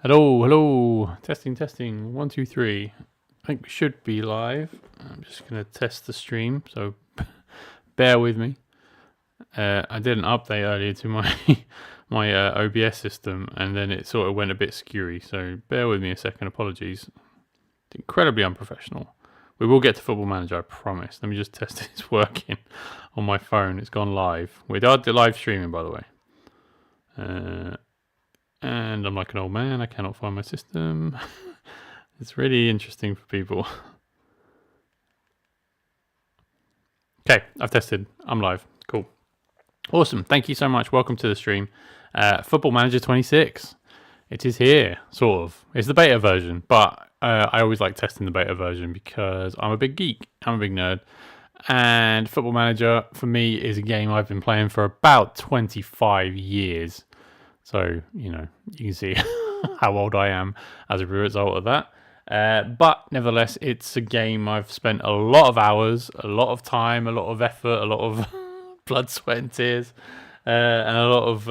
Hello, hello. Testing, testing. 1, 2, 3. I think we should be live. I'm just going to test the stream, so bear with me. I did an update earlier to my my OBS system, and then it sort of went a bit skewy. So bear with me a second. Apologies. It's incredibly unprofessional. We will get to Football Manager, I promise. Let me just test if it's working on my phone. It's gone live. We are live streaming, by the way. And I'm like an old man. I cannot find my system. It's really interesting for people. Okay, I've tested. I'm live. Cool. Awesome. Thank you so much. Welcome to the stream. Football Manager 26. It is here, sort of. It's the beta version, but I always like testing the beta version because I'm a big geek. I'm a big nerd. And Football Manager, for me, is a game I've been playing for about 25 years. So, you can see how old I am as a result of that. But nevertheless, it's a game I've spent a lot of hours, a lot of time, a lot of effort, a lot of blood, sweat, and tears, and a lot of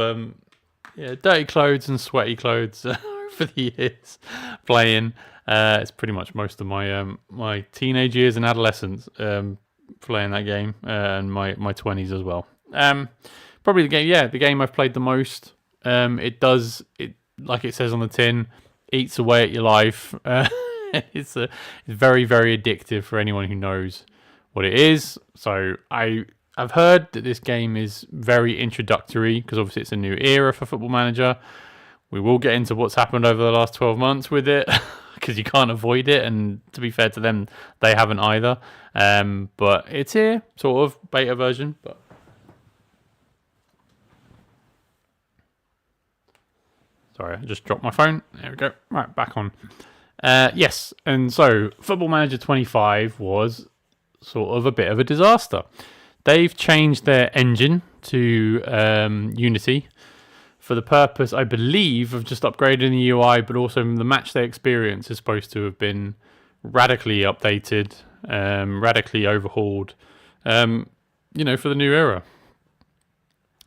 dirty clothes and sweaty clothes for the years playing. It's pretty much most of my teenage years and adolescence playing that game, and my 20s as well. Probably the game I've played the most. It like it says on the tin, eats away at your life. It's very, very addictive for anyone who knows what it is. So I've heard that this game is very introductory because obviously it's a new era for Football Manager. We will get into what's happened over the last 12 months with it because you can't avoid it. And to be fair to them, they haven't either. But it's here, sort of beta version. But sorry, I just dropped my phone. There we go. Right, back on. Yes, and so Football Manager 25 was sort of a bit of a disaster. They've changed their engine to Unity for the purpose, I believe, of just upgrading the UI, but also the matchday experience is supposed to have been radically updated, radically overhauled, for the new era.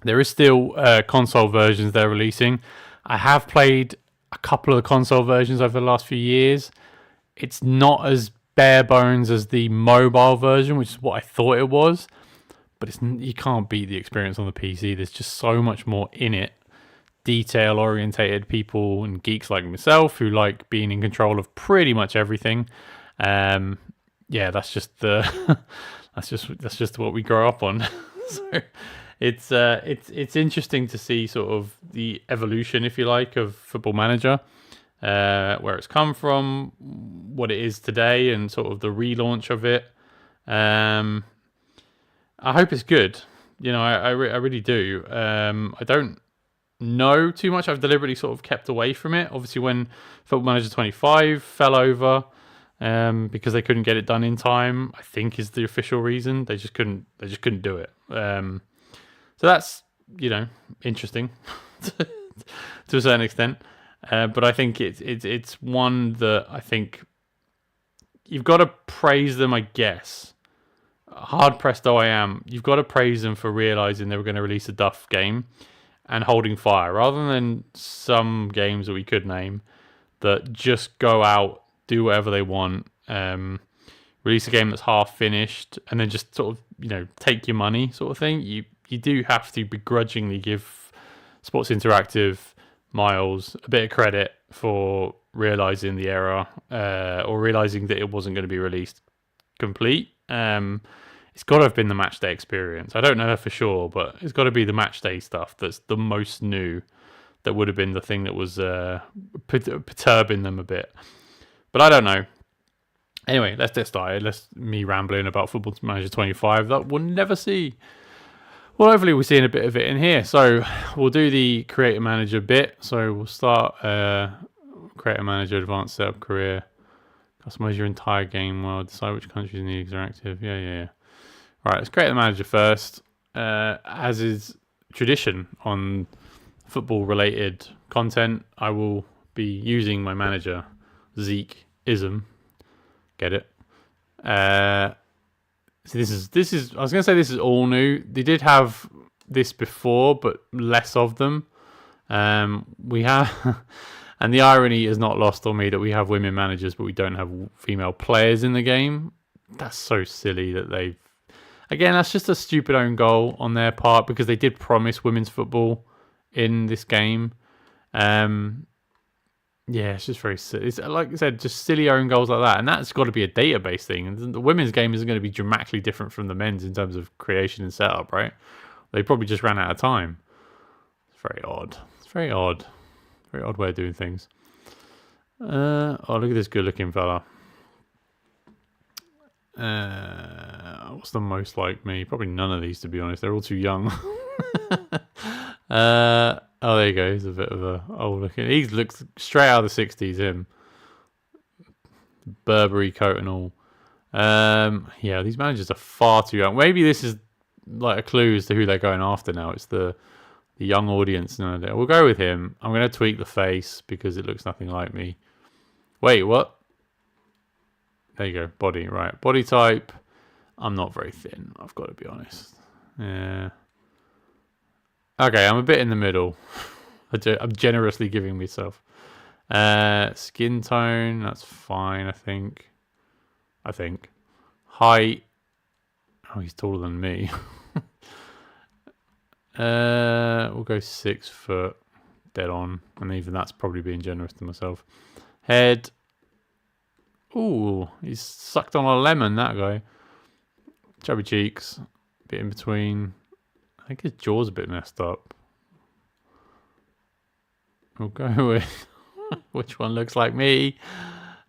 There is still console versions they're releasing. I have played a couple of the console versions over the last few years. It's not as bare bones as the mobile version, which is what I thought it was. But you can't beat the experience on the PC. There's just so much more in it. Detail-orientated people and geeks like myself who like being in control of pretty much everything. That's just that's just what we grow up on. So it's interesting to see sort of the evolution, if you like, of Football Manager, where it's come from, what it is today, and sort of the relaunch of it. I hope it's good. I really do. I don't know too much. I've deliberately sort of kept away from it. Obviously, when Football Manager 25 fell over because they couldn't get it done in time, I think is the official reason. They just couldn't do it. So that's interesting to a certain extent. But I think it's one that I think you've got to praise them, I guess. Hard pressed though I am, you've got to praise them for realizing they were going to release a Duff game and holding fire, rather than some games that we could name that just go out, do whatever they want, release a game that's half finished, and then just sort of take your money, sort of thing. You do have to begrudgingly give Sports Interactive, Miles, a bit of credit for realizing the error, or realizing that it wasn't going to be released complete. It's got to have been the matchday experience. I don't know for sure, but it's got to be the matchday stuff that's the most new. That would have been the thing that was perturbing them a bit. But I don't know. Anyway, let's get started. Me rambling about Football Manager 25 that we'll never see. Well, hopefully we're seeing a bit of it in here. So we'll do the Creator Manager bit. So we'll start Creator Manager, Advanced Setup, Career. Customize your entire game world. Decide which countries and leagues are active. Yeah. All right, let's create the manager first. As is tradition on football-related content, I will be using my manager, Zeke-ism. Get it? So this is. I was going to say this is all new. They did have this before, but less of them. We have. And the irony is not lost on me that we have women managers, but we don't have female players in the game. That's so silly that they've... Again, that's just a stupid own goal on their part because they did promise women's football in this game. Yeah, it's just very silly. It's, like I said, just silly own goals like that. And that's got to be a database thing. And the women's game isn't going to be dramatically different from the men's in terms of creation and setup, right? They probably just ran out of time. It's very odd. It's very odd. Very odd way of doing things. Oh, look at this good-looking fella. What's the most like me? Probably none of these, to be honest. They're all too young. Oh, there you go. He's a bit of a old looking. He looks straight out of the 60s, him. Burberry coat and all. Yeah, these managers are far too young. Maybe this is like a clue as to who they're going after now. It's the young audience. No, we'll go with him. I'm going to tweak the face because it looks nothing like me. Wait, what? There you go. Body, right. Body type. I'm not very thin. I've got to be honest. Yeah. Okay, I'm a bit in the middle. I'm generously giving myself. Skin tone, that's fine, I think. Height. Oh, he's taller than me. We'll go 6 foot. Dead on. And even that's probably being generous to myself. Head. Ooh, he's sucked on a lemon, that guy. Chubby cheeks. Bit in between. I think his jaw's a bit messed up. We'll go with which one looks like me.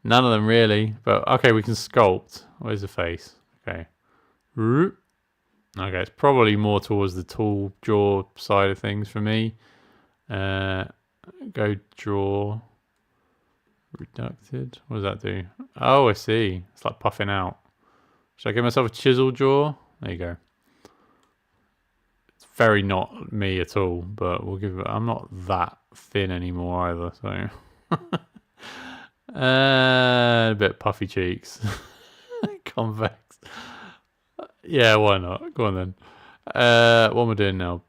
None of them really. But okay, we can sculpt. Where's the face? Okay. Okay, it's probably more towards the tall jaw side of things for me. Go draw. Reducted. What does that do? Oh, I see. It's like puffing out. Should I give myself a chisel jaw? There you go. Very not me at all, but we'll give it. I'm not that thin anymore either, so a bit puffy cheeks, convex. Yeah, why not? Go on then. What am I doing now?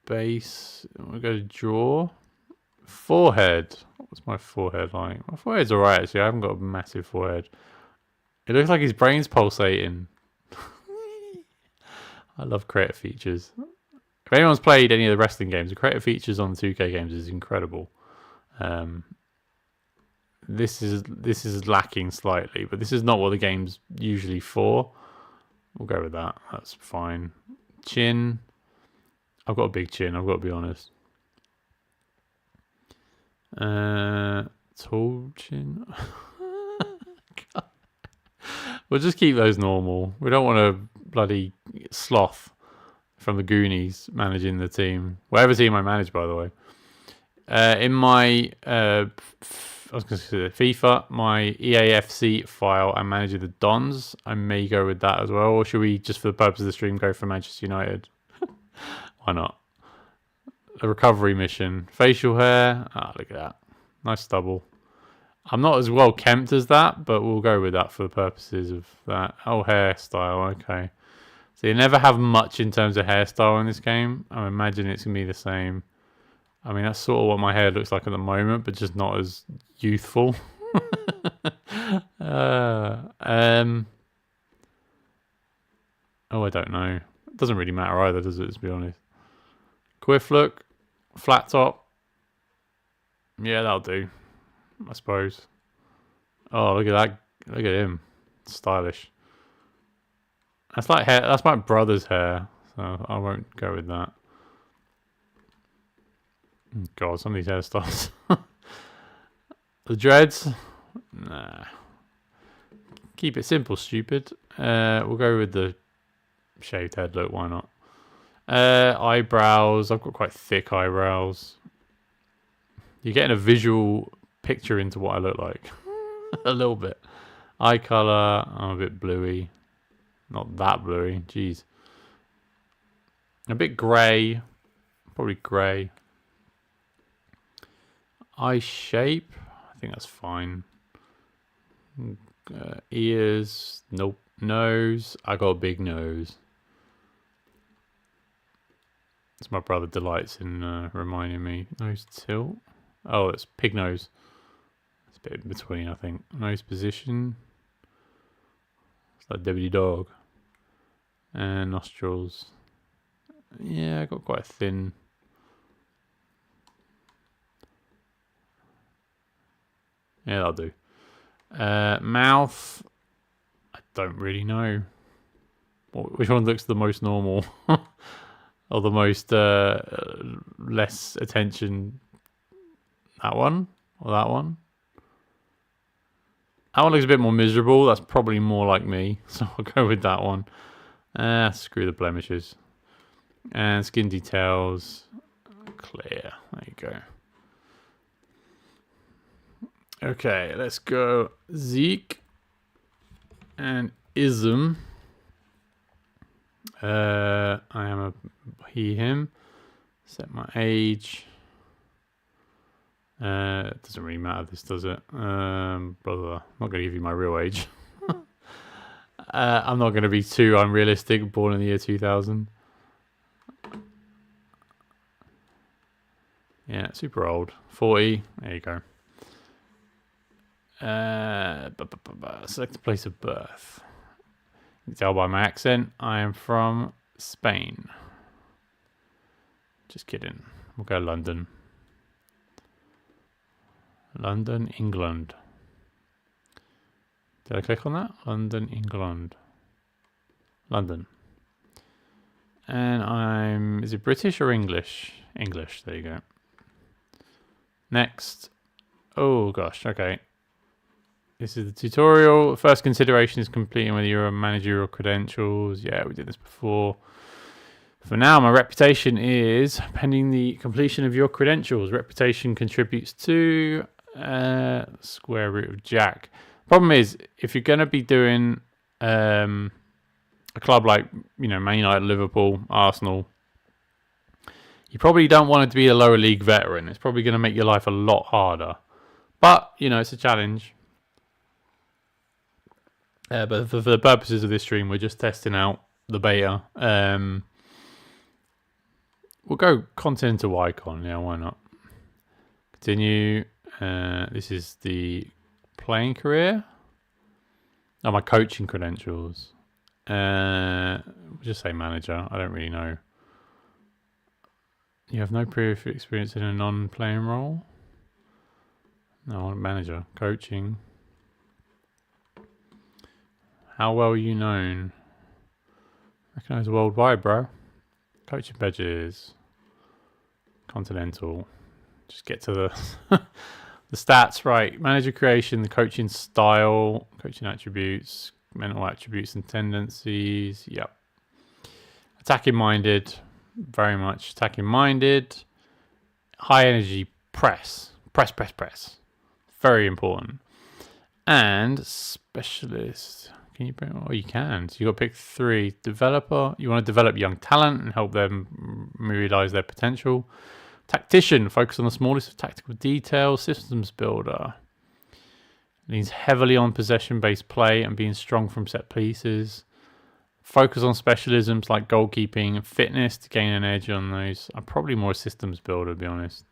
Base. We'll go to draw. Forehead. What's my forehead like? My forehead's alright actually. I haven't got a massive forehead. It looks like his brain's pulsating. I love creative features. If anyone's played any of the wrestling games, the creative features on the 2K games is incredible. This is lacking slightly, but this is not what the game's usually for. We'll go with that. That's fine. Chin. I've got a big chin, I've got to be honest. Tall chin. We'll just keep those normal. We don't want a bloody sloth from the Goonies managing the team. Whatever team I manage, by the way. In my I was going to say FIFA, my EAFC file, I'm managing the Dons. I may go with that as well. Or should we, just for the purpose of the stream, go for Manchester United? Why not? A recovery mission. Facial hair. Ah, look at that. Nice stubble. I'm not as well kempt as that, but we'll go with that for the purposes of that. Oh, hairstyle. Okay. So you never have much in terms of hairstyle in this game. I imagine it's going to be the same. I mean, that's sort of what my hair looks like at the moment, but just not as youthful. Oh, I don't know. It doesn't really matter either, does it, to be honest? Quiff look. Flat top. Yeah, that'll do, I suppose. Oh, look at that. Look at him. Stylish. That's like hair. That's my brother's hair, so I won't go with that. God, some of these hairstyles. The dreads? Nah. Keep it simple, stupid. We'll go with the shaved head look, why not? Eyebrows. I've got quite thick eyebrows. You're getting a visual picture into what I look like. A little bit. Eye colour. I'm a bit bluey. Not that bluey. Jeez. A bit grey. Probably grey. Eye shape. I think that's fine. Ears. Nope. Nose. I got a big nose. That's my brother delights in reminding me. Nose tilt. Oh, it's pig nose. It's a bit in between, I think. Nose position. It's like deputy dog. And nostrils. Yeah, I got quite a thin. Yeah, that'll do. Mouth. I don't really know. Which one looks the most normal? Or the most less attention? That one? Or that one? That one looks a bit more miserable. That's probably more like me. So I'll go with that one. Screw the blemishes. And skin details. Clear. There you go. Okay, let's go Zeke and ism. I am a he, him. Set my age. It doesn't really matter this, does it? Blah, blah, blah. I'm not going to give you my real age. I'm not going to be too unrealistic. Born in the year 2000. Yeah, super old. 40. There you go. Select the place of birth. You can tell by my accent, I am from Spain. Just kidding. We'll go London. London, England. Did I click on that? London, England. London. And I'm... Is it British or English? English. There you go. Next. Oh, gosh. Okay. This is the tutorial. First consideration is completing whether you're a managerial credentials. Yeah, we did this before. For now, my reputation is pending the completion of your credentials. Reputation contributes to square root of Jack. Problem is, if you're going to be doing a club like, Man United, Liverpool, Arsenal, you probably don't want it to be a lower league veteran. It's probably going to make your life a lot harder. But, it's a challenge. But for the purposes of this stream, we're just testing out the beta. We'll go content to icon. Yeah, why not? Continue. This is the playing career. Oh, my coaching credentials. We'll just say manager. I don't really know. You have no previous experience in a non-playing role? No, manager. Coaching. How well are you known? Recognized worldwide, bro. Coaching badges. Continental. Just get to the the stats, right? Manager creation, the coaching style, coaching attributes, mental attributes and tendencies. Yep. Attacking minded. Very much attacking minded. High energy press. Press. Very important. And specialist. Can you bring? Oh, you can. So you got to pick 3. Developer. You want to develop young talent and help them realize their potential. Tactician. Focus on the smallest of tactical details. Systems builder. Leans heavily on possession-based play and being strong from set pieces. Focus on specialisms like goalkeeping and fitness to gain an edge on those. I'm probably more a systems builder, to be honest.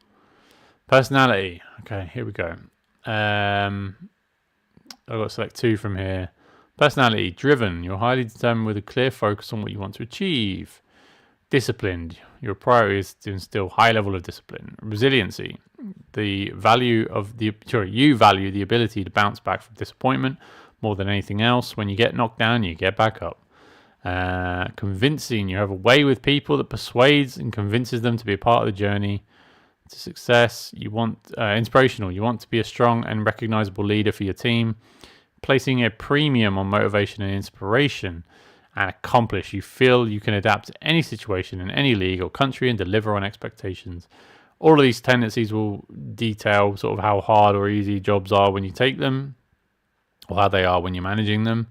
Personality. Okay, here we go. I've got to select 2 from here. Personality, driven. You're highly determined with a clear focus on what you want to achieve. Disciplined. Your priority is to instill high level of discipline. Resiliency. You value the ability to bounce back from disappointment more than anything else. When you get knocked down, you get back up. Convincing. You have a way with people that persuades and convinces them to be a part of the journey to success. You want inspirational. You want to be a strong and recognizable leader for your team. Placing a premium on motivation and inspiration. And accomplish. You feel you can adapt to any situation in any league or country and deliver on expectations. All of these tendencies will detail sort of how hard or easy jobs are when you take them, or how they are when you're managing them.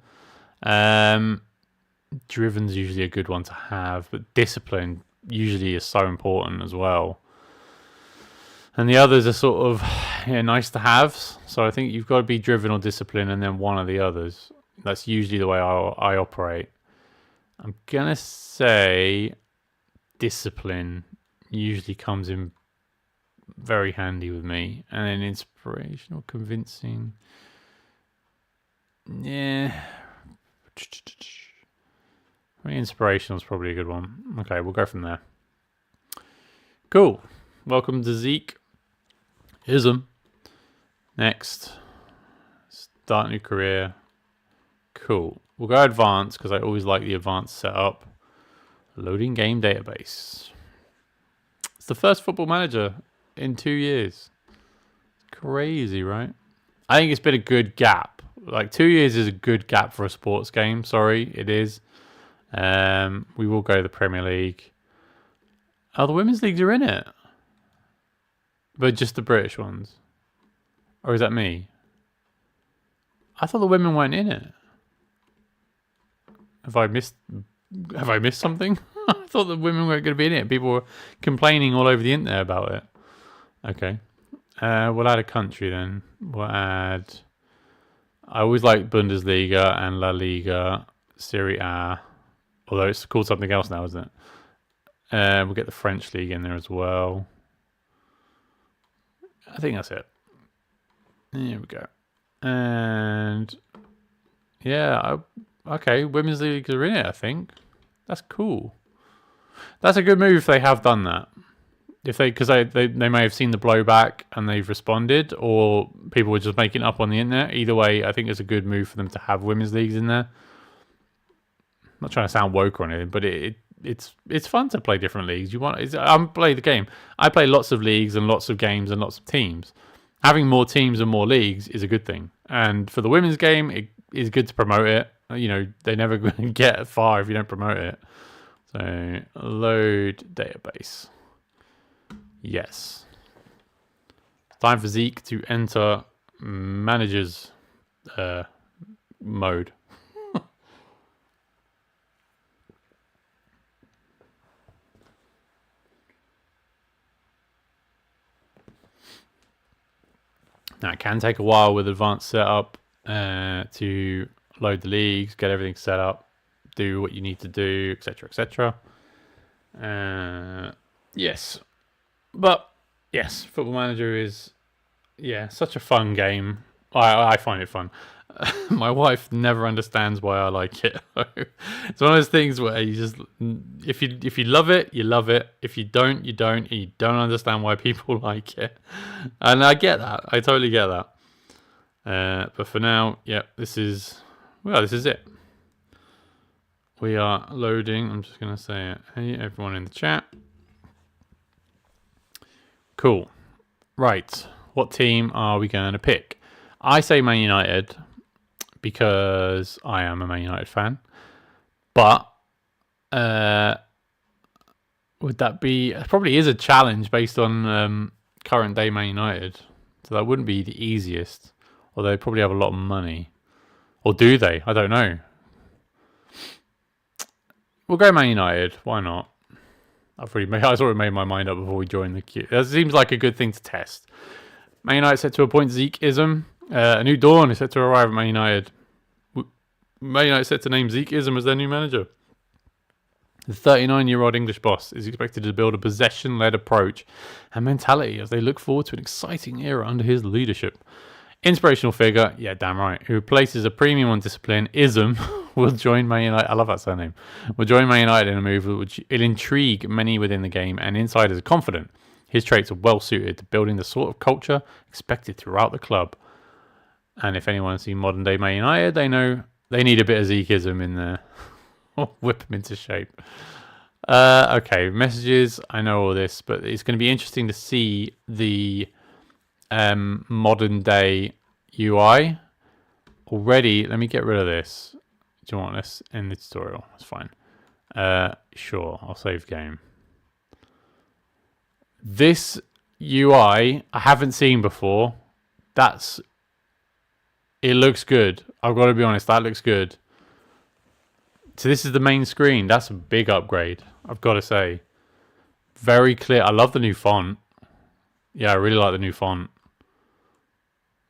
Driven's usually a good one to have, but discipline usually is so important as well. And the others are sort of nice to have. So I think you've got to be driven or disciplined and then one of the others. That's usually the way I operate. I'm going to say discipline usually comes in very handy with me. And then inspirational, convincing. Yeah. I mean, inspirational is probably a good one. Okay, we'll go from there. Cool. Welcome to Zeke. Ism. Next. Start new career. Cool. We'll go advanced because I always like the advanced setup. Loading game database. It's the first Football Manager in 2 years. Crazy, right? I think it's been a good gap. Like 2 years is a good gap for a sports game. Sorry, it is. We will go to the Premier League. Oh, the women's leagues are in it. But just the British ones. Or is that me? I thought the women weren't in it. Have I missed something? I thought the women weren't going to be in it. People were complaining all over the internet about it. Okay. We'll add a country then. We'll add... I always like Bundesliga and La Liga, Serie A. Although it's called something else now, isn't it? We'll get the French league in there as well. I think that's it. There we go. And... yeah, okay, women's leagues are in it, I think. That's cool. That's a good move if they have done that. Because they may have seen the blowback and they've responded, or people were just making it up on the internet. Either way, I think it's a good move for them to have women's leagues in there. I'm not trying to sound woke or anything, but it's fun to play different leagues. I play the game. I play lots of leagues and lots of games and lots of teams. Having more teams and more leagues is a good thing. And for the women's game, it is good to promote it. You know, they're never going to get far if you don't promote it. So, load database. Yes. Time for Zeke to enter manager's mode. Now, it can take a while with advanced setup to load the leagues, get everything set up, do what you need to do, etc., etc. Yes. But, yes, Football Manager is, such a fun game. I find it fun. My wife never understands why I like it. It's one of those things where you just, if you love it, you love it. If you don't, you don't. And you don't understand why people like it. And I get that. I totally get that. But for now, this is it. We are loading. I'm just going to say it. Hey, everyone in the chat. Cool. Right. What team are we going to pick? I say Man United because I am a Man United fan. But would that be... it probably is a challenge based on current day Man United. So that wouldn't be the easiest. Although they probably have a lot of money. Or do they? I don't know. We'll go Man United. Why not? I've already made my mind up before we join the queue. That seems like a good thing to test. Man United set to appoint Zeke-ism. A new dawn is set to arrive at Man United. Man United set to name Zeke-ism as their new manager. The 39-year-old English boss is expected to build a possession-led approach and mentality as they look forward to an exciting era under his leadership. Inspirational figure, yeah, damn right, who places a premium on discipline, Ism, will join Man United. I love that surname. Will join Man United in a move which will intrigue many within the game, and insiders are confident his traits are well suited to building the sort of culture expected throughout the club. And if anyone's seen modern day Man United, they know they need a bit of Zeke-ism in there. Whip them into shape. Okay, messages. I know all this, but it's going to be interesting to see the modern day UI. Already, let me get rid of this. Do you want this in the tutorial? That's fine. Sure, I'll save game. This UI I haven't seen before. It looks good. I've got to be honest, that looks good. So this is the main screen. That's a big upgrade, I've got to say. Very clear. I love the new font. Yeah, I really like the new font.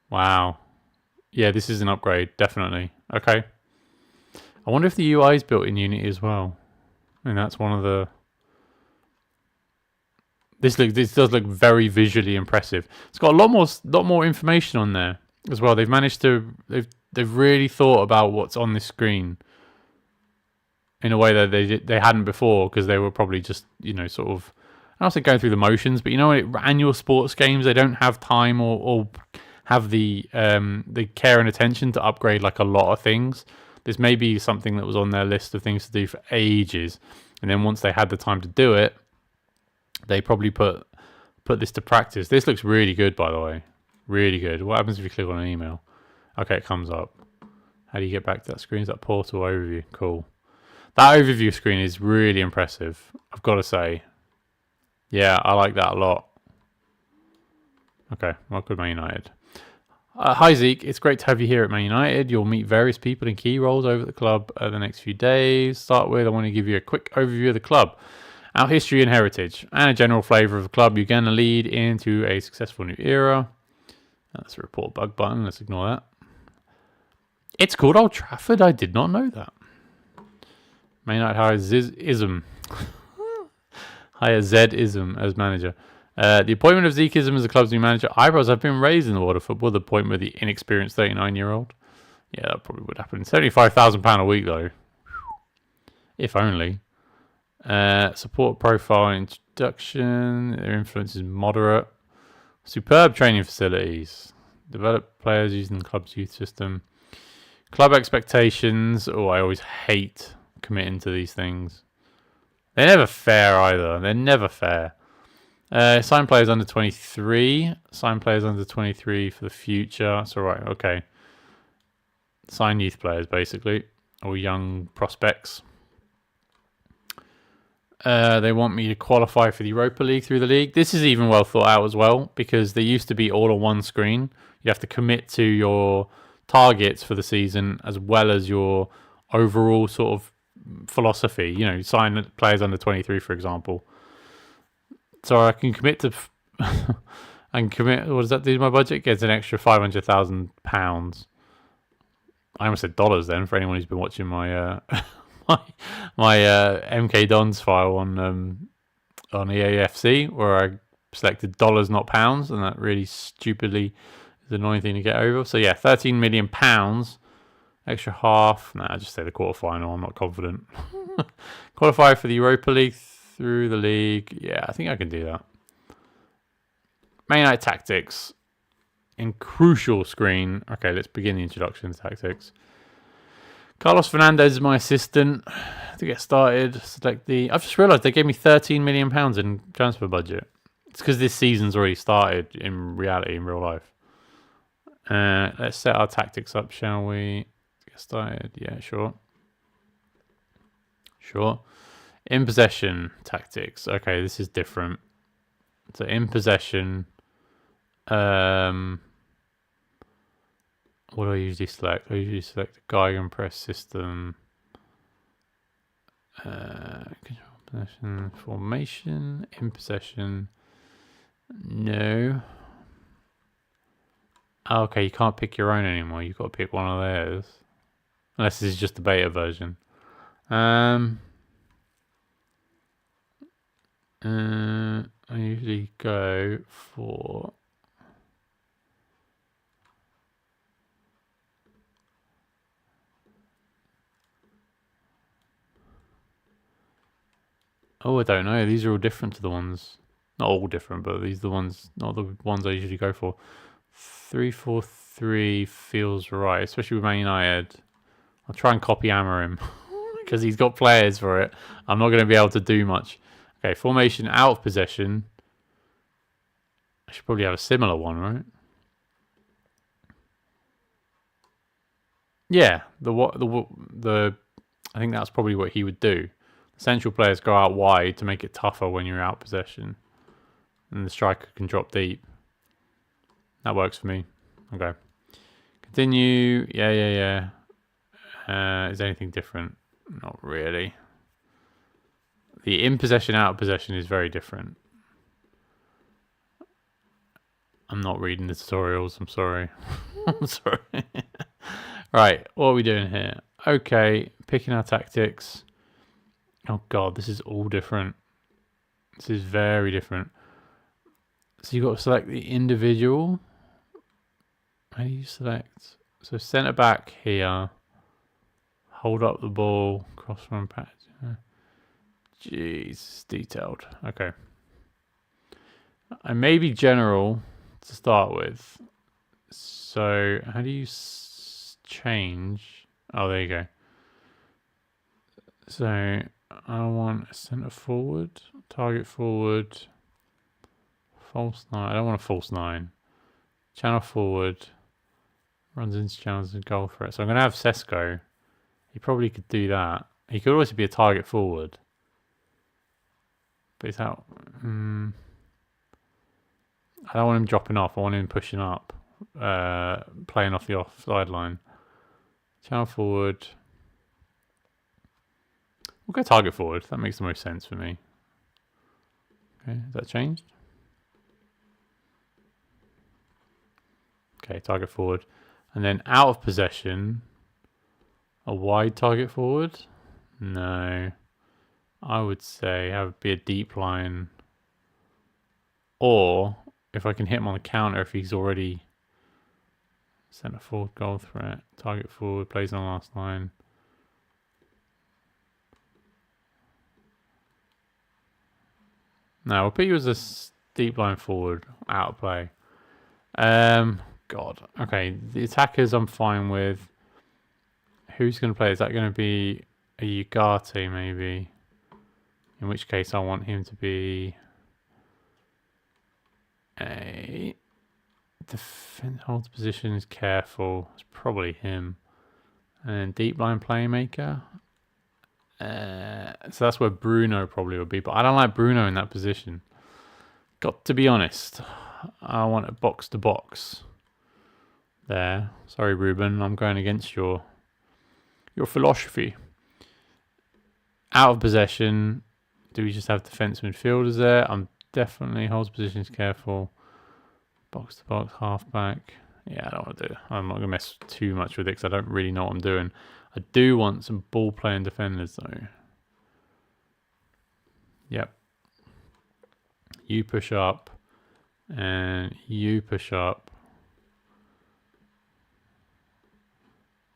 Wow. Yeah, this is an upgrade, definitely. Okay. I wonder if the UI is built in Unity as well. I mean, that's one of the This does look very visually impressive. It's got a lot more information on there as well. They've really thought about what's on this screen in a way that they hadn't before, because they were probably just, sort of, I don't say going through the motions, but annual sports games, they don't have time or have the care and attention to upgrade like a lot of things. This may be something that was on their list of things to do for ages, and then once they had the time to do it, they probably put this to practice. This looks really good, by the way. Really good. What happens if you click on an email? Okay, it comes up. How do you get back to that screen? Is that portal overview? Cool. That overview screen is really impressive, I've got to say. Yeah, I like that a lot. Okay, welcome to Man United. Hi Zeke, it's great to have you here at Man United. You'll meet various people in key roles over at the club over the next few days. Start with, I want to give you a quick overview of the club, our history and heritage, and a general flavour of the club. You're going to lead into a successful new era. That's a report bug button. Let's ignore that. It's called Old Trafford. I did not know that. Man United hires Zizism. Hire Zedism as manager. The appointment of Zekeism as the club's new manager. Eyebrows have been raised in the world of football. The appointment of the inexperienced 39-year-old. Yeah, that probably would happen. £75,000 a week, though. If only. Support profile introduction. Their influence is moderate. Superb training facilities. Develop players using the club's youth system. Club expectations. Oh, I always hate committing to these things. They're never fair either. They're never fair. Sign players under 23. Sign players under 23 for the future. That's all right. Okay. Sign youth players, basically. Or young prospects. They want me to qualify for the Europa League through the league. This is even well thought out as well, because they used to be all on one screen. You have to commit to your targets for the season as well as your overall sort of philosophy. Sign players under 23, for example. So I can commit to... what does that do to my budget? Gets an extra £500,000. I almost said dollars then, for anyone who's been watching my... my MK Dons file on EAFC, where I selected dollars, not pounds, and that really stupidly is an annoying thing to get over. So yeah, £13 million, extra half. Nah, I just say the quarterfinal. I'm not confident. Qualify for the Europa League through the league. Yeah, I think I can do that. Man United tactics in crucial screen. Okay, let's begin the introduction to tactics. Carlos Fernandez is my assistant. To get started, select the... I've just realised they gave me £13 million in transfer budget. It's because this season's already started in reality, in real life. Let's set our tactics up, shall we? Get started. Yeah, sure. Sure. In possession tactics. Okay, this is different. So in possession... what do I usually select? I usually select the Gegenpress system. Control possession, formation, in possession. No. Oh, okay, you can't pick your own anymore. You've got to pick one of theirs. Unless this is just the beta version. I usually go for... Oh, I don't know. These are all different to the ones. Not all different, but these are the ones, not the ones I usually go for. 3-4-3 feels right, especially with Man United. I'll try and copy Amorim because he's got players for it. I'm not going to be able to do much. Okay, formation out of possession. I should probably have a similar one, right? Yeah, I think that's probably what he would do. Central players go out wide to make it tougher when you're out possession. And the striker can drop deep. That works for me. Okay. Continue. Yeah. Is anything different? Not really. The in possession, out of possession is very different. I'm not reading the tutorials. I'm sorry. I'm sorry. Right. What are we doing here? Okay. Picking our tactics. Oh God, this is all different. This is very different. So you've got to select the individual. How do you select? So centre back here. Hold up the ball. Cross from patch. Jeez, detailed. Okay. And maybe general to start with. So how do you change? Oh, there you go. So I want a centre forward, target forward, false 9. I don't want a false 9. Channel forward, runs into channels and goal threat. So I'm going to have Sesko. He probably could do that. He could also be a target forward. But it's out. I don't want him dropping off. I want him pushing up. Playing off the offside line. Channel forward. We'll go target forward. That makes the most sense for me. Okay, has that changed? Okay, target forward. And then out of possession, a wide target forward? No. I would say have be a deep line. Or if I can hit him on the counter, if he's already centre forward, goal threat, target forward, plays on the last line. No, we'll put you as a deep line forward, out of play. God. Okay, the attackers I'm fine with. Who's going to play? Is that going to be a Ugarte maybe? In which case I want him to be a defense holds position is careful. It's probably him. And then deep line playmaker. So that's where Bruno probably would be, but I don't like Bruno in that position. Got to be honest. I want a box to box. There. Sorry, Ruben. I'm going against your philosophy. Out of possession. Do we just have defense midfielders there? I'm definitely holds positions careful. Box to box, half back. Yeah, I don't want to do it. I'm not going to mess too much with it because I don't really know what I'm doing. I do want some ball playing defenders though. Yep. You push up and you push up.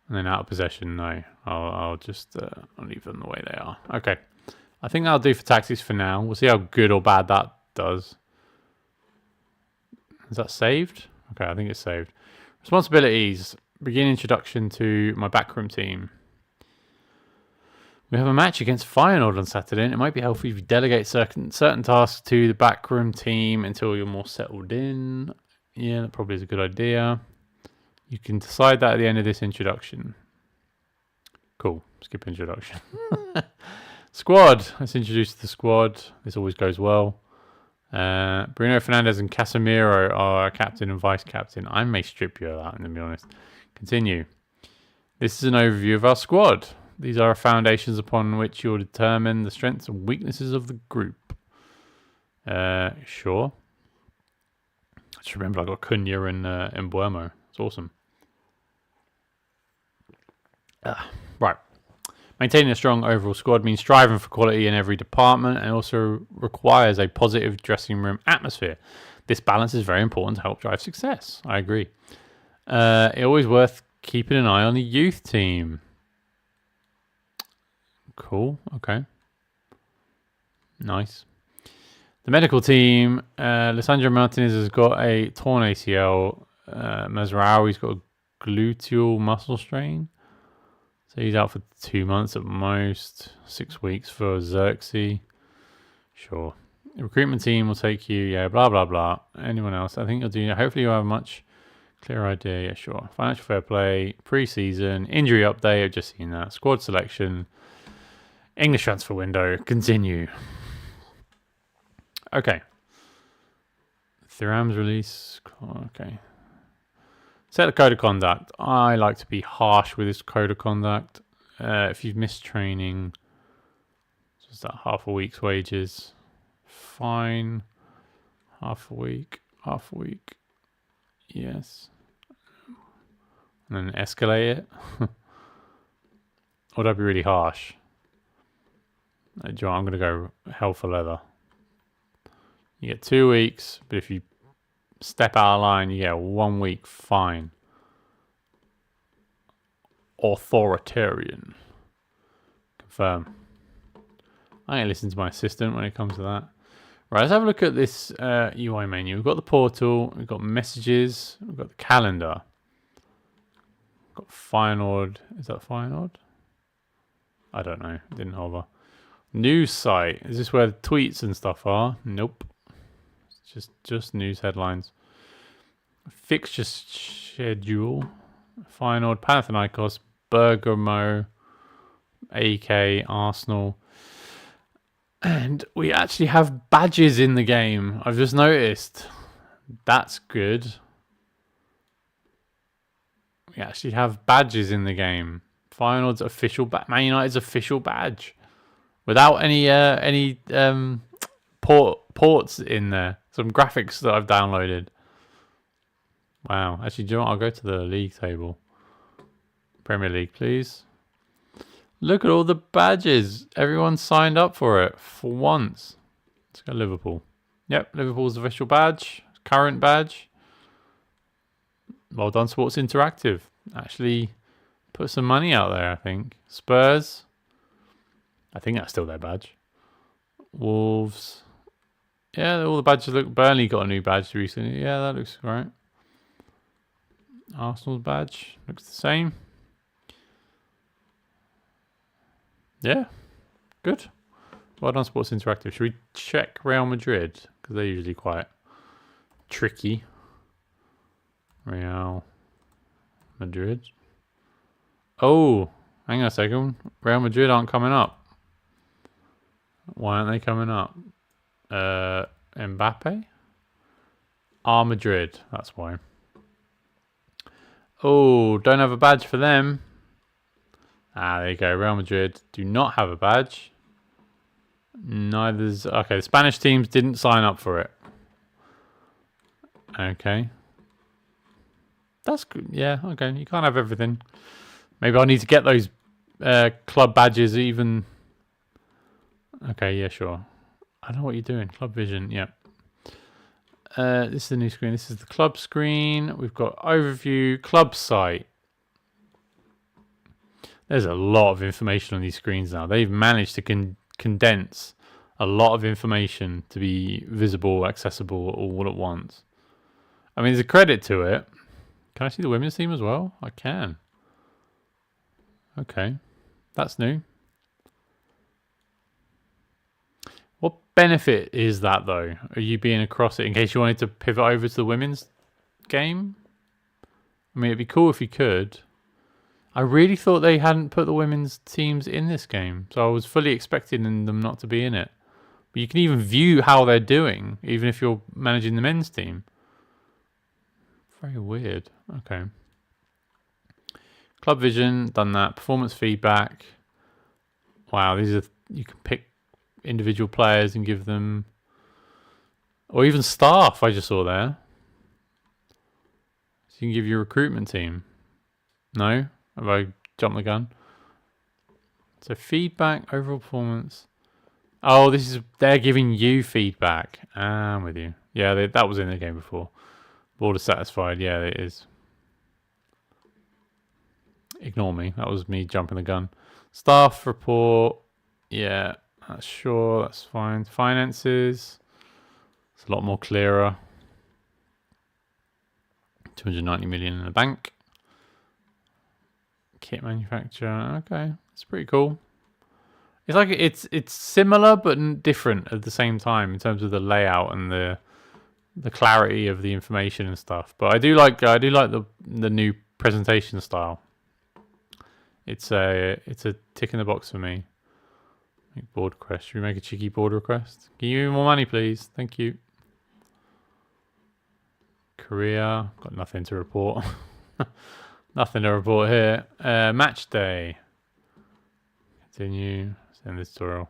And then out of possession, no. I'll just I'll leave them the way they are. Okay. I think that'll do for tactics for now. We'll see how good or bad that does. Is that saved? Okay, I think it's saved. Responsibilities. Begin introduction to my backroom team. We have a match against Feyenoord on Saturday, and it might be helpful if you delegate certain tasks to the backroom team until you're more settled in. Yeah, that probably is a good idea. You can decide that at the end of this introduction. Cool. Skip introduction. Squad. Let's introduce the squad. This always goes well. Bruno Fernandes and Casemiro are captain and vice captain. I may strip you of that, to be honest. Continue. This is an overview of our squad. These are foundations upon which you'll determine the strengths and weaknesses of the group. Sure. I just remember I got Cunha and Buemo. It's awesome. Right. Maintaining a strong overall squad means striving for quality in every department and also requires a positive dressing room atmosphere. This balance is very important to help drive success. I agree. It's always worth keeping an eye on the youth team. Cool. Okay. Nice. The medical team. Lissandro Martinez has got a torn ACL. Mazraoui's got a gluteal muscle strain. So he's out for 2 months at most. 6 weeks for Xerxes. Sure. The recruitment team will take you. Yeah, blah, blah, blah. Anyone else? I think you'll do. Hopefully you'll have a much clearer idea. Yeah, sure. Financial fair play. Pre-season. Injury update. I've just seen that. Squad selection. English transfer window. Continue. Okay. Thuram's release. Okay. Set the code of conduct. I like to be harsh with this code of conduct. If you've missed training, just that half a week's wages. Fine. Half a week. Yes. And then escalate it. Or would that be really harsh? I'm going to go hell for leather. You get 2 weeks, but if you step out of line, you get a 1 week fine. Authoritarian. Confirm. I ain't listen to my assistant when it comes to that. Right, let's have a look at this UI menu. We've got the portal, we've got messages, we've got the calendar. We've got Feyenoord. Is that Feyenoord? I don't know. It didn't hover. News site. Is this where the tweets and stuff are? Nope. It's just news headlines. Fixture schedule. Feyenoord, Panathinaikos, Bergamo, AK, Arsenal. And we actually have badges in the game. I've just noticed. That's good. We actually have badges in the game. Feyenoord's official badge. Man United's official badge. Without any ports in there. Some graphics that I've downloaded. Wow. Actually, do you know what? I'll go to the league table. Premier League, please. Look at all the badges. Everyone signed up for it for once. Let's go Liverpool. Yep, Liverpool's official badge. Current badge. Well done, Sports Interactive. Actually put some money out there, I think. Spurs. I think that's still their badge. Wolves. Yeah, all the badges look... Burnley got a new badge recently. Yeah, that looks right. Arsenal's badge. Looks the same. Yeah, good. Well done, Sports Interactive. Should we check Real Madrid? Because they're usually quite tricky. Real Madrid. Oh, hang on a second. Real Madrid aren't coming up. Why aren't they coming up? Mbappe? Madrid. That's why. Oh, don't have a badge for them. There you go. Real Madrid do not have a badge. Neither's... Okay, the Spanish teams didn't sign up for it. Okay. That's good. Yeah, okay. You can't have everything. Maybe I need to get those club badges even... Okay, yeah, sure. I don't know what you're doing. Club Vision, yeah. This is the new screen. This is the club screen. We've got overview, club site. There's a lot of information on these screens now. They've managed to condense a lot of information to be visible, accessible all at once. I mean, there's a credit to it. Can I see the women's team as well? I can. Okay. That's new. What benefit is that, though? Are you being across it in case you wanted to pivot over to the women's game? I mean, it'd be cool if you could. I really thought they hadn't put the women's teams in this game, so I was fully expecting them not to be in it. But you can even view how they're doing, even if you're managing the men's team. Very weird. Okay. Club Vision, done that. Performance feedback. Wow, these are... You can pick individual players and give them... Or even staff, I just saw there. So you can give your recruitment team. No? Have I jumped the gun? So feedback, overall performance. Oh, this is... They're giving you feedback. I'm with you. Yeah, that was in the game before. Border satisfied. Yeah, it is. Ignore me. That was me jumping the gun. Staff report. Yeah, that's sure. That's fine. Finances. It's a lot more clearer. 290 million in the bank. Kit manufacturer. Okay, it's pretty cool. It's like it's similar but different at the same time in terms of the layout and the clarity of the information and stuff. But I do like the new presentation style. It's a tick in the box for me. Make board request. Should we make a cheeky board request? Can you give me more money, please? Thank you. Korea. Got nothing to report. Nothing to report here. Match day. Continue. Send this tutorial.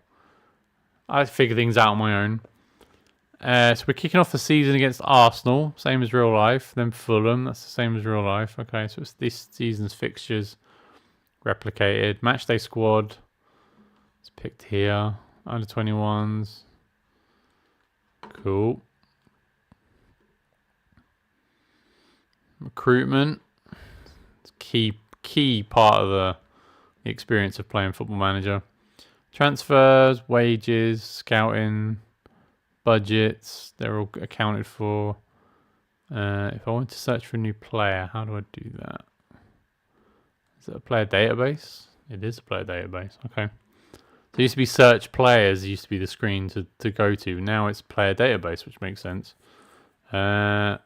I figure things out on my own. So we're kicking off the season against Arsenal. Same as real life. Then Fulham. That's the same as real life. Okay, so it's this season's fixtures. Replicated. Matchday squad. It's picked here. Under 21s. Cool. Recruitment. It's key part of the experience of playing Football Manager. Transfers, wages, scouting, budgets, they're all accounted for. If I want to search for a new player, how do I do that? Is it a player database? It is a player database. Okay. So it used to be search players, used to be the screen to go to. Now it's player database, which makes sense. Okay.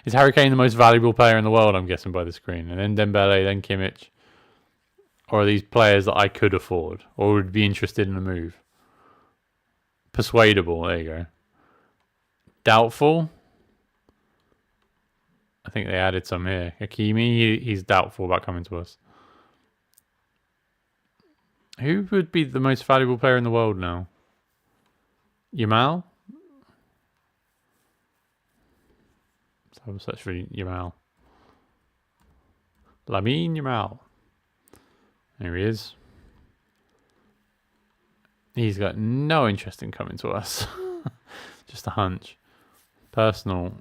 Is Harry Kane the most valuable player in the world, I'm guessing, by the screen? And then Dembele, then Kimmich. Or are these players that I could afford or would be interested in a move? Persuadable, there you go. Doubtful. I think they added some here. Hakimi, he's doubtful about coming to us. Who would be the most valuable player in the world now? Yamal? Let's have a search for Yamal. Lamine Yamal. There he is. He's got no interest in coming to us. Just a hunch. Personal.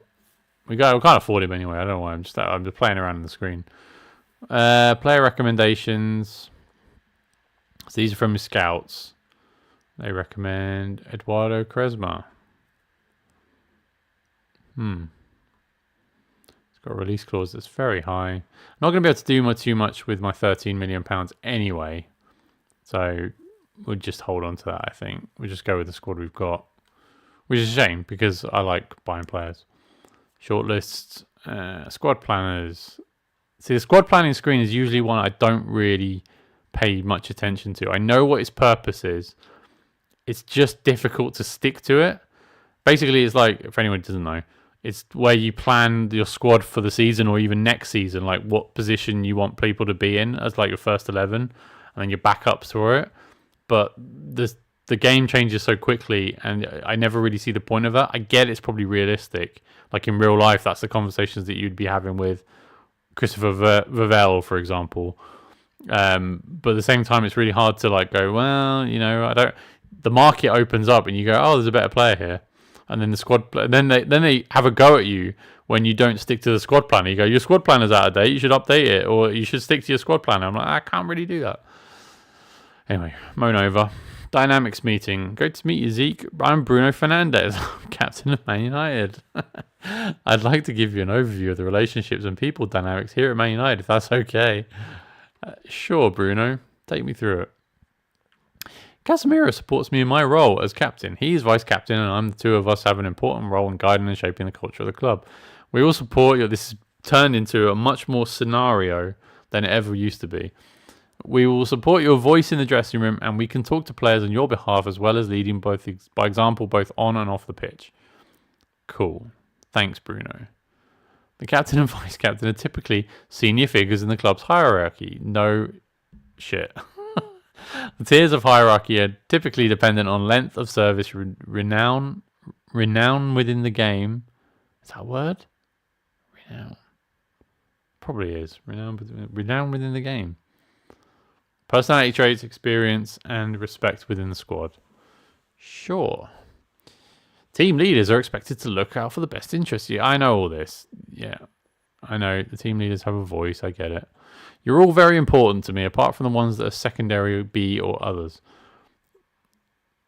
We can't afford him anyway. I don't know why. I'm just playing around on the screen. Player recommendations. So these are from his scouts. They recommend Eduardo Cresma. It's got a release clause that's very high. I'm not going to be able to do too much with my £13 million anyway. So we'll just hold on to that, I think. We'll just go with the squad we've got. Which is a shame because I like buying players. Shortlists, squad planners. See, the squad planning screen is usually one I don't really pay much attention to. I know what its purpose is. It's just difficult to stick to it. Basically, it's like, if anyone doesn't know, it's where you plan your squad for the season or even next season, like what position you want people to be in as like your first 11 and then your backups for it. But the game changes so quickly and I never really see the point of that. I get it's probably realistic. Like in real life, that's the conversations that you'd be having with Christopher Vavell, for example. But at the same time, it's really hard to like go, well, the market opens up and you go, oh, there's a better player here. And then the squad, then they have a go at you when you don't stick to the squad planner. You go, your squad planner's out of date. You should update it, or you should stick to your squad planner. I'm like, I can't really do that. Anyway, moan over. Dynamics meeting. Go to meet you, Zeke. I'm Bruno Fernandes, captain of Man United. I'd like to give you an overview of the relationships and people dynamics here at Man United, if that's okay. Sure, Bruno. Take me through it. Casemiro supports me in my role as captain. He's vice captain, and I'm the two of us have an important role in guiding and shaping the culture of the club. We all support you. This has turned into a much more scenario than it ever used to be. We will support your voice in the dressing room, and we can talk to players on your behalf as well as leading both by example, both on and off the pitch. Cool. Thanks, Bruno. The captain and vice captain are typically senior figures in the club's hierarchy. No shit. The tiers of hierarchy are typically dependent on length of service, renown within the game. Is that a word? Renown. Probably is. Renown within the game. Personality traits, experience, and respect within the squad. Sure. Team leaders are expected to look out for the best interests. Yeah, I know all this. Yeah, I know. The team leaders have a voice. I get it. You're all very important to me, apart from the ones that are secondary, B, or others.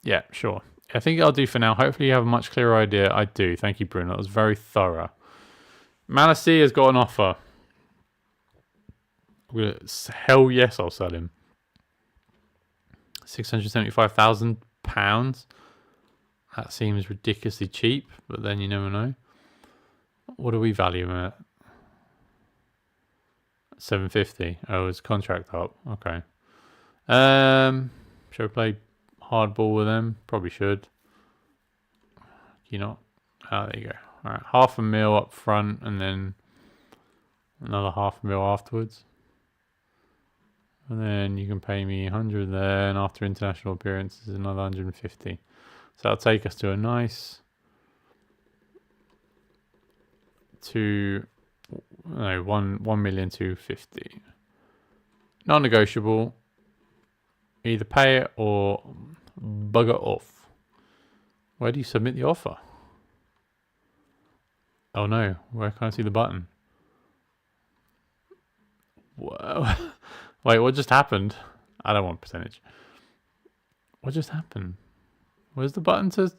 Yeah, sure. I think I'll do for now. Hopefully you have a much clearer idea. I do. Thank you, Bruno. That was very thorough. Malassi has got an offer. Hell yes, I'll sell him. £675,000. That seems ridiculously cheap, but then you never know. What do we value him at? 750. Oh, his contract up. Okay. Should I play hardball with them? Probably should. You not? Oh, there you go. All right, $500,000 up front, and then another $500,000 afterwards. And then you can pay me 100 there, and after international appearances, another 150. So that'll take us to a nice 1,250,000. Non-negotiable. Either pay it or bugger off. Where do you submit the offer? Oh no, where can I see the button? Whoa. Wait, what just happened? I don't want percentage. What just happened? Where's the button to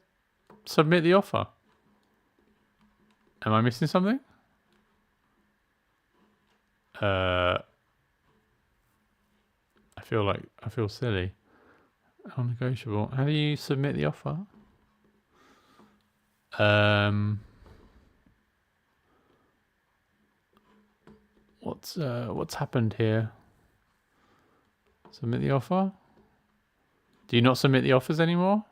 submit the offer? Am I missing something? I feel silly. Non-negotiable. How do you submit the offer? What's happened here? Submit the offer? Do you not submit the offers anymore?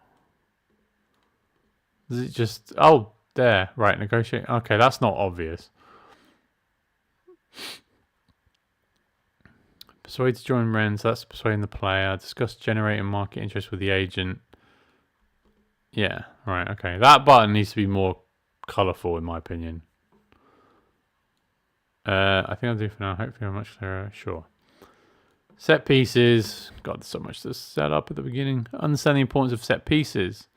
Does it just... Oh, there. Right, negotiate. Okay, that's not obvious. Persuade to join Rens. That's persuading the player. Discuss generating market interest with the agent. Yeah, right, okay. That button needs to be more colourful, in my opinion. I think I'll do for now. Hopefully I'm much clearer. Sure. Set pieces. God, there's so much to set up at the beginning. Understand the importance of set pieces.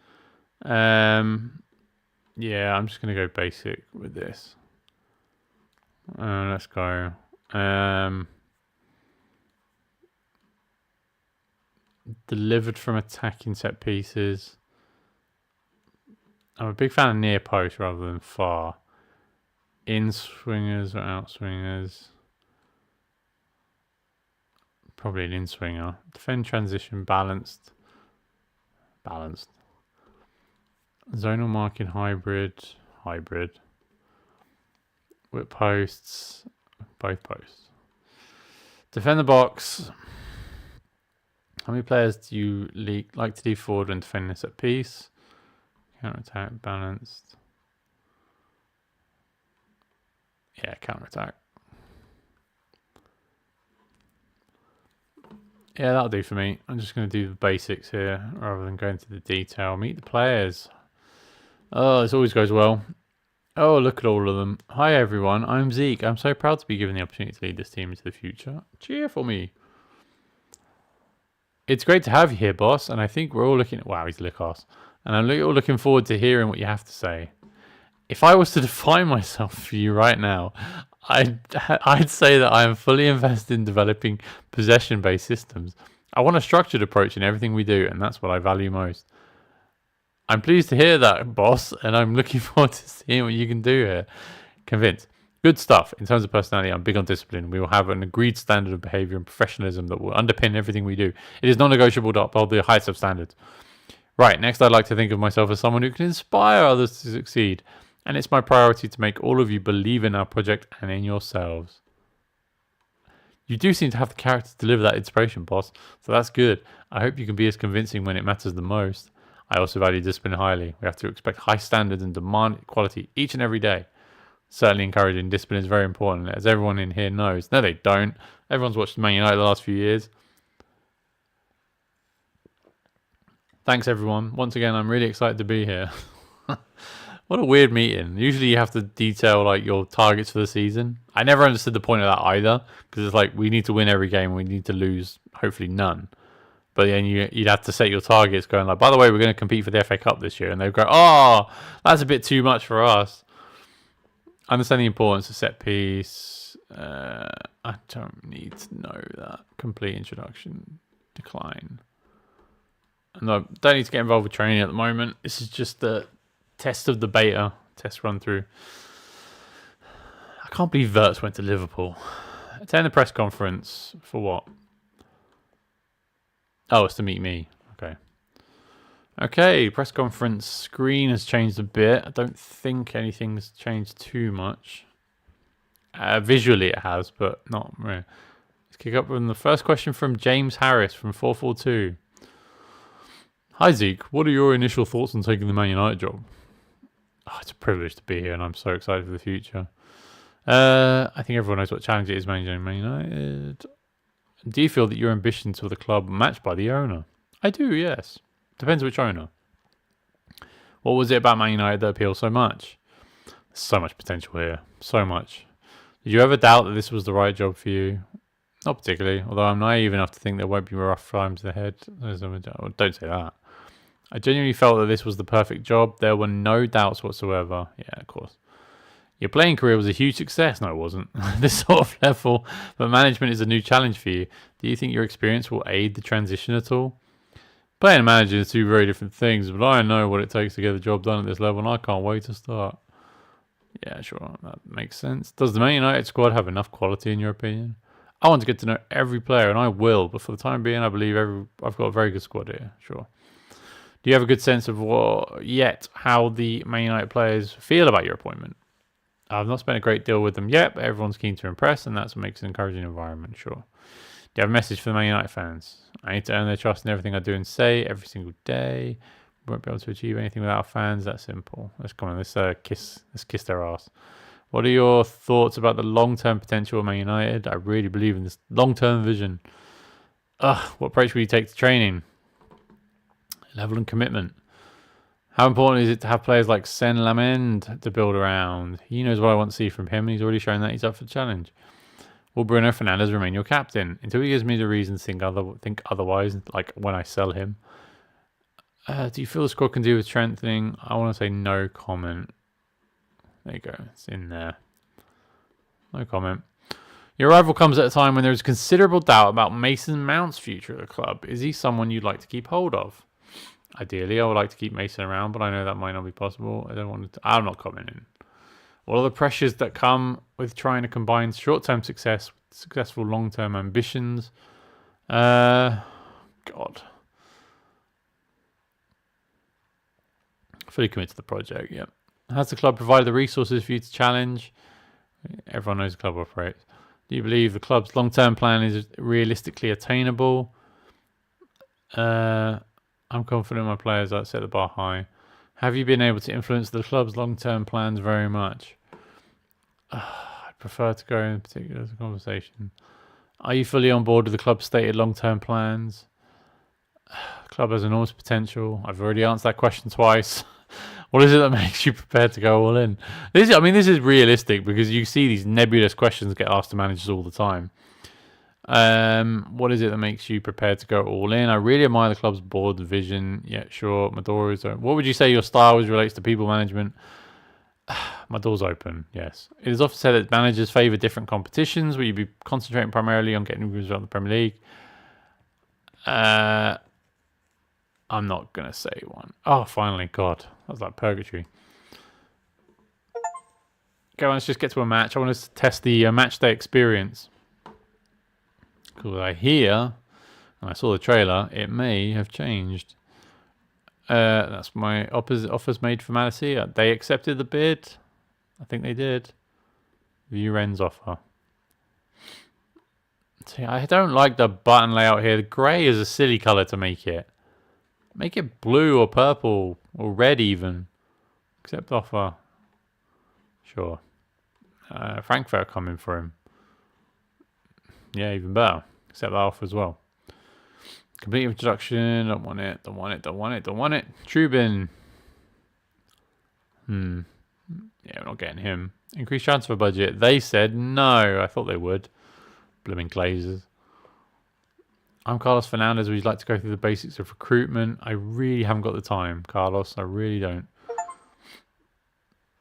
Yeah, I'm just going to go basic with this. Let's go. Delivered from attacking set pieces. I'm a big fan of near post rather than far. In swingers or out swingers. Probably an in swinger. Defend transition balanced. Balanced. Zonal marking hybrid. Hybrid. Whip posts. Both posts. Defend the box. How many players do you like to leave forward when defending this at piece? Counter attack balanced. Yeah, counter attack. Yeah, that'll do for me. I'm just going to do the basics here rather than go into the detail. Meet the players. Oh, this always goes well. Oh, look at all of them. Hi, everyone. I'm Zeke. I'm so proud to be given the opportunity to lead this team into the future. Cheer for me. It's great to have you here, boss. And I think we're all looking... Wow, he's a lick ass. And I'm all looking forward to hearing what you have to say. If I was to define myself for you right now, I'd say that I am fully invested in developing possession-based systems. I want a structured approach in everything we do, and that's what I value most. I'm pleased to hear that, boss, and I'm looking forward to seeing what you can do here. Convinced. Good stuff. In terms of personality, I'm big on discipline. We will have an agreed standard of behavior and professionalism that will underpin everything we do. It is non-negotiable to uphold the highest of standards. Right, next I'd like to think of myself as someone who can inspire others to succeed. And it's my priority to make all of you believe in our project and in yourselves. You do seem to have the character to deliver that inspiration, boss. So that's good. I hope you can be as convincing when it matters the most. I also value discipline highly. We have to expect high standards and demand equality each and every day. Certainly encouraging discipline is very important, as everyone in here knows. No, they don't. Everyone's watched Man United the last few years. Thanks, everyone. Once again, I'm really excited to be here. What a weird meeting. Usually you have to detail like your targets for the season. I never understood the point of that either, because it's like we need to win every game, we need to lose hopefully none. But then you'd have to set your targets going like, by the way, we're going to compete for the FA Cup this year. And they'd go, oh, that's a bit too much for us. Understand the importance of set piece. I don't need to know that. Complete introduction. Decline. No, don't need to get involved with training at the moment. This is just the test of the beta. Test run through. I can't believe Wirtz went to Liverpool. Attend the press conference. For what? Oh, it's to meet me. Okay. Okay, press conference screen has changed a bit. I don't think anything's changed too much. Visually it has, but not really. Let's kick up with the first question from James Harris from 442. Hi Zeke, what are your initial thoughts on taking the Man United job? Oh, it's a privilege to be here and I'm so excited for the future. I think everyone knows what challenge it is managing Man United. Do you feel that your ambitions for the club are matched by the owner? I do, yes. Depends which owner. What was it about Man United that appealed so much? There's so much potential here. So much. Did you ever doubt that this was the right job for you? Not particularly, although I'm naive enough to think there won't be rough times ahead. Don't say that. I genuinely felt that this was the perfect job. There were no doubts whatsoever. Yeah, of course. Your playing career was a huge success. No, it wasn't. This sort of level, but management is a new challenge for you. Do you think your experience will aid the transition at all? Playing and managing are two very different things, but I know what it takes to get the job done at this level, and I can't wait to start. Yeah, sure, that makes sense. Does the Man United squad have enough quality in your opinion? I want to get to know every player, and I will, but for the time being, I believe I've got a very good squad here. Sure. Do you have a good sense of how the Man United players feel about your appointment? I've not spent a great deal with them yet, but everyone's keen to impress, and that's what makes an encouraging environment, sure. Do you have a message for the Man United fans? I need to earn their trust in everything I do and say every single day. We won't be able to achieve anything without our fans. That's simple. Let's come on. Let's kiss their ass. What are your thoughts about the long-term potential of Man United? I really believe in this long-term vision. What approach will you take to training? Level and commitment. How important is it to have players like Sen Lament to build around? He knows what I want to see from him, and he's already shown that he's up for the challenge. Will Bruno Fernandes remain your captain until he gives me the reason to think otherwise, like when I sell him? Do you feel the squad can do with strengthening? I want to say no comment. There you go. It's in there. No comment. Your arrival comes at a time when there is considerable doubt about Mason Mount's future at the club. Is he someone you'd like to keep hold of? Ideally, I would like to keep Mason around, but I know that might not be possible. I'm not commenting. What are the pressures that come with trying to combine short-term success with successful long-term ambitions? God. Fully commit to the project, yep. Has the club provided the resources for you to challenge? Everyone knows the club operates. Do you believe the club's long-term plan is realistically attainable? I'm confident my players that set the bar high. Have you been able to influence the club's long-term plans very much? I'd prefer to go in particular conversation. Are you fully on board with the club's stated long-term plans? The club has enormous potential. I've already answered that question twice. What is it that makes you prepared to go all in? This is realistic because you see these nebulous questions get asked to managers all the time. What is it that makes you prepared to go all in? I really admire the club's board vision. Yeah, sure. My door is open. What would you say your style as relates to people management? My door's open, yes. It is often said that managers favour different competitions. Will you be concentrating primarily on getting results in the Premier League? I'm not going to say one. Oh, finally. God, that was like purgatory. Okay, let's just get to a match. I want to test the match day experience. Because I hear, and I saw the trailer, it may have changed. That's my offers made for Malacia. They accepted the bid. I think they did. View Ren's offer. See, I don't like the button layout here. The grey is a silly colour to make it. Make it blue or purple or red even. Accept offer. Sure. Frankfurt coming for him. Yeah, even better. Accept that offer as well. Complete introduction. Don't want it. Don't want it. Don't want it. Don't want it. Trubin. Yeah, we're not getting him. Increased transfer budget. They said no. I thought they would. Blooming Glazers. I'm Carlos Fernandez. Would you like to go through the basics of recruitment? I really haven't got the time, Carlos. I really don't.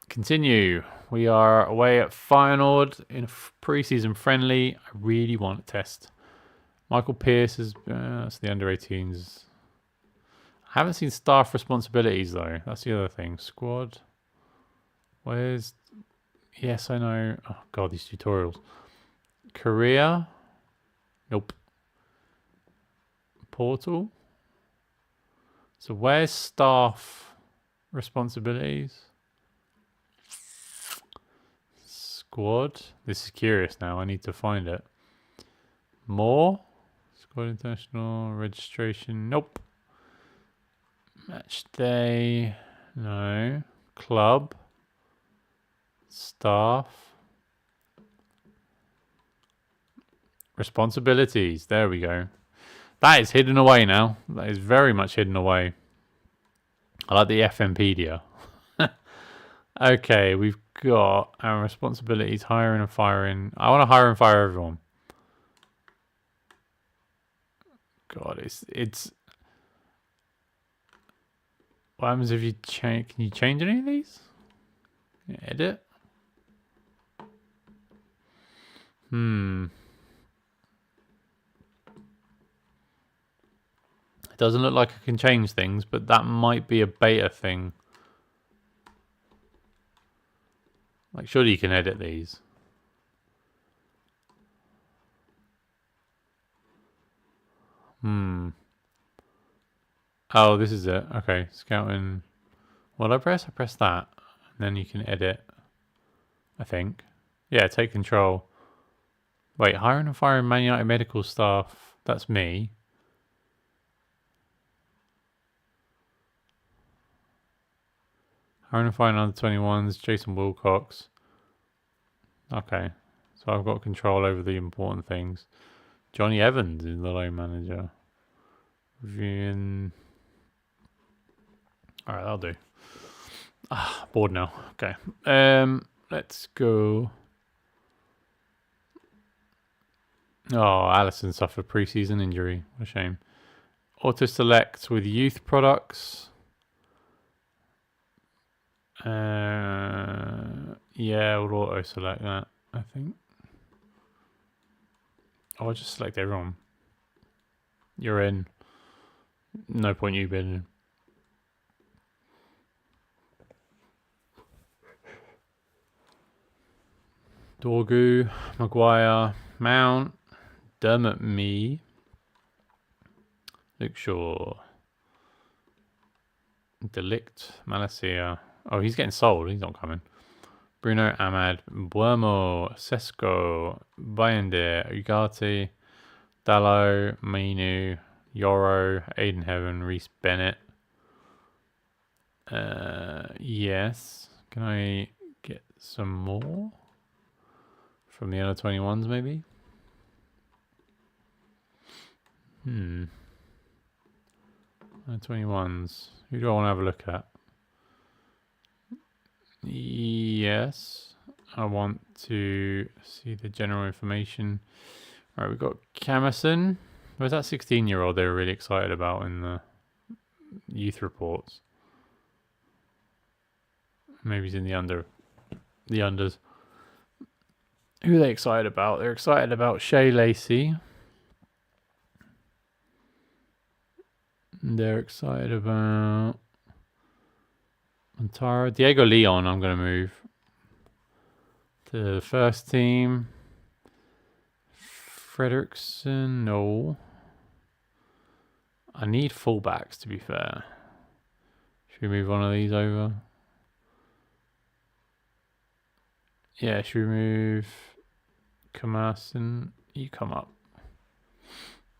Continue. We are away at Feyenoord in a pre-season friendly. I really want to test. Michael Pearce is that's the under-18s. I haven't seen staff responsibilities though. That's the other thing. Squad. Where's? Yes, I know. Oh God, these tutorials. Career. Nope. Portal. So where's staff responsibilities? Squad. This is curious now. I need to find it. More. Squad international registration. Nope. Match day. No. Club. Staff. Responsibilities. There we go. That is hidden away now. That is very much hidden away. I like the FMpedia. Okay, we've got our responsibilities, hiring and firing. I want to hire and fire everyone. God, it's. What happens if you change? Can you change any of these? Edit. It doesn't look like I can change things, but that might be a beta thing. Like, surely you can edit these. Oh, this is it. Okay, scouting. What I press? I press that. And then you can edit, I think. Yeah, take control. Wait, hiring and firing Man United medical staff. That's me. Hiring and firing under 21s. Jason Wilcox. Okay. So I've got control over the important things. Johnny Evans is the loan manager. Reviewing. Alright, that'll do. Bored now. Okay. Let's go. Oh, Allison suffered preseason injury. What a shame. Auto select with youth products. Yeah, we'll auto select that, I think. Oh, I'll just select everyone. You're in. No point you being in. Dorgu, Maguire, Mount, Dermot Me, Luke Shaw, Delict, Malacia. Oh, he's getting sold. He's not coming. Bruno, Ahmad, Buemo, Sesko, Bayender, Ugarte, Dallo, Mainu, Yoro, Aiden Heaven, Reese Bennett. Yes. Can I get some more? From the under 21s, maybe? Under 21s. Who do I want to have a look at? Yes. I want to see the general information. Alright, we've got Camerson. Where's that 16-year-old they were really excited about in the youth reports? Maybe he's in the unders. Who are they excited about? They're excited about Shea Lacey. They're excited about Montara. Diego Leon, I'm going to move to the first team. Frederickson, no. I need fullbacks, to be fair. Should we move one of these over? Yeah, should we move Kamasin? You come up.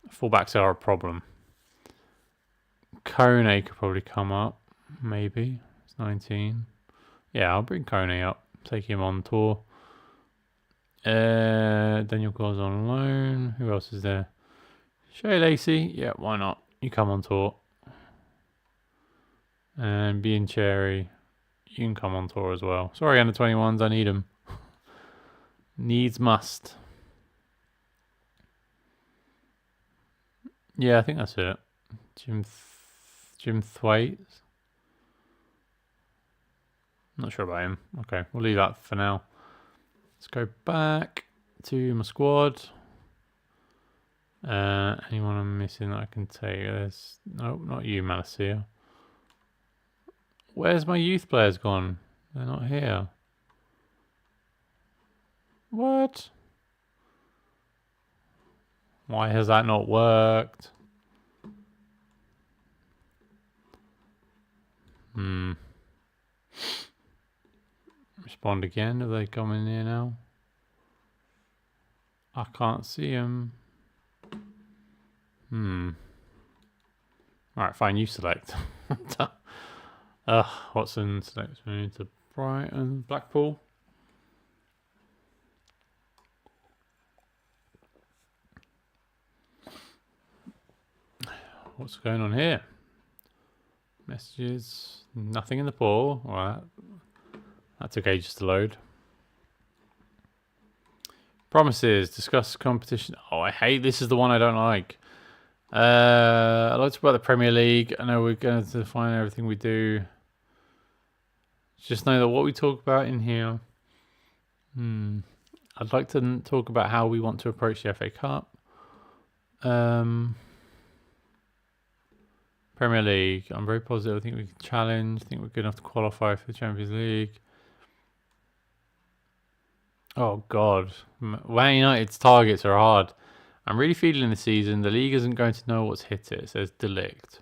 Fullbacks are a problem. Kone could probably come up. Maybe. It's 19. Yeah, I'll bring Kone up. Take him on tour. Daniel goes on loan. Who else is there? Shea Lacey. Yeah, why not? You come on tour. And Bean Cherry. You can come on tour as well. Sorry, under 21s. I need them. Needs must. Yeah, I think that's it. Jim Thwaite. Not sure about him. Okay, we'll leave that for now. Let's go back to my squad. Anyone I'm missing that I can take? There's no, not you, Malacia. Where's my youth players gone? They're not here. What? Why has that not worked? Respond again. Are they coming here now? I can't see them. Alright, fine. You select. Watson selects me to Brighton. Blackpool. What's going on here? Messages. Nothing in the pool. Alright. That took ages to load. Promises. Discuss competition. Oh, I hate this. Is the one I don't like. I'd like to talk about the Premier League. I know we're going to define everything we do. Just know that what we talk about in here. I'd like to talk about how we want to approach the FA Cup. Premier League, I'm very positive. I think we can challenge. I think we're good enough to qualify for the Champions League. Oh, God. Man United's targets are hard. I'm really feeling the season. The league isn't going to know what's hit it. It says Delict.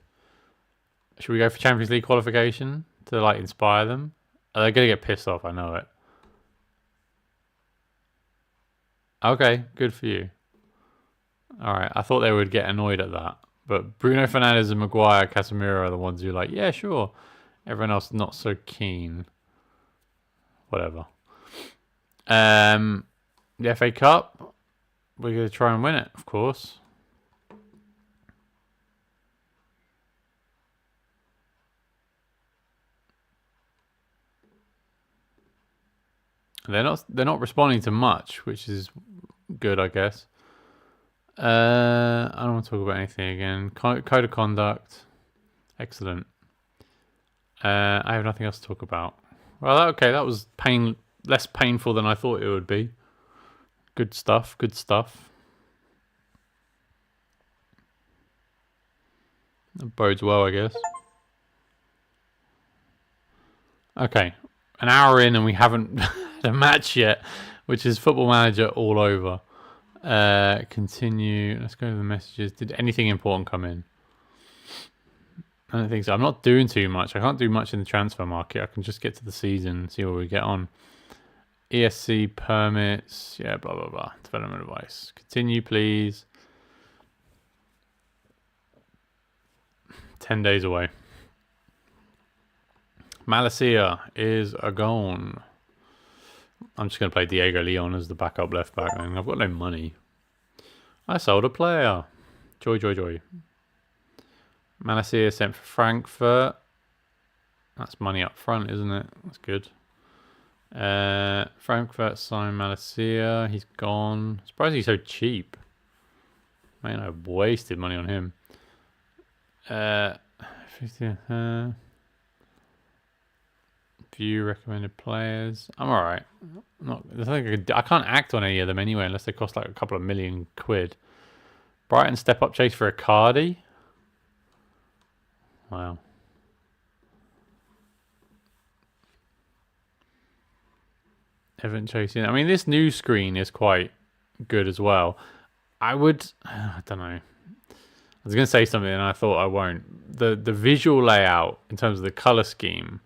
Should we go for Champions League qualification to like inspire them? Are they going to get pissed off? I know it. Okay, good for you. All right, I thought they would get annoyed at that. But Bruno Fernandes and Maguire, Casemiro are the ones who are like, yeah, sure. Everyone else not so keen. Whatever. The FA Cup, we're going to try and win it, of course. They're not responding to much, which is good, I guess. I don't want to talk about anything again. Code of conduct, excellent. I have nothing else to talk about. Well, okay, that was less painful than I thought it would be. Good stuff. Good stuff. That bodes well, I guess. Okay, an hour in and we haven't had a match yet, which is Football Manager all over. Continue. Let's go to the messages. Did anything important come in? I don't think so. I'm not doing too much. I can't do much in the transfer market. I can just get to the season and see where we get on. ESC permits. Yeah, blah, blah, blah. Development advice. Continue, please. 10 days away. Malacia is a gone. I'm just going to play Diego Leon as the backup left back. I mean, I've got no money. I sold a player. Joy, joy, joy. Malacia sent for Frankfurt. That's money up front, isn't it? That's good. Frankfurt signed Malacia. He's gone. Surprised he's so cheap. Man, I wasted money on him. 50, view recommended players. I'm alright. I can't act on any of them anyway unless they cost like a couple of million quid. Brighton step up chase for Icardi. Wow. Everton chasing. I mean, this new screen is quite good as well. I don't know. I was going to say something and I thought I won't. The visual layout in terms of the color scheme,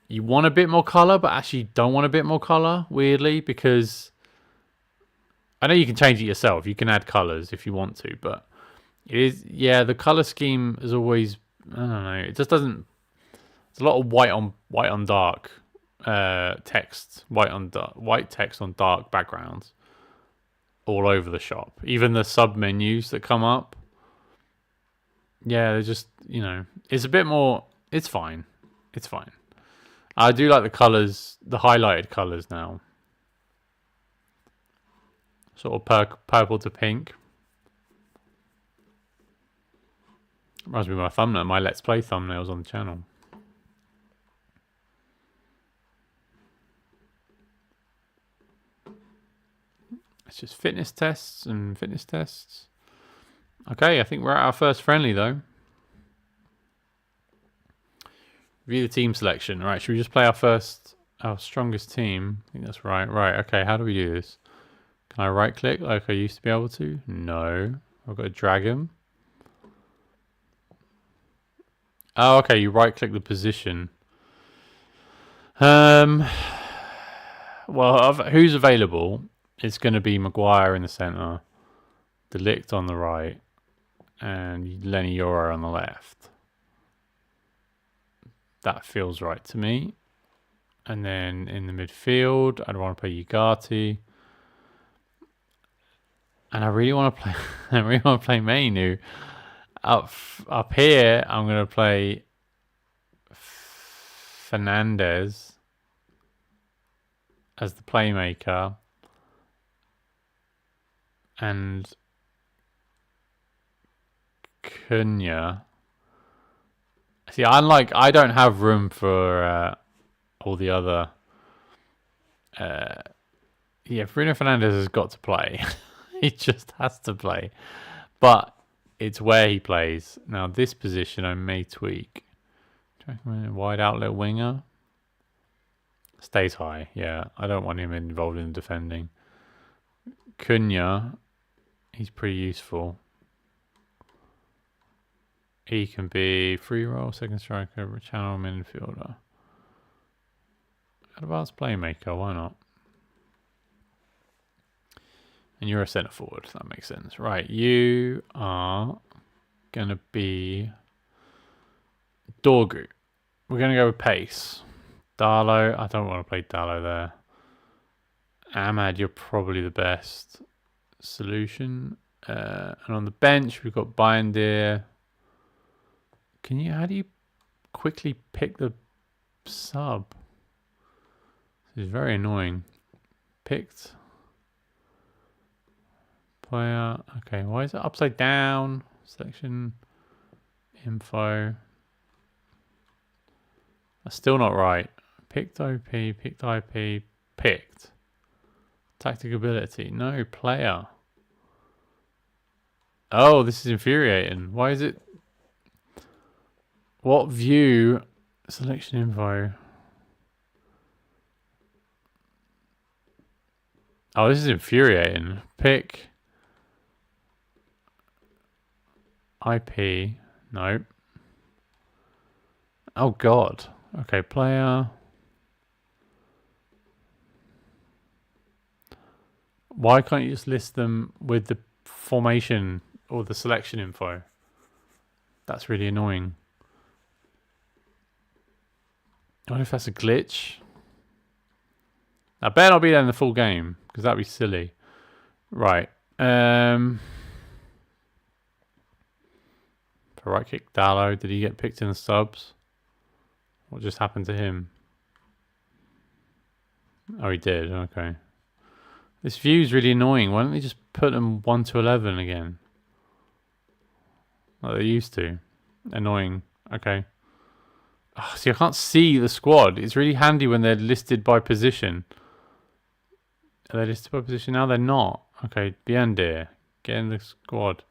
you want a bit more color, but actually don't want a bit more color, weirdly, because I know you can change it yourself. You can add colors if you want to, but it is, yeah, the color scheme is always, I don't know, it just doesn't, there's a lot of white on dark text, white text on dark backgrounds all over the shop. Even the sub menus that come up, yeah, they're just, it's a bit more, it's fine. I do like the colors, the highlighted colors now. Sort of purple to pink. Reminds me of my thumbnail, my Let's Play thumbnails on the channel. It's just fitness tests and fitness tests. Okay, I think we're at our first friendly though. View the team selection. All right, should we just play our strongest team? I think that's right. Right, okay, how do we do this? Can I right click like I used to be able to? No. I've got to drag him. Oh, okay, you right click the position. Well, who's available? It's going to be Maguire in the centre, De Ligt on the right, and Lenny Yoro on the left. That feels right to me. And then in the midfield, I'd want to play Ugarte. And I really want to play Mainu. Up here, I'm going to play Fernandes as the playmaker. And Cunha. See, I don't have room for all the other Yeah, Bruno Fernandes has got to play. He just has to play. But it's where he plays. Now, this position I may tweak. Wide outlet winger. Stays high. Yeah, I don't want him involved in defending. Cunha, he's pretty useful. He can be free roll, second striker, channel midfielder. Advanced playmaker, why not? And you're a centre forward, that makes sense. Right, you are going to be Dorgu. We're going to go with pace. Darlow, I don't want to play Darlow there. Ahmad, you're probably the best solution. And on the bench, we've got Bindir. How do you quickly pick the sub? This is very annoying. Picked player. Okay, why is it upside down? Selection info. That's still not right. Picked OP, picked IP, picked. Tactic ability. No, player. Oh, this is infuriating. Why is it? What view? Selection info. Oh, this is infuriating. Pick. IP. Nope. Oh, God. Okay, player. Why can't you just list them with the formation or the selection info? That's really annoying. I wonder if that's a glitch. I bet I'll be there in the full game because that'd be silly. Right. For right kick Dallo, did he get picked in the subs? What just happened to him? Oh, he did. Okay. This view is really annoying. Why don't they just put them 1 to 11 again? Like they used to. Annoying. Okay. Oh, see, I can't see the squad. It's really handy when they're listed by position. Are they listed by position now? They're not. Okay, Biandir. Get in the squad.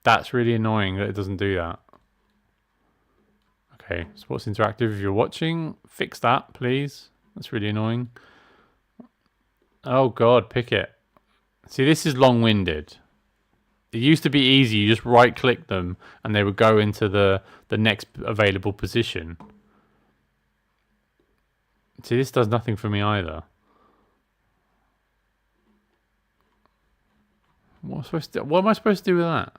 That's really annoying that it doesn't do that. Okay, Sports Interactive, if you're watching, fix that, please. That's really annoying. Oh, God, pick it. See, this is long-winded. It used to be easy. You just right-click them, and they would go into the next available position. See, this does nothing for me either. What am I supposed to do with that?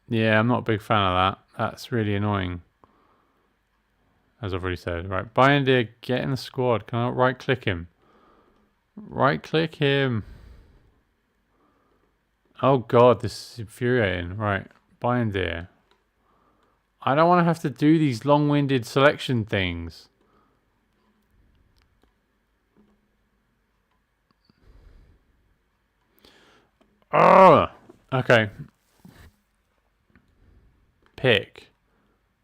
Yeah, I'm not a big fan of that. That's really annoying. As I've already said. Right, Biandir, get in the squad. Can I right-click him? Right-click him. Oh, God, this is infuriating. Right, Biandir. I don't want to have to do these long-winded selection things. Oh, okay. Pick.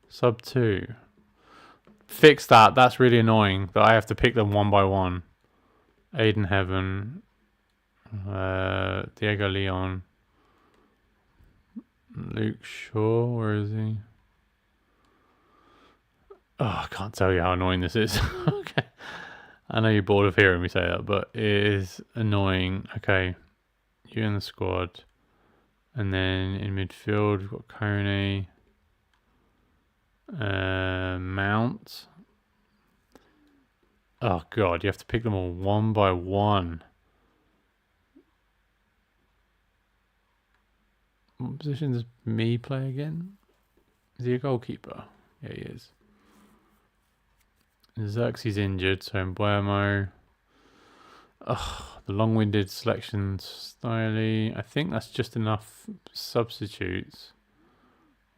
Sub 2. Fix that. That's really annoying that I have to pick them one by one. Aiden Heaven. Diego Leon. Luke Shaw. Where is he? Oh, I can't tell you how annoying this is. Okay. I know you're bored of hearing me say that, but it is annoying. Okay. You in the squad. And then in midfield, we've got Coney. Mount. Oh, God. You have to pick them all one by one. What position does me play again? Is he a goalkeeper? Yeah, he is. Xerxes injured, so Mbuemo. Ugh, the long-winded selection style. I think that's just enough substitutes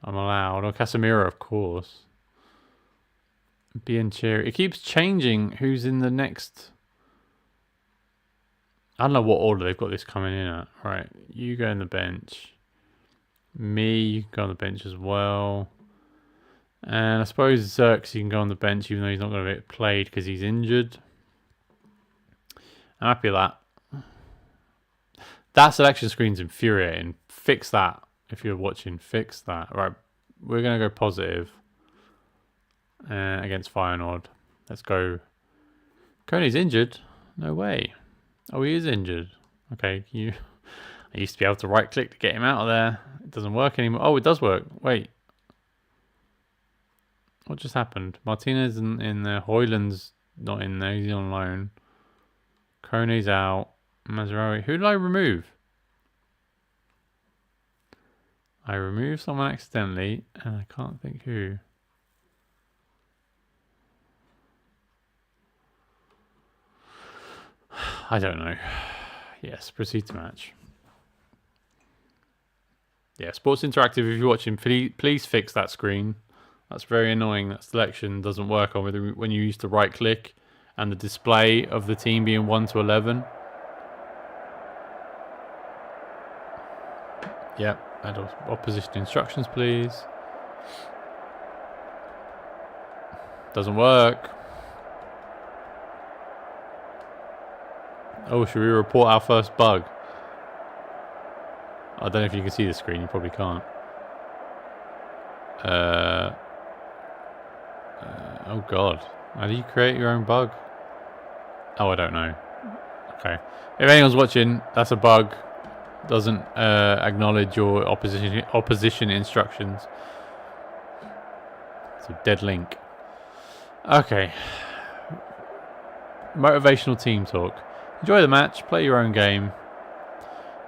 I'm allowed. Or Casemiro, of course. Biancheri. It keeps changing who's in the next. I don't know what order they've got this coming in at. Right, you go in the bench. Me, you go on the bench as well. And I suppose Xerxes can go on the bench even though he's not going to get played because he's injured. I'm happy with that. That selection screen's infuriating. Fix that. If you're watching, fix that. Right, we're going to go positive against Feyenoord. Let's go. Coney's injured? No way. Oh, he is injured. Okay, I used to be able to right click to get him out of there. It doesn't work anymore. Oh, it does work. Wait. What just happened? Martinez isn't in there. Hoyland's not in there. He's on loan. Coney's out. Mazraoui. Who did I remove? I removed someone accidentally, and I can't think who. I don't know. Yes, proceed to match. Yeah, Sports Interactive, if you're watching, please fix that screen. That's very annoying. That selection doesn't work on when you used to right click and the display of the team being 1 to 11. Yep, add opposition instructions, please. Doesn't work. Oh, should we report our first bug? I don't know if you can see the screen. You probably can't. Oh god. How do you create your own bug? Oh, I don't know. Okay. If anyone's watching, that's a bug. Doesn't acknowledge your opposition instructions. It's a dead link. Okay. Motivational team talk. Enjoy the match. Play your own game.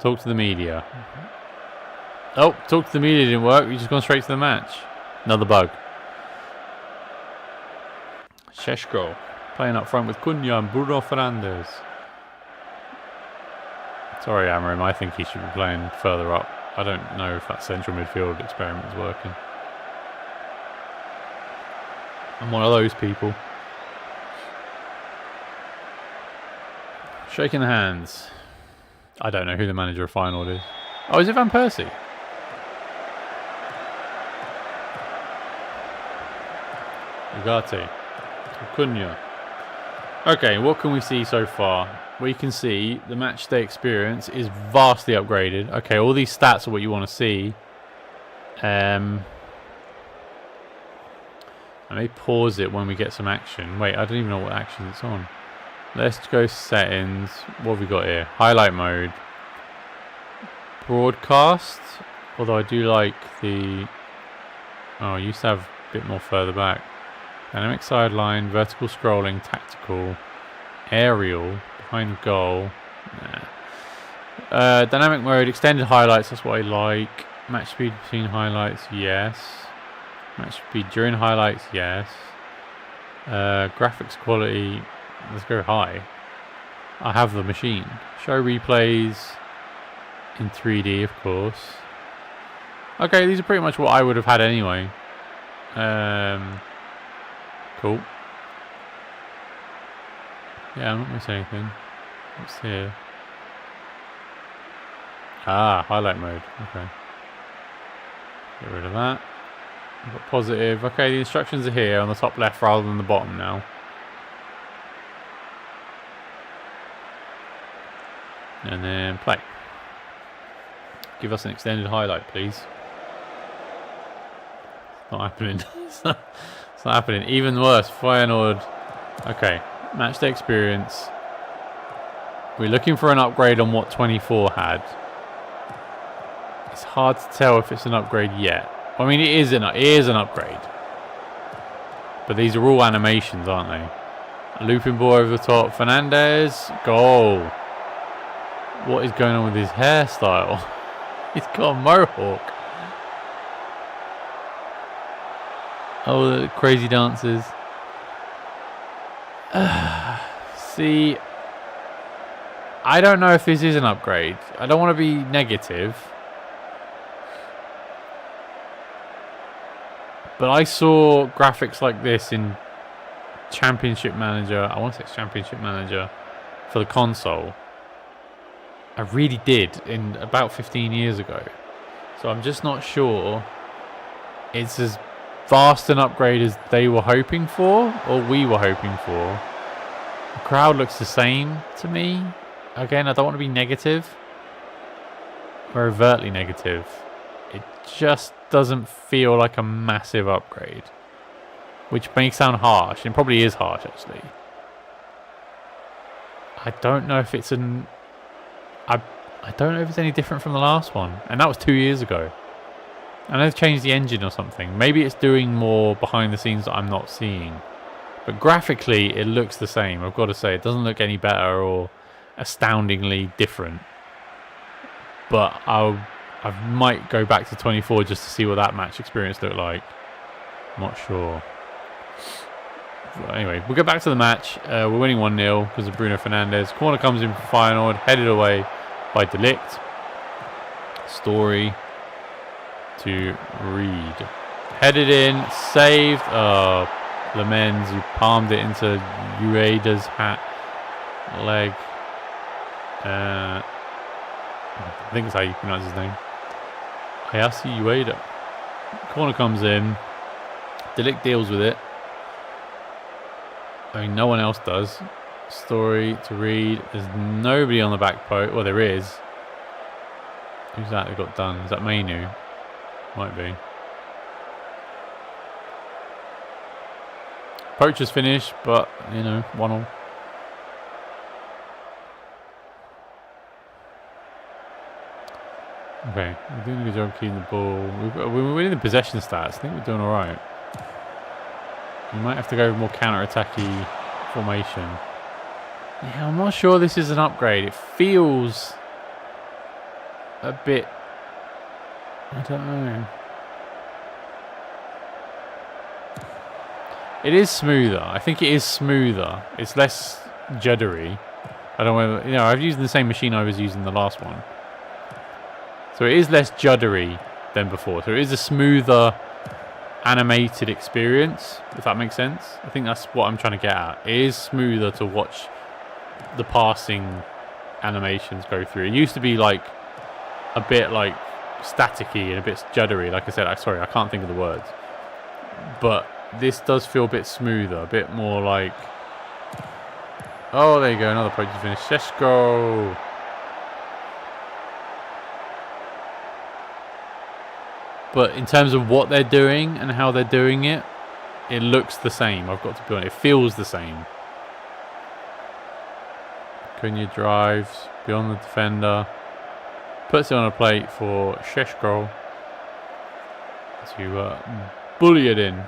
Talk to the media. Oh, talk to the media didn't work. We just gone straight to the match. Another bug. Sheshko playing up front with Cunha and Bruno Fernandes. Sorry, Amarim. I think he should be playing further up. I don't know if that central midfield experiment is working. I'm one of those people. Shaking the hands. I don't know who the manager of Feyenoord is. Oh, is it Van Persie? Ugarte. Cunha. Okay, what can we see so far? We can see the match day experience is vastly upgraded. Okay, all these stats are what you want to see. I may pause it when we get some action. Wait, I don't even know what action it's on. Let's go settings. What have we got here? Highlight mode. Broadcast. Although I do like the... Oh, I used to have a bit more further back. Dynamic sideline, vertical scrolling, tactical, aerial, behind goal. Nah. Dynamic mode, extended highlights, that's what I like. Match speed between highlights, yes. Match speed during highlights, yes. Graphics quality, let's go high. I have the machine. Show replays in 3D, of course. Okay, these are pretty much what I would have had anyway. Cool. Yeah, I'm not missing anything. What's here? Ah, highlight mode. Okay. Get rid of that. We've got positive. Okay, the instructions are here on the top left rather than the bottom now. And then play. Give us an extended highlight, please. It's not happening. It's not happening. Even worse, Feyenoord. Okay, match day experience. We're looking for an upgrade on what 24 had. It's hard to tell if it's an upgrade yet. I mean, it is an upgrade. But these are all animations, aren't they? A looping ball over the top. Fernandes. Goal. What is going on with his hairstyle? He's got a mohawk. Oh, the crazy dances. See, I don't know if this is an upgrade. I don't want to be negative. But I saw graphics like this in Championship Manager. I want to say it's Championship Manager for the console. I really did in about 15 years ago. So I'm just not sure it's as vast an upgrade as they were hoping for, or we were hoping for. The crowd looks the same to me. Again, I don't want to be negative or overtly negative. It just doesn't feel like a massive upgrade, which may sound harsh, and probably is harsh actually. I don't know if it's I don't know if it's any different from the last one, and that was 2 years ago. And they've changed the engine or something. Maybe it's doing more behind the scenes that I'm not seeing. But graphically, it looks the same. I've got to say, it doesn't look any better or astoundingly different. But I might go back to 24 just to see what that match experience looked like. I'm not sure. But anyway, we'll get back to the match. We're winning 1-0 because of Bruno Fernandes. Corner comes in for Feyenoord, headed away by Delict. Story to Reed. Headed in, saved. Lamens, who palmed it into Ueda's leg. I think that's how you pronounce his name. Ayase Ueda. Corner comes in. Delict deals with it. I mean, no one else does. Story to Reed. There's nobody on the back post. Well, there is. Who's that got done? Is that Mainu? Might be. Poacher's finished, but, you know, 1-1. Okay, we're doing a good job keeping the ball. We're winning the possession stats. I think we're doing alright. We might have to go with more counter-attacky formation. Yeah, I'm not sure this is an upgrade. It feels a bit... I don't know. It is smoother. I think it is smoother. It's less juddery. I don't know. You know, I've used the same machine I was using the last one. So it is less juddery than before. So it is a smoother animated experience, if that makes sense. I think that's what I'm trying to get at. It is smoother to watch the passing animations go through. It used to be like a bit like staticky and a bit juddery. Like I said, sorry, I can't think of the words. But this does feel a bit smoother, a bit more like... Oh, there you go, another poacher finish. Šeško. But in terms of what they're doing and how they're doing it, it looks the same. I've got to be honest. It feels the same. Cunha drives beyond the defender. Puts it on a plate for Šeško to bully it in.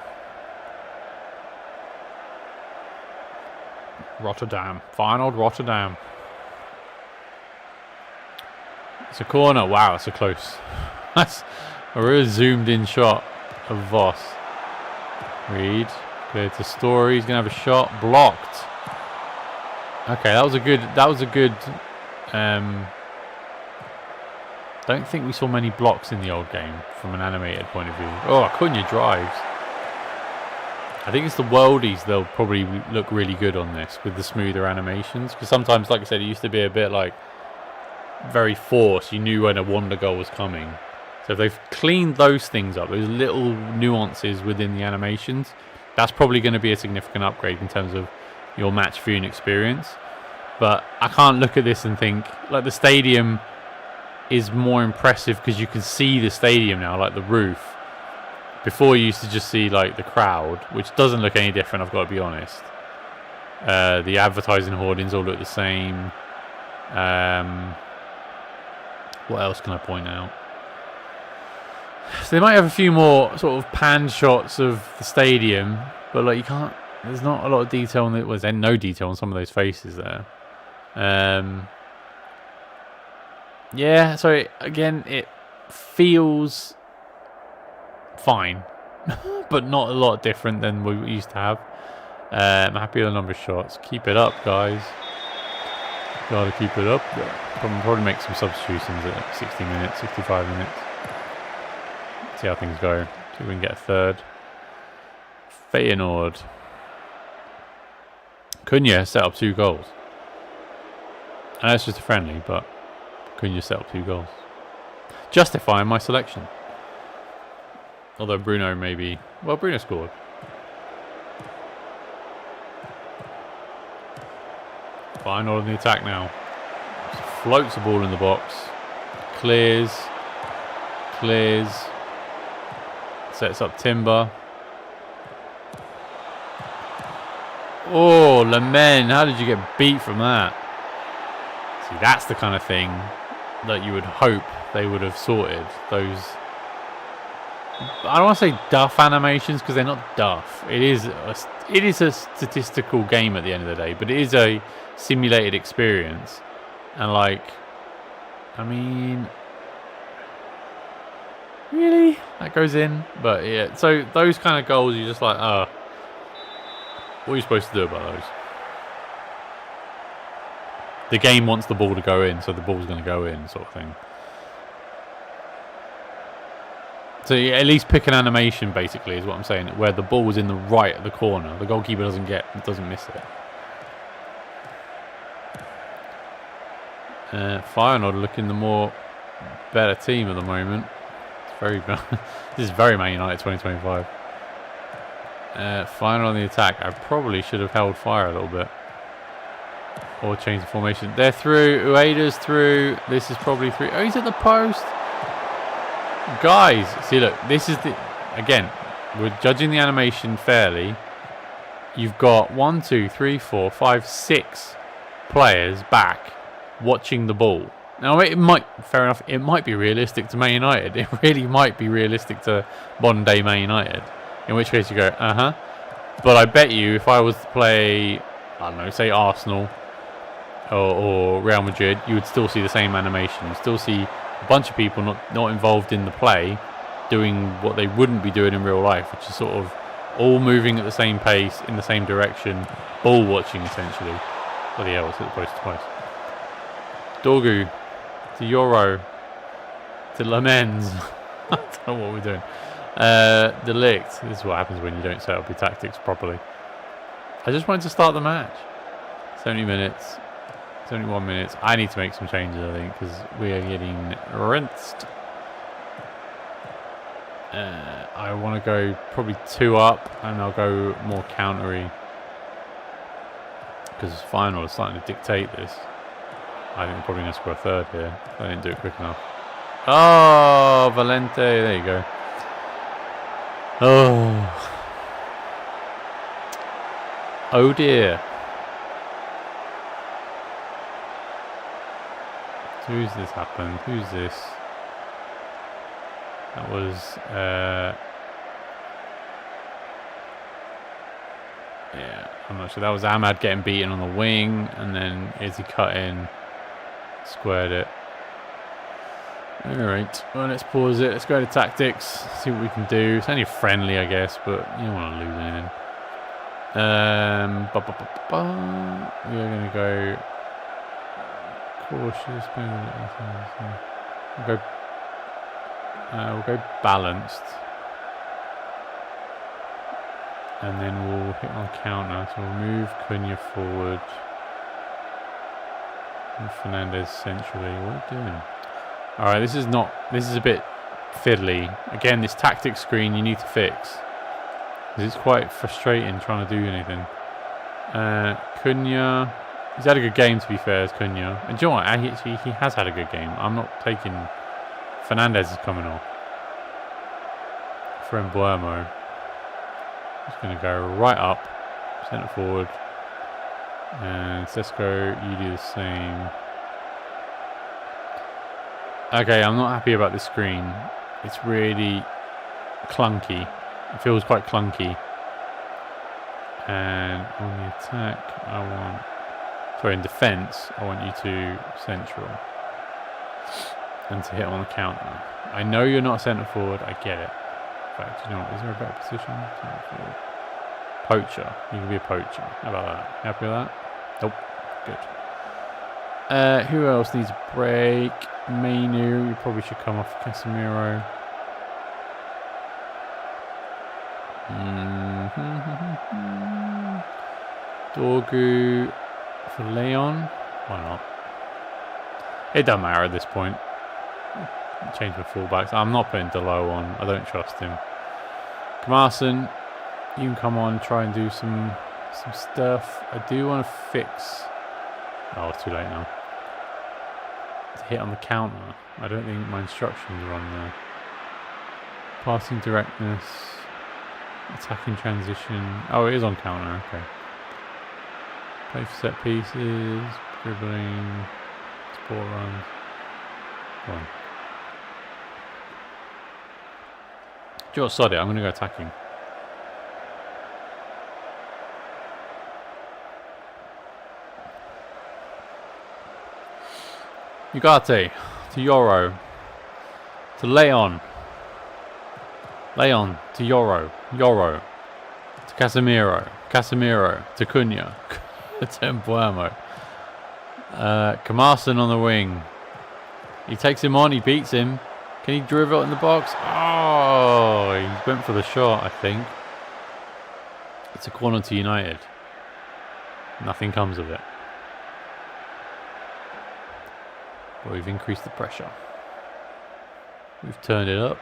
Rotterdam. Feyenoord Rotterdam. It's a corner. Wow, it's a close. That's a real zoomed in shot of Voss. Reed. Clear to Story. He's going to have a shot. Blocked. Okay, that was a good... don't think we saw many blocks in the old game from an animated point of view. Oh, Cunha drives. I think it's the worldies, they'll probably look really good on this with the smoother animations. Because sometimes, like I said, it used to be a bit like very forced. You knew when a wonder goal was coming. So if they've cleaned those things up, those little nuances within the animations, that's probably going to be a significant upgrade in terms of your match viewing experience. But I can't look at this and think, like, the stadium is more impressive because you can see the stadium now, like the roof. Before you used to just see like the crowd, which doesn't look any different, I've got to be honest. The advertising hoardings all look the same. What else can I point out? So they might have a few more sort of pan shots of the stadium, but like you can't. There's not a lot of detail on it. Well, there's no detail on some of those faces there. Yeah. So again, it feels fine, but not a lot different than we used to have. I'm happy with the number of shots. Keep it up, guys. Gotta keep it up. Probably make some substitutions at 60 minutes, 65 minutes. See how things go. See if we can get a third. Feyenoord. Cunha set up 2 goals. And that's just a friendly, but Cunha set up 2 goals. Justifying my selection. Although Bruno maybe... Well, Bruno scored. Feyenoord on the attack now. Floats the ball in the box. Clears. Sets up Timber. Oh, Lemon. How did you get beat from that? See, that's the kind of thing that you would hope they would have sorted. Those... I don't want to say duff animations because they're not duff. It is a statistical game at the end of the day, but it is a simulated experience. And like, I mean, really, that goes in. But yeah, so those kind of goals, you're just like, what are you supposed to do about those? The game wants the ball to go in, so the ball's going to go in, sort of thing. So you at least pick an animation, basically, is what I'm saying, where the ball was in the right of the corner. The goalkeeper doesn't miss it. Feyenoord looking the more better team at the moment. It's very this is very Man United 2025. Feyenoord on the attack. I probably should have held fire a little bit. Or changed the formation. They're through. Ueda's through. This is probably through. Oh, he's at the post. Guys, see, look, this is the... Again, we're judging the animation fairly. You've got 1, 2, 3, 4, 5, 6 players back watching the ball. Now, it might... Fair enough, it might be realistic to Man United. It really might be realistic to modern-day Man United. In which case you go, But I bet you if I was to play, I don't know, say Arsenal or Real Madrid, you would still see the same animation. You'd still see a bunch of people not involved in the play doing what they wouldn't be doing in real life, which is sort of all moving at the same pace, in the same direction, ball watching essentially. Bloody hell, it's hit the post twice. Dorgu to Euro to Lamens. I don't know what we're doing. Delict. This is what happens when you don't set up your tactics properly. I just wanted to start the match. 70 minutes. 71 minutes. I need to make some changes, I think, because we are getting rinsed. I want to go probably 2 up, and I'll go more countery. Because Feyenoord is starting to dictate this. I think we're probably going to score a third here. I didn't do it quick enough. Oh, Valente. There you go. Oh. Oh dear. So who's this happened? Who's this? That was yeah, I'm not sure. That was Ahmad getting beaten on the wing, and then Izzy cut in, squared it. Alright, well, let's pause it. Let's go to tactics, see what we can do. It's only friendly, I guess, but you don't want to lose anything. We are going to go cautious. We'll go balanced. And then we'll hit on counter. So we'll move Cunha forward. And Fernandez centrally. What are we doing? Alright, this is a bit fiddly. Again, this tactics screen you need to fix. Because it's quite frustrating trying to do anything. Cunha, he's had a good game to be fair, as Cunha. And do you know what? He has had a good game. I'm not taking... Fernandez is coming off. For Mbuemo. Just going to go right up. Centre forward. And Sesko, you do the same. Okay, I'm not happy about this screen. It's really clunky. It feels quite clunky. And on the attack, in defence, I want you to central. And to hit on the counter. I know you're not centre forward, I get it. In fact, you know what, is there a better position? Centre forward. Poacher. You can be a poacher. How about that? Happy with that? Nope. Good. Who else needs a break? Mainu, you probably should come off Casemiro. Dorgu for Leon. Why not? It doesn't matter at this point. Change my fullbacks. I'm not putting Delo on. I don't trust him. Marson, you can come on, try and do some stuff. I do want to fix... Oh, it's too late now. To hit on the counter. I don't think my instructions are on there. Passing directness. Attacking transition. Oh, it is on counter, okay. Play for set pieces. Dribbling. Support runs. Go on. Do you know what, sod it, I'm going to go attacking. Ugarte to Yoro to Leon to Yoro to Casemiro to Cunha to Mbuemo. Kamarson on the wing. He takes him on, he beats him. Can he dribble it in the box? Oh, he went for the shot, I think. It's a corner to United. Nothing comes of it. But we've increased the pressure. We've turned it up.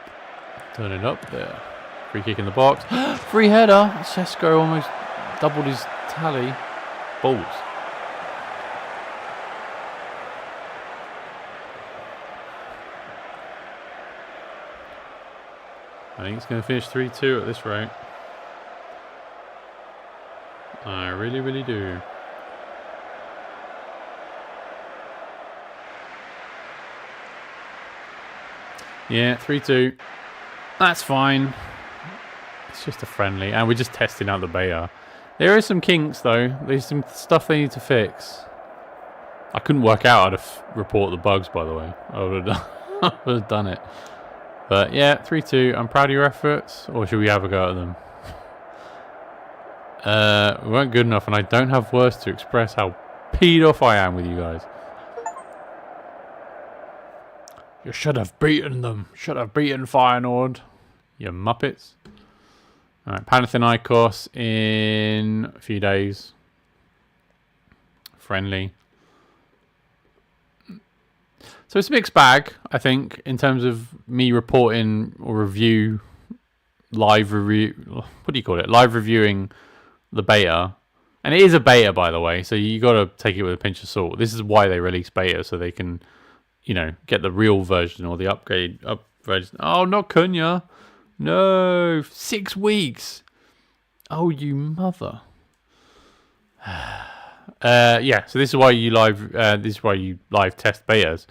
Turn it up there. Free kick in the box. Free header. Sesko almost doubled his tally. Balls. I think it's going to finish 3-2 at this rate. I really, really do. Yeah, 3-2. That's fine. It's just a friendly. And we're just testing out the beta. There is some kinks, though. There's some stuff they need to fix. I couldn't work out how to report the bugs, by the way. I would have done it. But yeah, 3-2. I'm proud of your efforts. Or should we have a go at them? We weren't good enough, and I don't have words to express how peed off I am with you guys. You should have beaten them. Should have beaten Feyenoord. You muppets. Alright, Panathinaikos in a few days. Friendly. So it's a mixed bag, I think, in terms of me reporting or live review, what do you call it? Live reviewing the beta. And it is a beta, by the way, so you got to take it with a pinch of salt. This is why they release beta, so they can, you know, get the real version or the upgrade version. Oh, not Cunha. No, 6 weeks. Oh, you mother. Yeah, so this is why you live test betas.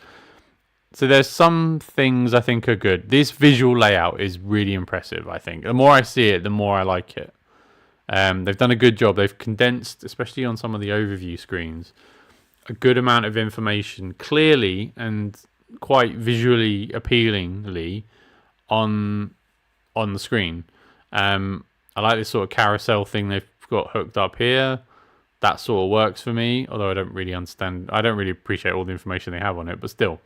So there's some things I think are good. This visual layout is really impressive, I think. The more I see it, the more I like it. They've done a good job. They've condensed, especially on some of the overview screens, a good amount of information clearly and quite visually appealingly on the screen. I like this sort of carousel thing they've got hooked up here. That sort of works for me, although I don't really understand. I don't really appreciate all the information they have on it, but still,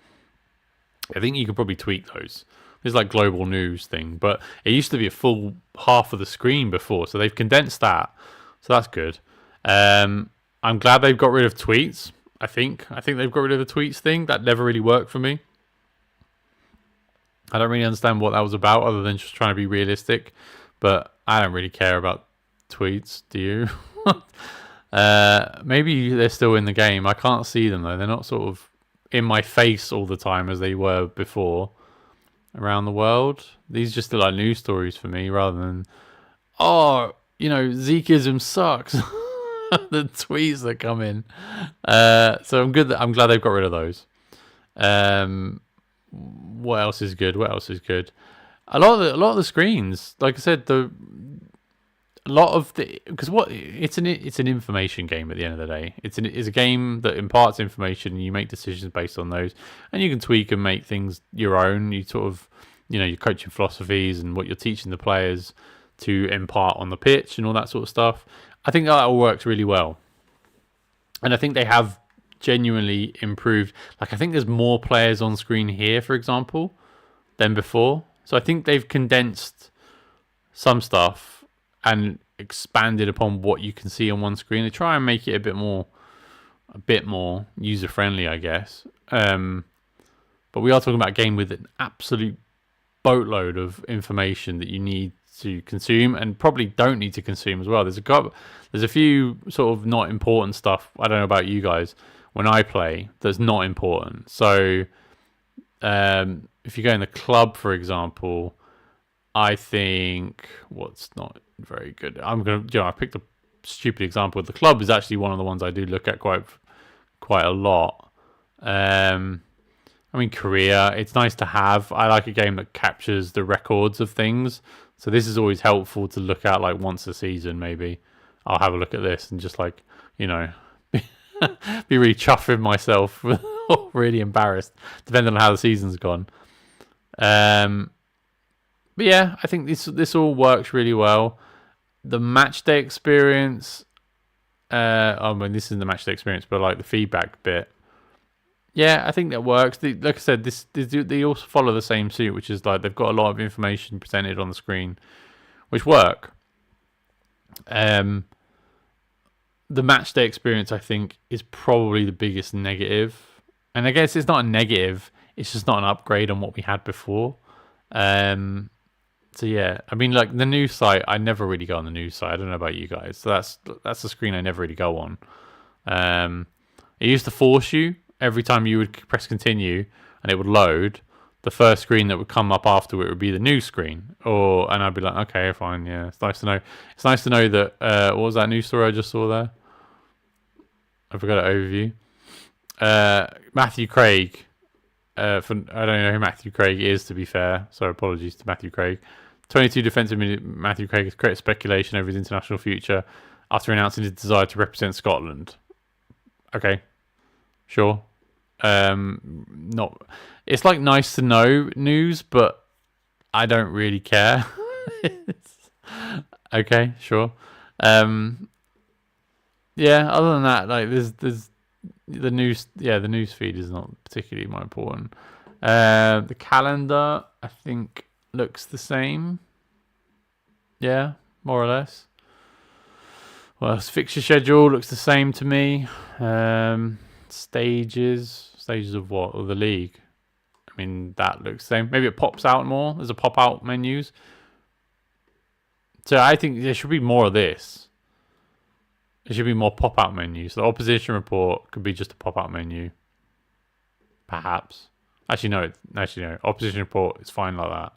I think you could probably tweak those. There's like global news thing, but it used to be a full half of the screen before, so they've condensed that. So that's good. I'm glad they've got rid of tweets. I think they've got rid of the tweets thing. That never really worked for me. I don't really understand what that was about, other than just trying to be realistic. But I don't really care about tweets. Do you? Maybe they're still in the game. I can't see them though. They're not sort of in my face all the time as they were before around the world. These just look like news stories for me rather than, oh, you know, Zekeism sucks. The tweets that come in. So I'm glad they've got rid of those. What else is good? A lot of the screens, like I said, it's an information game at the end of the day. It's a game that imparts information, and you make decisions based on those, and you can tweak and make things your own. You sort of, you know, your coaching philosophies and what you're teaching the players to impart on the pitch and all that sort of stuff. I think that all works really well, and I think they have genuinely improved. Like, I think there's more players on screen here, for example, than before. So I think they've condensed some stuff and expanded upon what you can see on one screen. They try and make it a bit more user friendly, I guess. But we are talking about a game with an absolute boatload of information that you need to consume, and probably don't need to consume as well. There's a few sort of not important stuff. I don't know about you guys. When I play, that's not important. So, if you go in the club, for example, I think what's not very good. I picked a stupid example. The club is actually one of the ones I do look at quite a lot. I mean, Korea, it's nice to have. I like a game that captures the records of things. So this is always helpful to look at, like, once a season, maybe. I'll have a look at this and just, like, be really chuffing myself or really embarrassed, depending on how the season's gone. But yeah, I think this all works really well. The match day experience, this isn't the match day experience, but, like, the feedback bit. Yeah, I think that works. Like I said, they also follow the same suit, which is like they've got a lot of information presented on the screen, which work. The match day experience, I think, is probably the biggest negative. And I guess it's not a negative, it's just not an upgrade on what we had before. So yeah, I mean, like the news site, I never really go on the news site. I don't know about you guys. So that's the screen I never really go on. It used to force you. Every time you would press continue and it would load, the first screen that would come up after it would be the news screen. And I'd be like, okay, fine, yeah, it's nice to know. It's nice to know that, what was that news story I just saw there? I forgot an overview. Matthew Craig, I don't know who Matthew Craig is, to be fair, so apologies to Matthew Craig. 22 defensive minute Matthew Craig has created speculation over his international future after announcing his desire to represent Scotland. Okay, sure. It's like nice to know news, but I don't really care. Okay, sure. Yeah, other than that, like there's the news. Yeah, the news feed is not particularly more important. The calendar, I think, looks the same. Yeah, more or less. Well, fixture schedule looks the same to me. Stages of what? Or the league? I mean, that looks the same. Maybe it pops out more. There's a pop-out menus. So I think there should be more of this. There should be more pop-out menus. The opposition report could be just a pop-out menu. Perhaps. Actually, no. Opposition report is fine like that.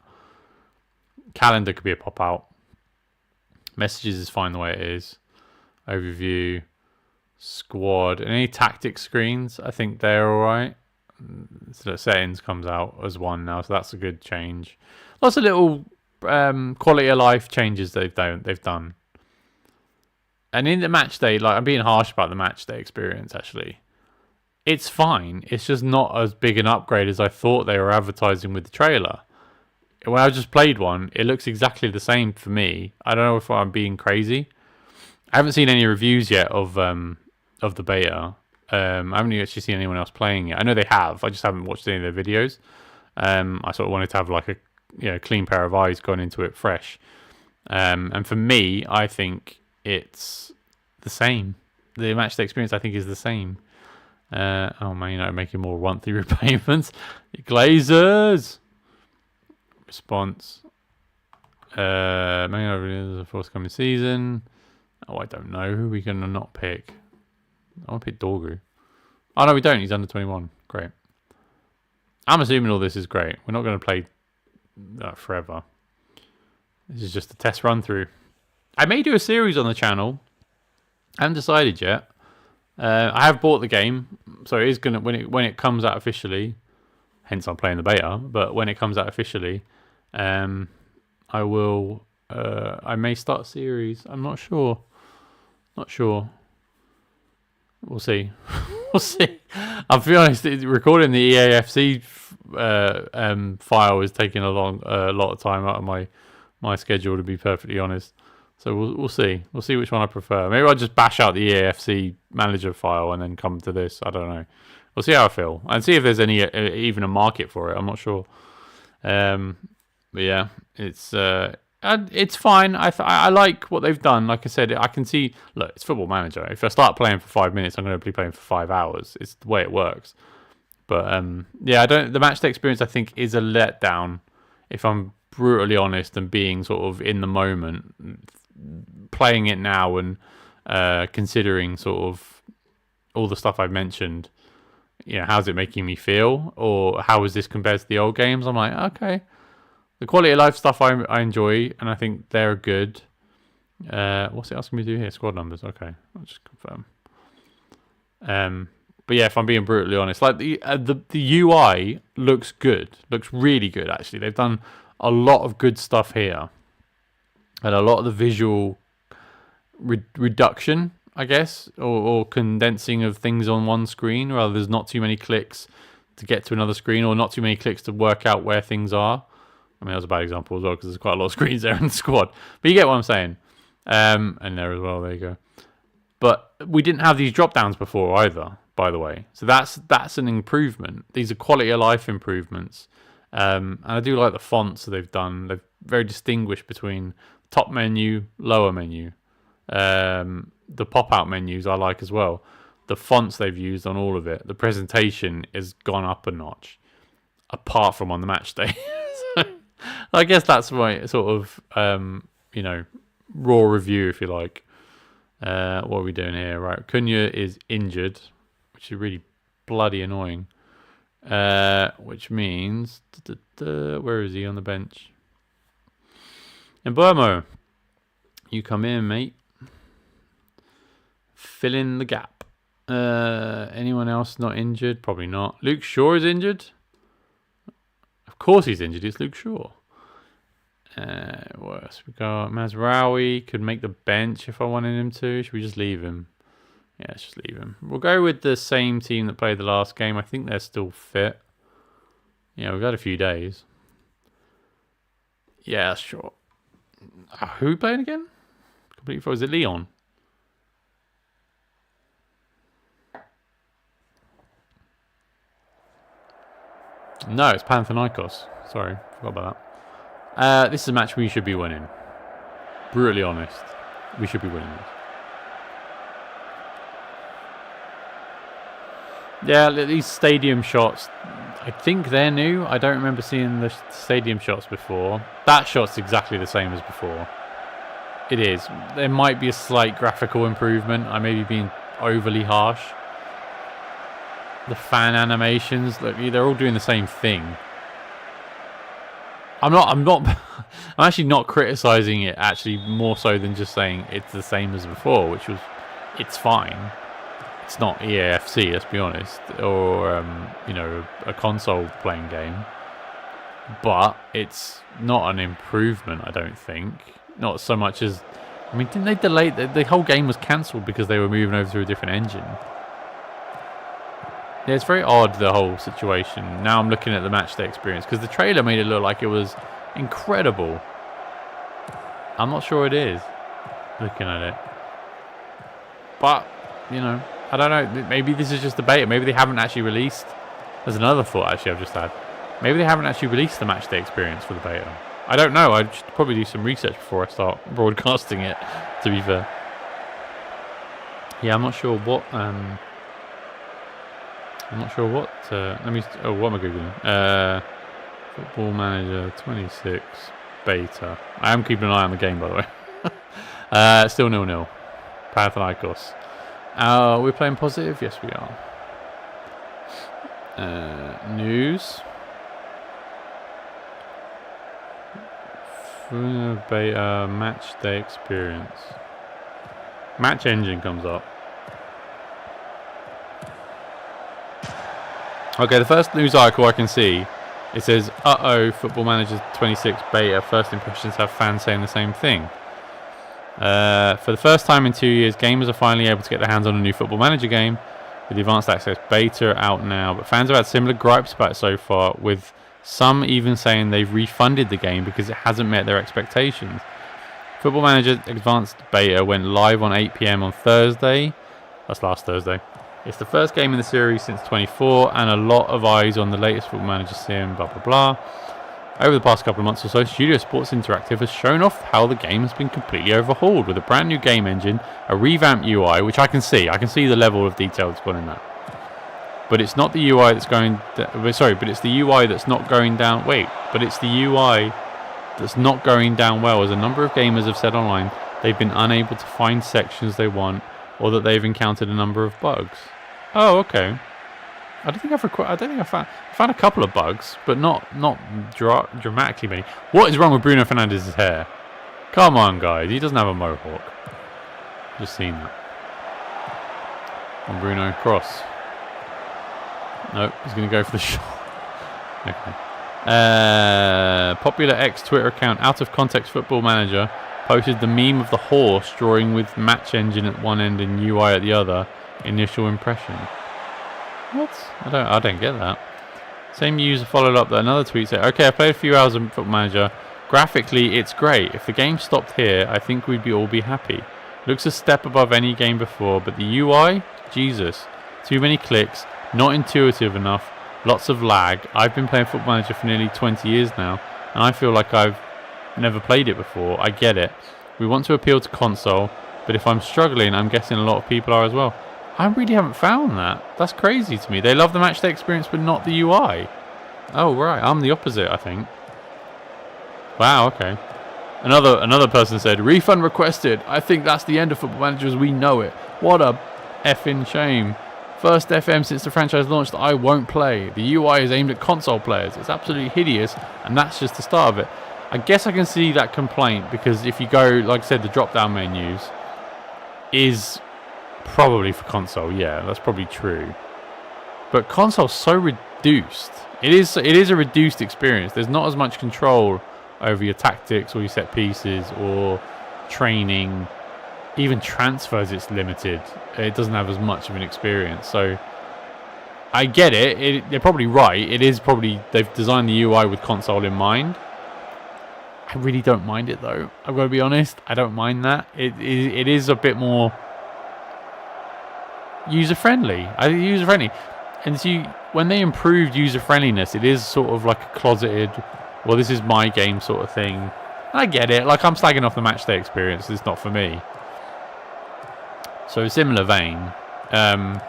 Calendar could be a pop-out. Messages is fine the way it is. Overview. Squad and any tactics screens, I think they're all right. So the settings comes out as one now, so that's a good change. Lots of little quality of life changes they've done. And in the match day, like I'm being harsh about the match day experience. Actually, it's fine. It's just not as big an upgrade as I thought they were advertising with the trailer. When I just played one, it looks exactly the same for me. I don't know if I'm being crazy. I haven't seen any reviews yet of the beta. I haven't actually seen anyone else playing it. I know they have. I just haven't watched any of their videos. I sort of wanted to have like a clean pair of eyes going into it fresh. And for me, I think it's the same. The matchday experience, I think, is the same. Man United making more monthly repayments. Glazers. Response. Man United is a forthcoming season. Oh, I don't know. Who are we going to not pick? I want to pick Dorgu. Oh, no, we don't. He's under 21. Great. I'm assuming all this is great. We're not going to play forever. This is just a test run through. I may do a series on the channel. I haven't decided yet. I have bought the game, so it is going to when it comes out officially. Hence, I'm playing the beta. But when it comes out officially, I will. I may start a series. I'm not sure. Not sure. We'll see. We'll see. I'll be honest. Recording the EAFC file is taking a lot of time out of my schedule, to be perfectly honest. So we'll see. We'll see which one I prefer. Maybe I'll just bash out the EAFC manager file and then come to this. I don't know. We'll see how I feel and see if there's any even a market for it. I'm not sure. But yeah, it's fine. I like what they've done. Like I said, I can see. Look, it's Football Manager. If I start playing for 5 minutes, I'm going to be playing for 5 hours. It's the way it works. But yeah, the matchday experience I think is a letdown. If I'm brutally honest and being sort of in the moment, playing it now and considering sort of all the stuff I've mentioned, how's it making me feel, or how is this compared to the old games? I'm like, okay, the quality of life stuff I enjoy, and I think they're good. What's it asking me to do here? Squad numbers. Okay, I'll just confirm. But yeah, if I'm being brutally honest, like the UI looks good, looks really good actually. They've done a lot of good stuff here, and a lot of the visual reduction, I guess, or condensing of things on one screen, rather there's not too many clicks to get to another screen, or not too many clicks to work out where things are. I mean, that was a bad example as well, because there's quite a lot of screens there in the squad. But you get what I'm saying. And there as well, there you go. But we didn't have these drop downs before either, by the way. So that's an improvement. These are quality of life improvements. And I do like the fonts that they've done. They've very distinguished between top menu, lower menu. The pop-out menus I like as well. The fonts they've used on all of it. The presentation has gone up a notch, apart from on the match day. So, I guess that's my sort of, raw review, if you like. What are we doing here? Right, Cunha is injured, which is really bloody annoying. Which means, where is he on the bench? And Burmo, you come in, mate. Fill in the gap. Anyone else not injured? Probably not. Luke Shaw is injured. Of course he's injured. It's Luke Shaw. What else we got? Mazraoui could make the bench if I wanted him to. Should we just leave him? Yeah, let's just leave him. We'll go with the same team that played the last game. I think they're still fit. Yeah, we've had a few days. Yeah, sure. Who are we playing again? Completely froze. Is it Leon? No, it's Panathinaikos. Sorry, forgot about that. This is a match we should be winning. Brutally honest. We should be winning this. Yeah, these stadium shots, I think they're new. I don't remember seeing the stadium shots before. That shot's exactly the same as before. It is. There might be a slight graphical improvement. I may be being overly harsh. The fan animations, look, they're all doing the same thing. I'm actually not criticizing it, actually, more so than just saying it's the same as before, which was, it's fine. It's not EAFC, let's be honest, or a console playing game, but it's not an improvement, I don't think. Not so much as, I mean, didn't they delay the whole game was cancelled because they were moving over to a different engine? Yeah, it's very odd, the whole situation. Now I'm looking at the matchday experience, because the trailer made it look like it was incredible. I'm not sure it is, looking at it. But, I don't know. Maybe this is just a beta. Maybe they haven't actually released. There's another thought, actually, I've just had. Maybe they haven't actually released the matchday experience for the beta. I don't know. I should probably do some research before I start broadcasting it, to be fair. Yeah, I'm not sure what... let me... Oh, what am I Googling? Football Manager 26 beta. I am keeping an eye on the game, by the way. Still 0-0. Panathinaikos. We're playing positive? Yes, we are. News. Beta match day experience. Match engine comes up. Okay, the first news article I can see, it says, Football Manager 26 beta, first impressions have fans saying the same thing. For the first time in 2 years, gamers are finally able to get their hands on a new Football Manager game, with the Advanced Access beta out now, but fans have had similar gripes about it so far, with some even saying they've refunded the game because it hasn't met their expectations. Football Manager Advanced beta went live on 8 PM on Thursday. That's last Thursday. It's the first game in the series since 24, and a lot of eyes on the latest Football Manager sim, blah blah blah. Over the past couple of months or so, Studio Sports Interactive has shown off how the game has been completely overhauled with a brand new game engine, a revamped UI, which I can see the level of detail that's gone in that. But it's not the UI that's going... but it's the UI that's not going down... Wait, but it's the UI that's not going down well, as a number of gamers have said online they've been unable to find sections they want, or that they've encountered a number of bugs. Oh, okay. I don't think I found a couple of bugs, but not dramatically many. What is wrong with Bruno Fernandes's hair? Come on, guys. He doesn't have a mohawk. Just seen that. On Bruno, cross. Nope, he's going to go for the shot. Okay. Popular ex-Twitter account, Out of Context Football Manager, posted the meme of the horse drawing with match engine at one end and UI at the other. Initial impression. What? I don't get that. Same user followed up that another tweet said, okay, I played a few hours of Football Manager. Graphically, it's great. If the game stopped here, I think we'd all be happy. Looks a step above any game before, but the UI? Jesus. Too many clicks, not intuitive enough, lots of lag. I've been playing Football Manager for nearly 20 years now, and I feel like I've never played it before. I get it. We want to appeal to console, but if I'm struggling, I'm guessing a lot of people are as well. I really haven't found that. That's crazy to me. They love the matchday experience, but not the UI. Oh, right. I'm the opposite, I think. Wow, okay. Another person said, refund requested. I think that's the end of Football Manager as we know it. What a effing shame. First FM since the franchise launched that I won't play. The UI is aimed at console players. It's absolutely hideous, and that's just the start of it. I guess I can see that complaint, because if you go, like I said, the drop-down menus is probably for console. Yeah, that's probably true. But console's so reduced. It is a reduced experience. There's not as much control over your tactics or your set pieces or training. Even transfers, it's limited. It doesn't have as much of an experience. So I get it. They're probably right. It is probably, they've designed the UI with console in mind. I really don't mind it though. I've got to be honest. I don't mind that. It is a bit more user-friendly. And see, when they improved user-friendliness, it is sort of like a closeted, well, this is my game sort of thing. I get it. Like, I'm slagging off the matchday experience. It's not for me. So a similar vein, that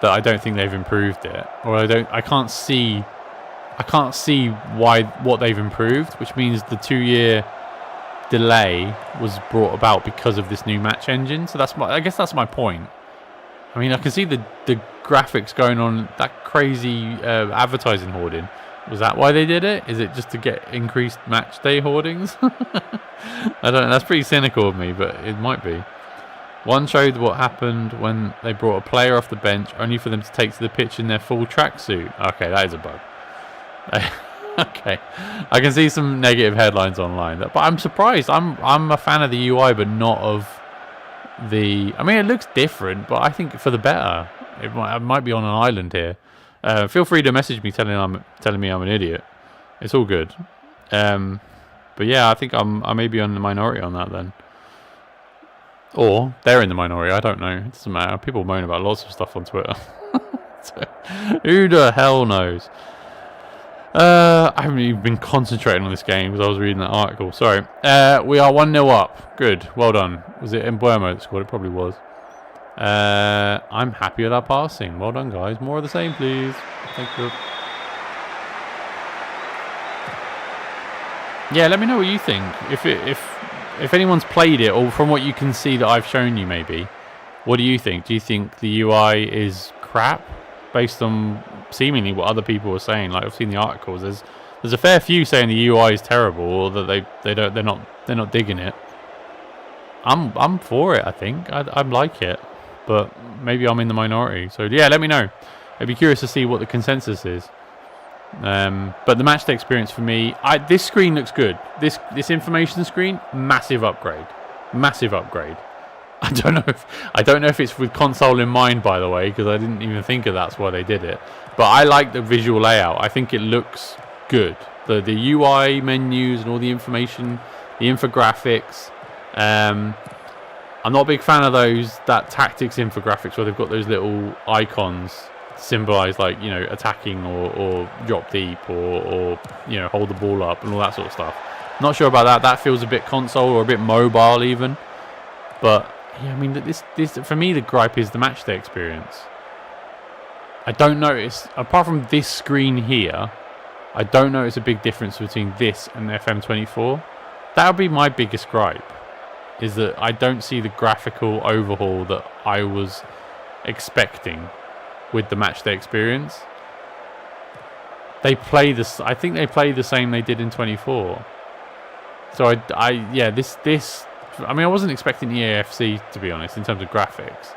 I don't think they've improved it, or I can't see what they've improved, which means the 2-year delay was brought about because of this new match engine. So I guess that's my point. I mean, I can see the graphics going on, that crazy advertising hoarding. Was that why they did it? Is it just to get increased match day hoardings? I don't know. That's pretty cynical of me, but it might be. One showed what happened when they brought a player off the bench only for them to take to the pitch in their full tracksuit. Okay, that is a bug. Okay, I can see some negative headlines online, but I'm surprised. I'm a fan of the UI, but not of the. I mean, it looks different, but I think for the better. I might be on an island here. Feel free to message me telling me I'm an idiot. It's all good. But yeah, I think I may be on the minority on that then. Or they're in the minority. I don't know. It doesn't matter. People moan about lots of stuff on Twitter. So, who the hell knows? I haven't even been concentrating on this game because I was reading that article. Sorry. We are 1-0 up. Good. Well done. Was it Mbuemo that scored? It probably was. I'm happy with our passing. Well done, guys. More of the same, please. Thank you. Yeah, let me know what you think. If anyone's played it, or from what you can see that I've shown you, maybe, what do you think? Do you think the UI is crap, based on seemingly what other people are saying? Like, I've seen the articles. There's a fair few saying the UI is terrible, or that they're not digging it. I'm for it. I think I like it, but maybe I'm in the minority. So yeah, let me know. I'd be curious to see what the consensus is. But the matchday experience for me, this screen looks good. This information screen, massive upgrade. I don't know if it's with console in mind, by the way, because I didn't even think of that's why they did it. But I like the visual layout. I think it looks good. The UI menus and all the information, the infographics. I'm not a big fan of that tactics infographics where they've got those little icons symbolize, like, you know, attacking or drop deep or you know, hold the ball up and all that sort of stuff. Not sure about that. That feels a bit console or a bit mobile even. But yeah, I mean, this for me, the gripe is the matchday experience. I don't notice, apart from this screen here, I don't notice a big difference between this and FM24. That would be my biggest gripe, is that I don't see the graphical overhaul that I was expecting with the matchday experience. They play this. I think they play the same they did in 24. So this. I mean, I wasn't expecting EAFC, to be honest, in terms of graphics,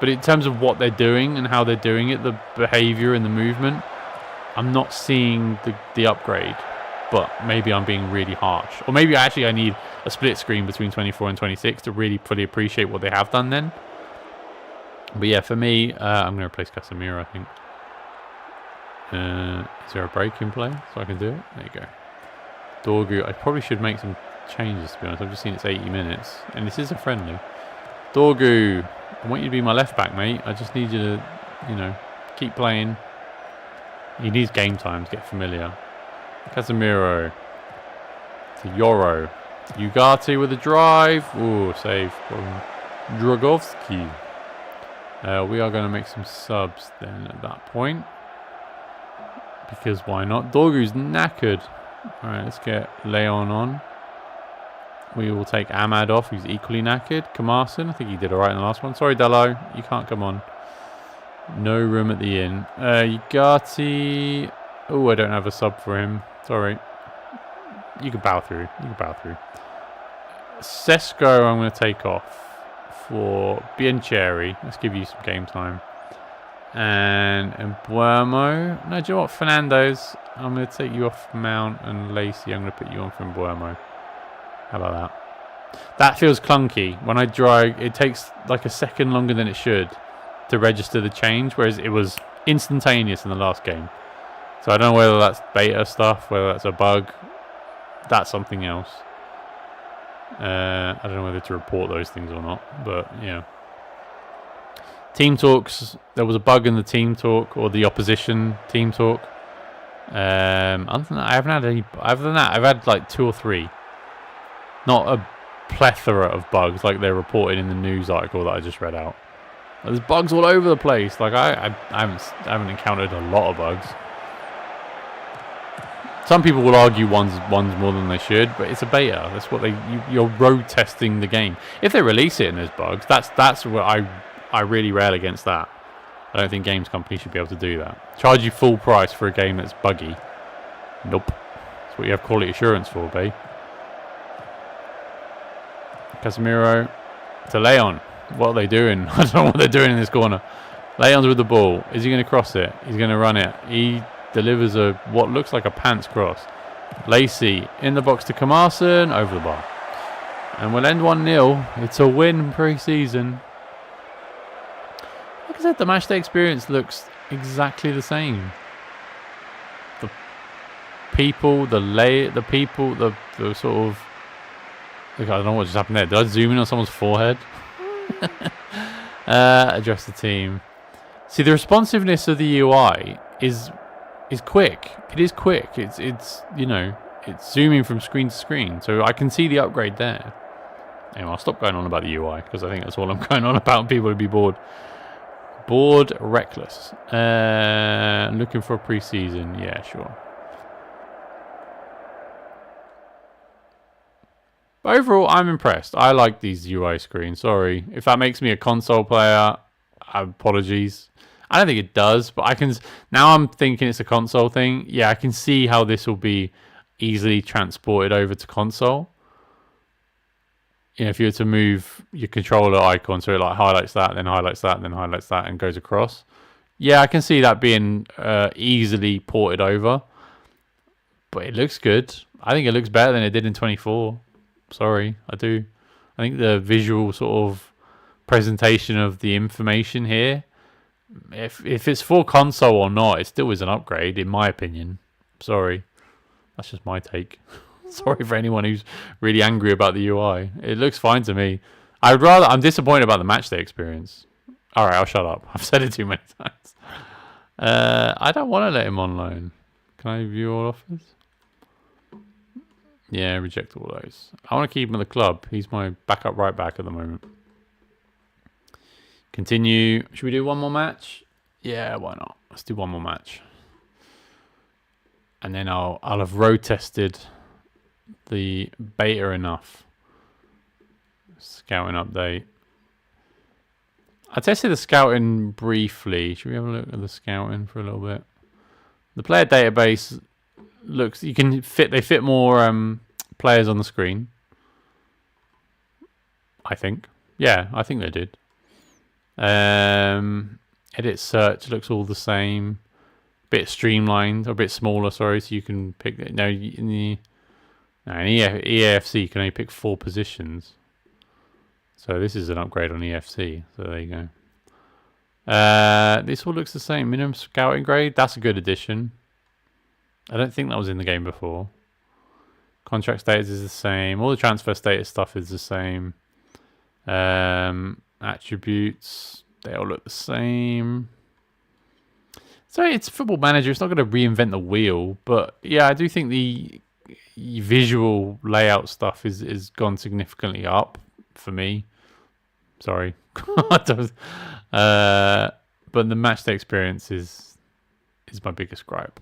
but in terms of what they're doing and how they're doing it, the behavior and the movement, I'm not seeing the upgrade. But maybe I'm being really harsh, or maybe I need a split screen between 24 and 26 to really fully appreciate what they have done then. But yeah, for me, I'm going to replace Casemiro, I think. Is there a break in play so I can do it? There you go. Dorgu, I probably should make some changes, to be honest. I've just seen it's 80 minutes, and this is a friendly. Dorgu, I want you to be my left back, mate. I just need you to, keep playing. He needs game time to get familiar. Casemiro to Yoro. Ugarte with a drive. Ooh, save from Drogovski. We are going to make some subs then at that point. Because why not? Dorgu's knackered. Alright, let's get Leon on. We will take Ahmad off, who's equally knackered. Kamarson, I think he did alright in the last one. Sorry, Dello, you can't come on. No room at the inn. Ugarte. Oh, I don't have a sub for him. Sorry. You can bow through. Sesko, I'm going to take off for Biancheri. Let's give you some game time. And Mbuemo. No, do you know what? Fernando's. I'm going to take you off Mount, and Lacey, I'm going to put you on for Mbuemo. How about that? That feels clunky. When I drag, it takes like a second longer than it should to register the change, whereas it was instantaneous in the last game. So I don't know whether that's beta stuff, whether that's a bug. That's something else. I don't know whether to report those things or not, but yeah. Team talks. There was a bug in the team talk, or the opposition team talk. Other than that, I haven't had any. Other than that, I've had like 2 or 3. Not a plethora of bugs like they're reported in the news article that I just read out. There's bugs all over the place. Like I haven't encountered a lot of bugs. Some people will argue one's more than they should, but it's a beta. That's what you're road testing the game. If they release it and there's bugs, that's what I really rail against that. I don't think games companies should be able to do that. Charge you full price for a game that's buggy. Nope. That's what you have quality assurance for, babe. Casemiro to Leon. What are they doing? I don't know what they're doing in this corner. Leon's with the ball. Is he going to cross it? He's going to run it. He delivers what looks like a pants cross. Lacey in the box to Kamarson, over the bar. And we'll end 1-0. It's a win pre-season. Like I said, the matchday experience looks exactly the same. The people, the sort of... Look, I don't know what just happened there. Did I zoom in on someone's forehead? Address the team. See, the responsiveness of the UI is quick. It is quick. It's zooming from screen to screen. So I can see the upgrade there. Anyway, I'll stop going on about the UI because I think that's all I'm going on about. People would be bored. Bored, reckless. Looking for a pre-season. Yeah, sure. But overall, I'm impressed. I like these UI screens. Sorry. If that makes me a console player, apologies. I don't think it does, but now I'm thinking it's a console thing. Yeah, I can see how this will be easily transported over to console. If you were to move your controller icon, so it like highlights that, then highlights that, then highlights that, and goes across. Yeah, I can see that being easily ported over. But it looks good. I think it looks better than it did in 24. Sorry, I do. I think the visual sort of presentation of the information here, if it's for console or not, it still is an upgrade, in my opinion. Sorry. That's just my take. Sorry for anyone who's really angry about the UI. It looks fine to me. I'm disappointed about the matchday experience. Alright, I'll shut up. I've said it too many times. I don't want to let him on loan. Can I view all offers? Yeah, reject all those. I want to keep him at the club. He's my backup right back at the moment. Continue. Should we do one more match? Yeah, why not? Let's do one more match. and then I'll have road tested the beta enough. Scouting update. I tested the scouting briefly. Should we have a look at the scouting for a little bit? The player database looks. You can fit. They fit more players on the screen. I think. Yeah, I think they did. Edit search looks all the same. Bit streamlined, or a bit smaller. Sorry, so you can pick. No, in EAFC you can only pick 4 positions. So this is an upgrade on EFC. So there you go. This all looks the same. Minimum scouting grade. That's a good addition. I don't think that was in the game before. Contract status is the same. All the transfer status stuff is the same. Attributes. They all look the same. So it's Football Manager. It's not going to reinvent the wheel. But yeah, I do think the visual layout stuff is gone significantly up for me. Sorry. But the matchday experience is my biggest gripe.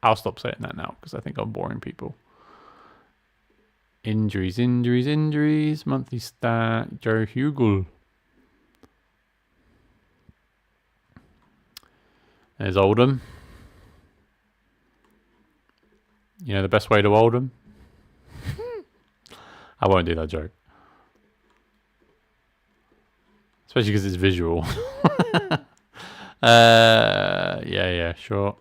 I'll stop saying that now because I think I'm boring people. Injuries. Monthly stat. Joe Hugel. There's Oldham. You know the best way to Oldham? I won't do that joke. Especially because it's visual. Yeah, sure.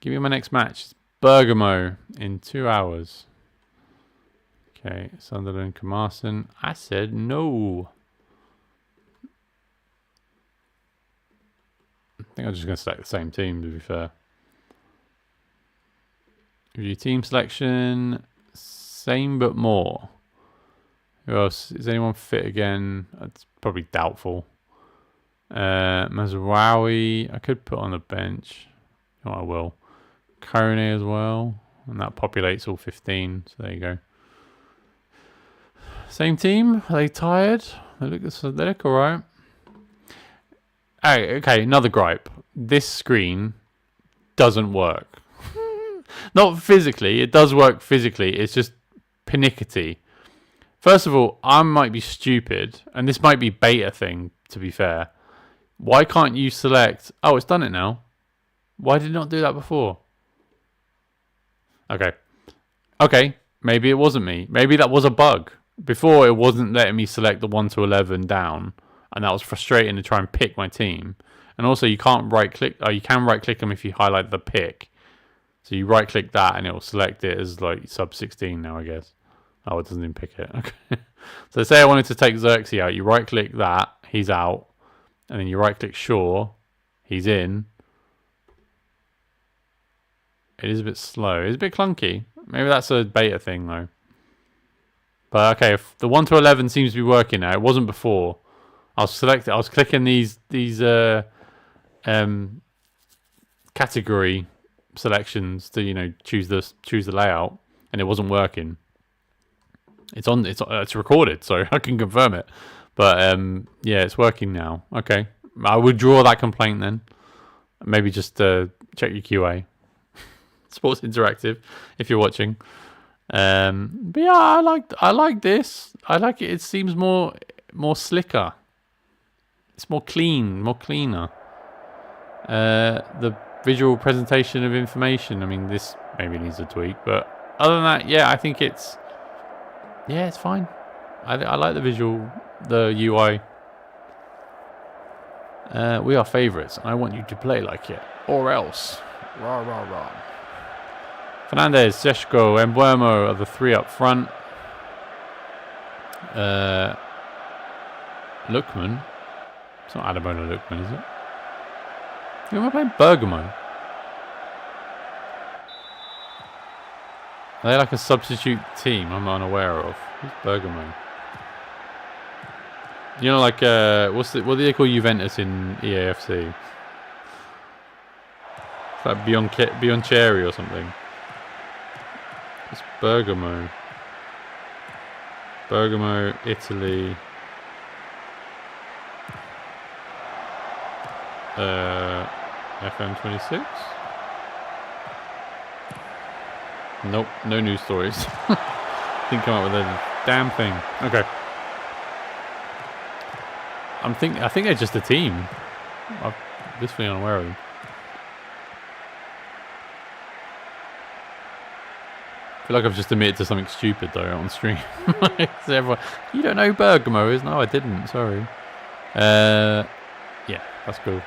Give me my next match. It's Bergamo in 2 hours. Okay, Sunderland, Carmarthen. I said no. I think I'm just going to select the same team, to be fair. Review team selection. Same but more. Who else? Is anyone fit again? That's probably doubtful. Mazraoui, I could put on the bench. Oh, I will. Kone as well. And that populates all 15. So there you go. Same team. Are they tired? They look alright. Oh, okay, another gripe. This screen doesn't work. Not physically. It does work physically. It's just pernickety. First of all, I might be stupid, and this might be beta thing, to be fair. Why can't you select... Oh, it's done it now. Why did it not do that before? Okay, maybe it wasn't me. Maybe that was a bug. Before, it wasn't letting me select the 1 to 11 down, and that was frustrating to try and pick my team. And also, you can't right-click... Oh, you can right-click them if you highlight the pick. So you right-click that, and it will select it as, like, sub-16 now, I guess. Oh, it doesn't even pick it. Okay. So say I wanted to take Xerxes out. You right-click that, he's out. And then you right-click Shaw, he's in. It is a bit slow. It's a bit clunky. Maybe that's a beta thing, though. But okay, if the 1 to 11 seems to be working now. It wasn't before. I was clicking these category selections to choose the layout, and it wasn't working. It's recorded, so I can confirm it. But yeah, it's working now. Okay, I would draw that complaint then. Maybe just check your QA. Sports Interactive, if you're watching. But yeah, I like this. I like it. It seems more slicker. It's more cleaner. The visual presentation of information. I mean, this maybe needs a tweak, but other than that, yeah, I think it's fine. I like the visual, the UI. We are favourites. I want you to play like it, or else. Rah rah rah. Fernandez, Seshko, Embuemo are the 3 up front. Lookman. It's not Adamola Lookman, is it? Who am I playing? Bergamo. Are they like a substitute team I'm unaware of? Who's Bergamo? You know, like, what do they call Juventus in EAFC? It's like Bioncheri or something. It's Bergamo. Bergamo, Italy. FM26? Nope, no news stories. Didn't come up with a damn thing. Okay. I think they're just a team. I'm blissfully unaware of them. I feel like I've just admitted to something stupid though on stream. Everyone, you don't know who Bergamo is? No, I didn't. Sorry. Yeah, that's cool.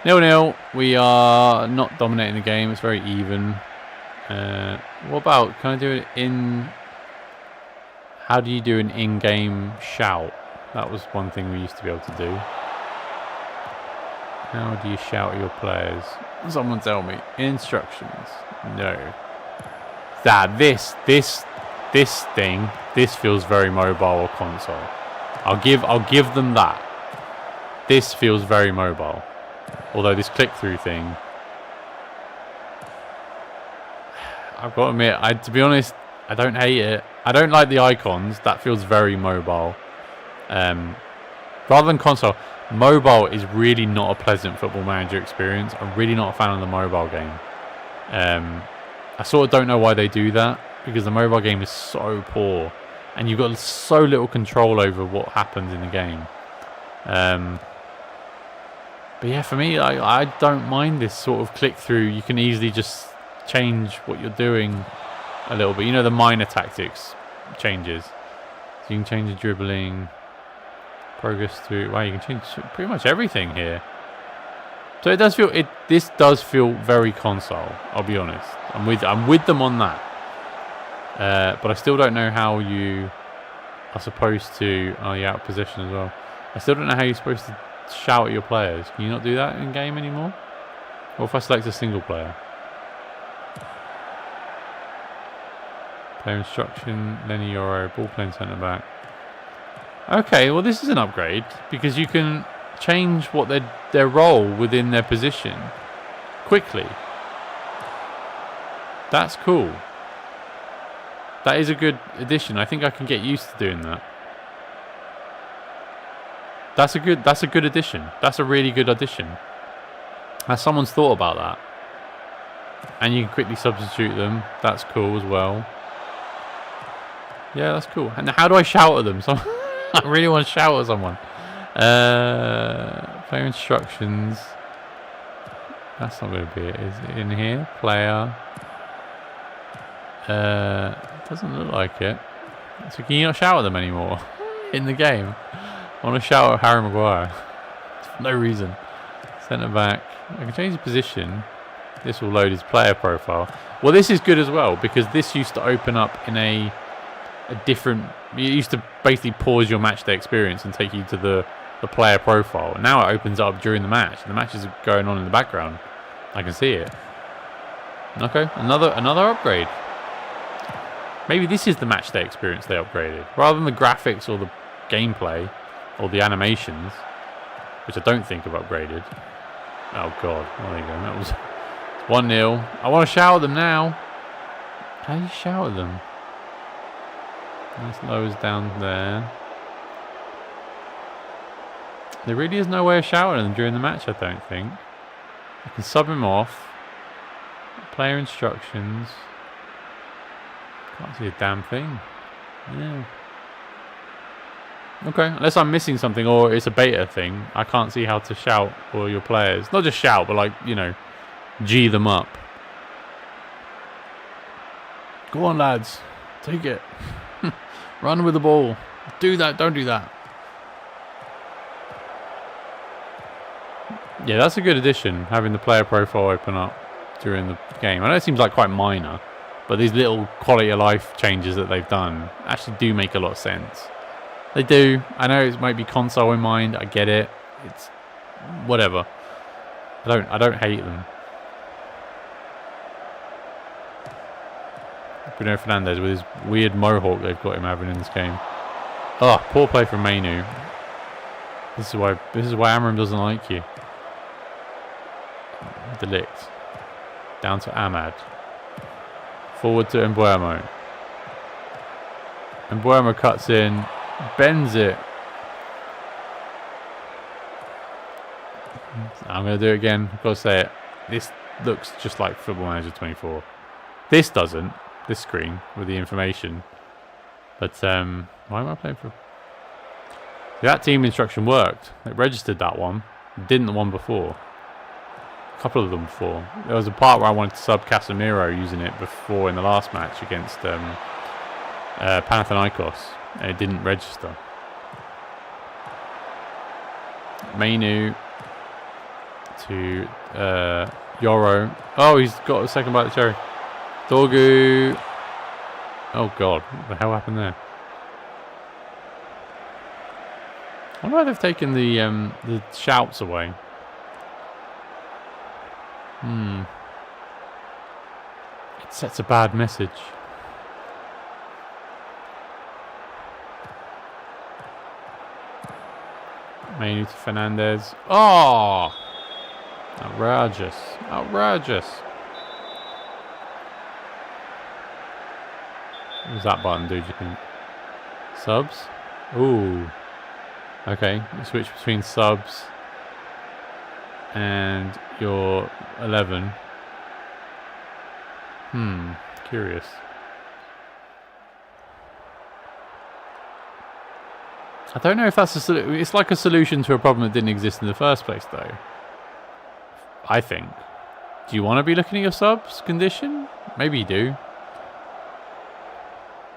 0-0. We are not dominating the game. It's very even. What about? Can I do it in? How do you do an in-game shout? That was one thing we used to be able to do. How do you shout at your players? Someone tell me. Instructions. No. This thing. This feels very mobile or console. I'll give them that. This feels very mobile. Although this click-through thing, I've got to admit, to be honest, I don't hate it. I don't like the icons. That feels very mobile. Rather than console, mobile is really not a pleasant Football Manager experience. I'm really not a fan of the mobile game. I sort of don't know why they do that, because the mobile game is so poor and you've got so little control over what happens in the game. But yeah, for me, I don't mind this sort of click-through. You can easily just change what you're doing a little bit. You know, the minor tactics changes. So you can change the dribbling, progress through. Wow, you can change pretty much everything here. So it does feel this does feel very console. I'll be honest. I'm with them on that. But I still don't know how you are supposed to. Oh, you're out of position as well. I still don't know how you're supposed to shout at your players. Can you not do that in game anymore? Or if I select a single player? Player instruction, Lenny Yoro, ball playing centre back. Okay, well this is an upgrade because you can change what their role within their position quickly. That's cool. That is a good addition. I think I can get used to doing that. That's a good addition. That's a really good addition. Someone's thought about that. And you can quickly substitute them. That's cool as well. Yeah, that's cool. And how do I shout at them? I really want to shout at someone. Player instructions. That's not going to be it. Is it in here? Player. Doesn't look like it. So can you not shout at them anymore in the game? I want to shout at Harry Maguire. For no reason. Centre back. I can change the position. This will load his player profile. Well, this is good as well because this used to open up in a different. It used to basically pause your match day experience and take you to the player profile. And now it opens up during the match. The match is going on in the background. I can see it. Okay, another upgrade. Maybe this is the match day experience they upgraded, rather than the graphics or the gameplay or the animations, which I don't think have upgraded. Oh god, well, there you go. That was 1-0. I want to shout at them now. How do you shout at them? This lowers down there. There really is no way of shouting at them during the match, I don't think. I can sub him off. Player instructions. Can't see a damn thing. Yeah. Okay, unless I'm missing something or it's a beta thing, I can't see how to shout for your players. Not just shout, but like, you know, G them up. Go on, lads. Take it. Run with the ball. Do that. Don't do that. Yeah, that's a good addition, having the player profile open up during the game. I know it seems like quite minor, but these little quality of life changes that they've done actually do make a lot of sense. They do. I know it might be console in mind. I get it. It's whatever. I don't hate them. Bruno Fernandes with his weird mohawk they've got him having in this game. Oh, poor play from Mainu. This is why Amram doesn't like you. Delict. Down to Ahmad. Forward to Mbuemo. Mbuemo cuts in. Bends it. I'm going to do it again. I've got to say it. This looks just like Football Manager 24. This doesn't. this screen with the information. But why am I playing for? That team instruction worked. It registered that one. It didn't the one before. A couple of them before. There was a part where I wanted to sub Casemiro using it before in the last match against Panathinaikos, and it didn't register. Mainu to Yoro. Oh, he's got a second bite of the cherry. Dorgu. Oh god, what the hell happened there? I wonder why they've taken the shouts away. It sets a bad message. Mainu to Fernandez. Oh! Outrageous. Outrageous. What does that button do, do you think? Subs? Ooh. Okay, you switch between subs and your 11. Curious. I don't know if that's a solution. It's like a solution to a problem that didn't exist in the first place, though. I think. Do you want to be looking at your subs condition? Maybe you do.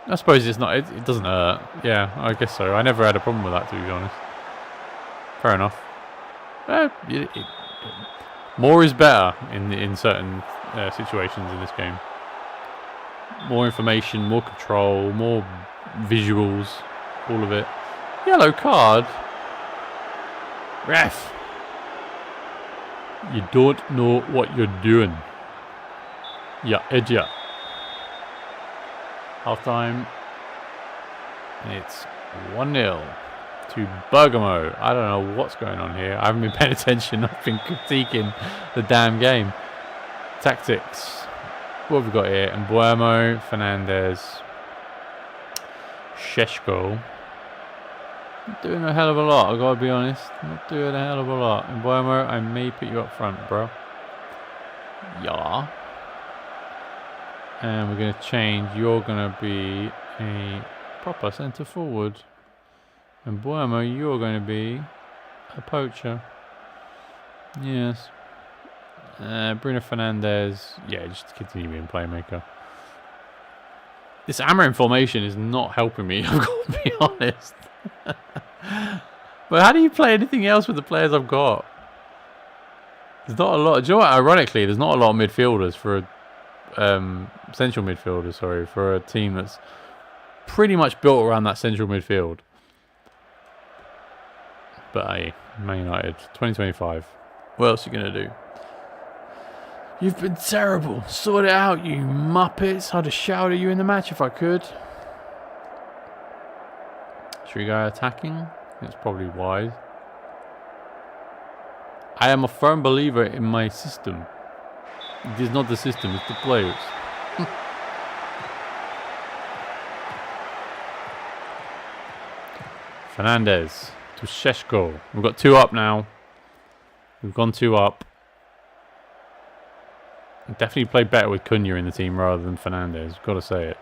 I suppose it's not. It doesn't hurt. Yeah, I guess so. I never had a problem with that, to be honest. Fair enough. More is better in certain situations in this game. More information, more control, more visuals, all of it. Yellow card. Ref. You don't know what you're doing. Yeah, idiot. Half time. It's 1-0 to Bergamo. I don't know what's going on here. I haven't been paying attention. I've been critiquing the damn game. Tactics. What have we got here? Mbuemo, Fernandez, Sheshko. Not doing a hell of a lot, I've got to be honest. Not doing a hell of a lot. Mbuemo, I may put you up front, bro. Yeah. And we're going to change. You're going to be a proper centre forward. And Mbuemo, you're going to be a poacher. Yes. Bruno Fernandez. Yeah, just continue being playmaker. This Amarin formation is not helping me, I've got to be honest. But how do you play anything else with the players I've got? There's not a lot. Do you know what? Ironically, there's not a lot of midfielders for a central midfielder, sorry, for a team that's pretty much built around that central midfield. But hey, Man United, 2025. What else are you going to do? You've been terrible. Sort it out, you muppets. I'd have shouted at you in the match if I could. Should we go attacking? That's probably wise. I am a firm believer in my system. It is not the system, it's the players. Fernandez to Sheshko. We've got 2 up now. We've gone 2 up. Definitely played better with Cunha in the team rather than Fernandez. Got to say it.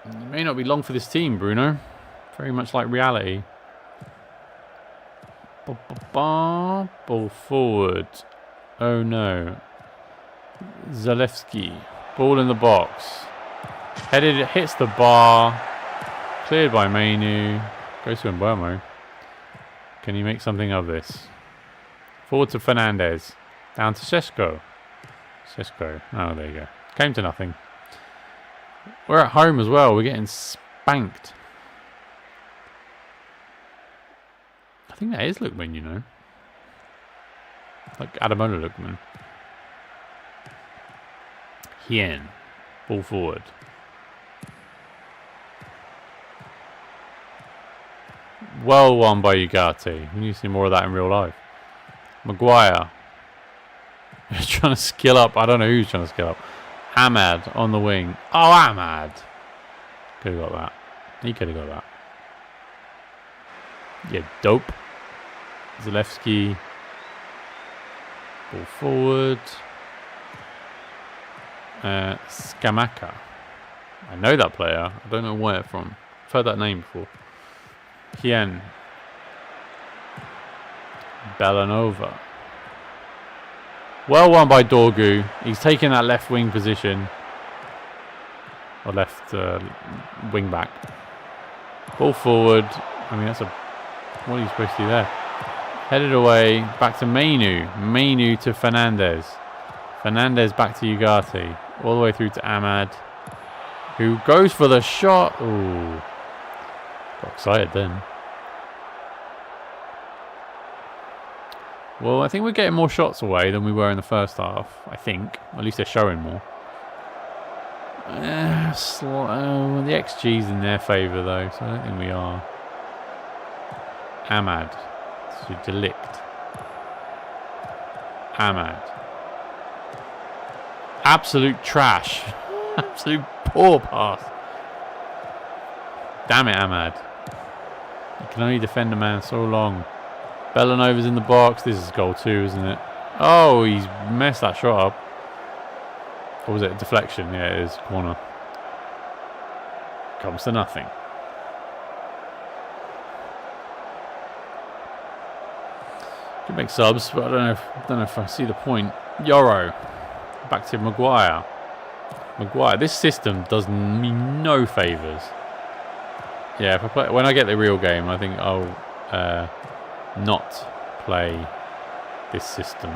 It may not be long for this team, Bruno. Very much like reality. Ball forward. Oh no. Zalewski. Ball in the box. Headed, it hits the bar. Cleared by Mainu. Goes to Mbuemo. Can he make something of this? Forward to Fernandez. Down to Sheshko. Sheshko. Oh, there you go. Came to nothing. We're at home as well. We're getting spanked. I think that is Lookman, you know. Like Adamola Lookman. Hien. Ball forward. Well won by Ugarte. We need to see more of that in real life. Maguire. He's trying to skill up. I don't know who's trying to skill up. Ahmad on the wing. Oh, Ahmad. Could have got that. He could have got that. Yeah, dope. Zalewski. Ball forward. Scamacca. I know that player. I don't know where from. I've heard that name before. Hien. Bellanova. Well won by Dorgu. He's taking that left wing position. Or left wing back. Ball forward. I mean, that's a... What are you supposed to do there? Headed away. Back to Mainu. Mainu to Fernandez. Fernandez back to Ugarte. All the way through to Ahmad. Who goes for the shot. Ooh. Got excited then. Well, I think we're getting more shots away than we were in the first half. I think. At least they're showing more. The XG's in their favour though, so I don't think we are. Ahmad to Delict. Ahmad. Absolute trash. Absolute poor pass. Damn it, Ahmad. You can only defend a man so long. Bellanova's in the box. This is goal 2, isn't it? Oh, he's messed that shot up. Or was it a deflection? Yeah, it is. Corner. Comes to nothing. Could make subs, but I don't know if I see the point. Yoro. Back to Maguire. Maguire. This system does me no favours. Yeah, if I play when I get the real game, I think I'll not play this system.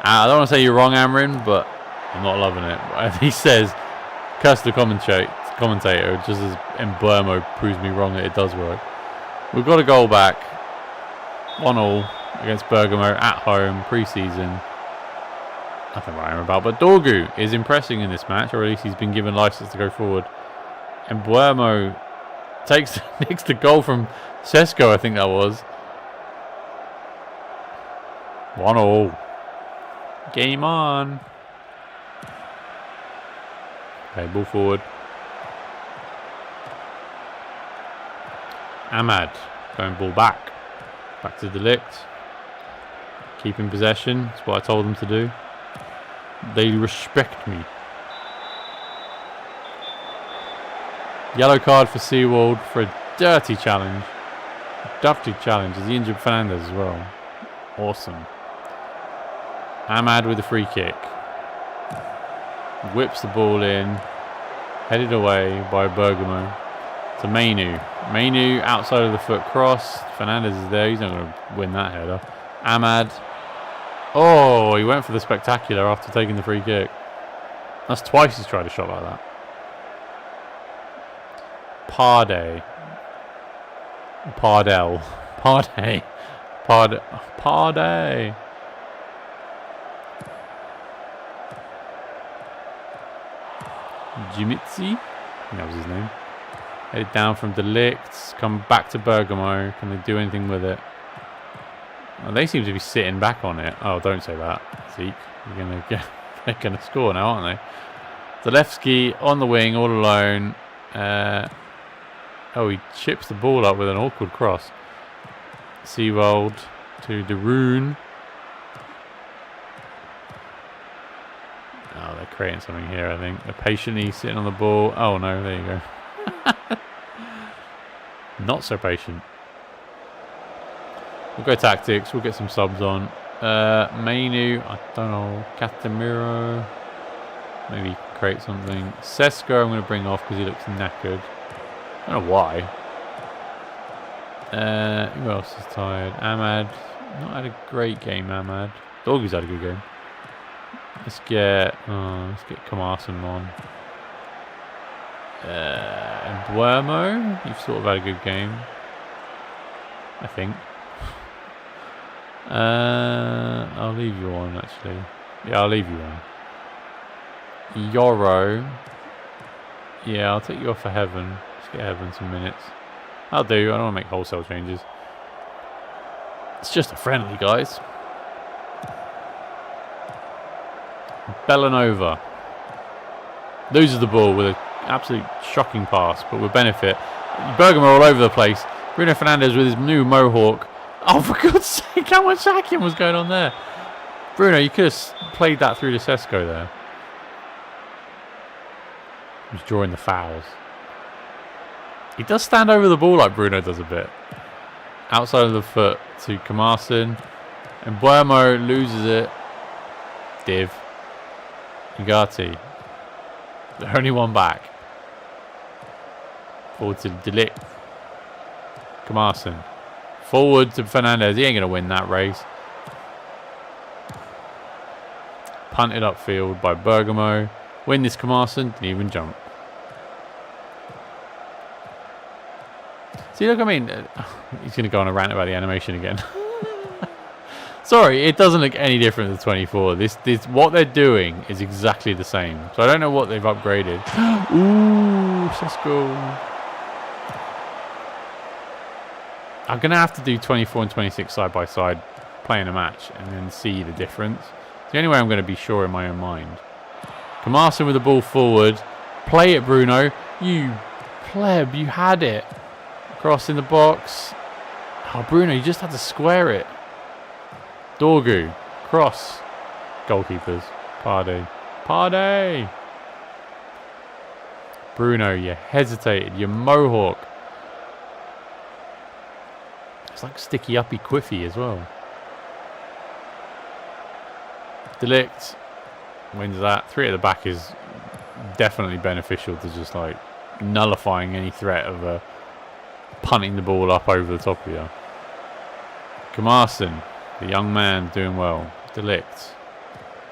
I don't want to say you're wrong, Amrin, but I'm not loving it. He says, curse the commentator, just as Mbuemo proves me wrong that it does work. We've got a goal back. 1-1 against Bergamo at home, pre-season. Nothing right about, but Dorgu is impressing in this match, or at least he's been given license to go forward. And Mbuemo nicks the goal from Sesko, I think that was. 1-1. Game on. Okay, ball forward. Ahmad going ball back. Back to Delict. Keeping possession. That's what I told them to do. They respect me. Yellow card for Seawald for a dirty challenge. Dirty challenge as he injured Fernandez as well. Awesome. Ahmad with a free kick. Whips the ball in. Headed away by Bergamo. To Mainu. Mainu outside of the foot cross. Fernandez is there. He's not going to win that header. Ahmad. Oh, he went for the spectacular after taking the free kick. That's twice he's tried a shot like that. Pardey. Pardell. Pardey. Pardey. Jimitsi. That was his name. Headed down from Delict. Come back to Bergamo. Can they do anything with it? Well, they seem to be sitting back on it. Oh, don't say that, Zeke. They're gonna score now, aren't they? Zalewski on the wing, all alone. Oh, he chips the ball up with an awkward cross. Seawold to De Roon. Oh, they're creating something here, I think. They're patiently sitting on the ball. Oh, no, there you go. Not so patient. We'll go tactics. We'll get some subs on. Mainu, I don't know. Catemiro. Maybe create something. Sesko I'm going to bring off because he looks knackered. I don't know why. Who else is tired? Ahmad. Not had a great game, Ahmad. Dorgu's had a good game. Let's get Kamarson on. Mbuemo, you've sort of had a good game, I think. I'll leave you on, actually. Yeah, I'll leave you on. Yoro. Yeah, I'll take you off for Heaven. Let's get Heaven some minutes. I'll do. I don't want to make wholesale changes. It's just a friendly, guys. Bellanova loses the ball with an absolute shocking pass, but with benefit. Bergamo all over the place. Bruno Fernandes with his new mohawk. Oh, for God's sake, how much hacking was going on there? Bruno, you could have played that through to Sesko there. He's drawing the fouls. He does stand over the ball like Bruno does a bit. Outside of the foot to Kamarson. And Buemo loses it. Div. Ugarte. The only one back. Forward to Delict. Kamarson. Forward to Fernandez. He ain't going to win that race. Punted upfield by Bergamo. Win this Kamarson. Didn't even jump. See, look, I mean, he's going to go on a rant about the animation again. Sorry, it doesn't look any different than 24. This, what they're doing is exactly the same. So I don't know what they've upgraded. Ooh, Sesko. I'm going to have to do 24 and 26 side by side, playing a match, and then see the difference. It's the only way I'm going to be sure in my own mind. Kamarson with the ball forward. Play it, Bruno. You pleb, you had it. Cross in the box. Oh, Bruno, you just had to square it. Dorgu. Cross. Goalkeepers. Parde. Bruno, you hesitated. You mohawk. It's like sticky uppy quiffy as well. Delict. Wins that. 3 at the back is definitely beneficial to just like nullifying any threat of punting the ball up over the top of you. Kamarson, the young man doing well. Delict.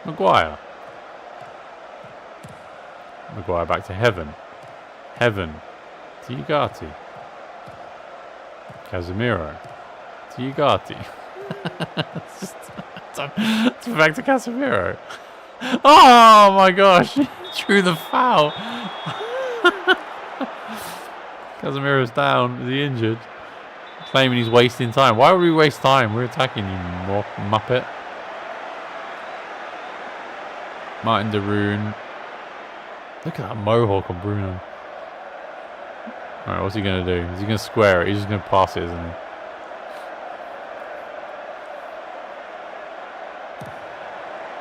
Maguire. Maguire back to Heaven. Heaven to Ugarte. Casemiro to Ugarte. It's back to Casemiro. Oh my gosh! Drew the foul. Casemiro's down. Is he injured? Claiming he's wasting time. Why would we waste time? We're attacking you, muppet. Martin de Roon. Look at that mohawk on Bruno. Alright, what's he going to do? Is he going to square it? He's just going to pass it, isn't he?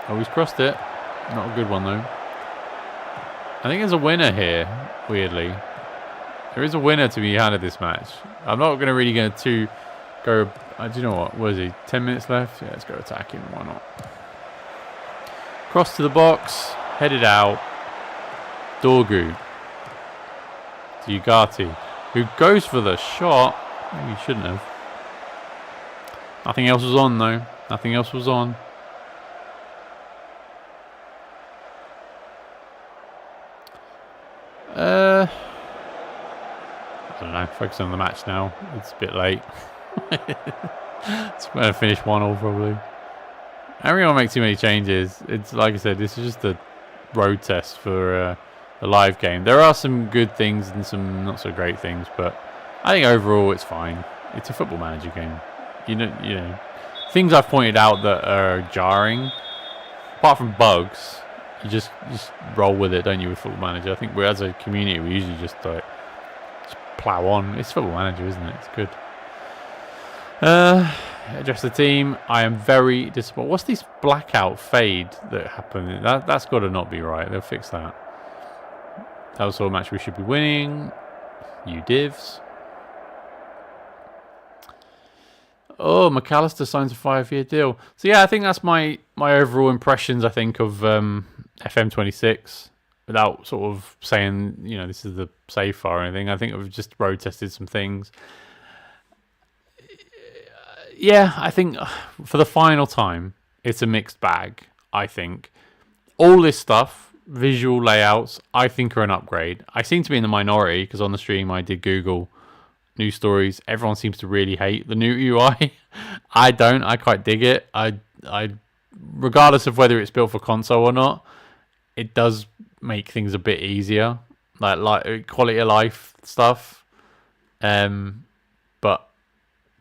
Oh, he's crossed it. Not a good one, though. I think there's a winner here, weirdly. There is a winner to be had of this match. I'm not going to really go. Do you know what? What is he? 10 minutes left? Yeah, let's go attacking. Why not? Cross to the box. Headed out. Dorgu. To Ugarte, who goes for the shot. Maybe he shouldn't have. Nothing else was on, though. Nothing else was on. I don't know. Focus on the match now. It's a bit late. It's going to finish 1-1 probably. I don't really want to make too many changes. It's like I said, this is just a road test for a live game. There are some good things and some not so great things, but I think overall it's fine. It's a Football Manager game. You know, things I've pointed out that are jarring, apart from bugs, you just roll with it, don't you? With Football Manager, I think we as a community we usually just plow on. It's Football Manager, isn't it? It's good. Address the team. I am very disappointed. What's this blackout fade that happened? That's got to not be right. They'll fix that. That was all a match we should be winning. You divs. Oh, McAllister signs a 5-year deal. So yeah, I think that's my overall impressions, I think, of FM26. Without sort of saying, you know, this is the safe or anything. I think we've just road tested some things. Yeah, I think for the final time, it's a mixed bag, I think. All this stuff, visual layouts, I think are an upgrade. I seem to be in the minority because on the stream I did Google news stories. Everyone seems to really hate the new UI. I don't. I quite dig it. I regardless of whether it's built for console or not, it does make things a bit easier, like quality of life stuff. But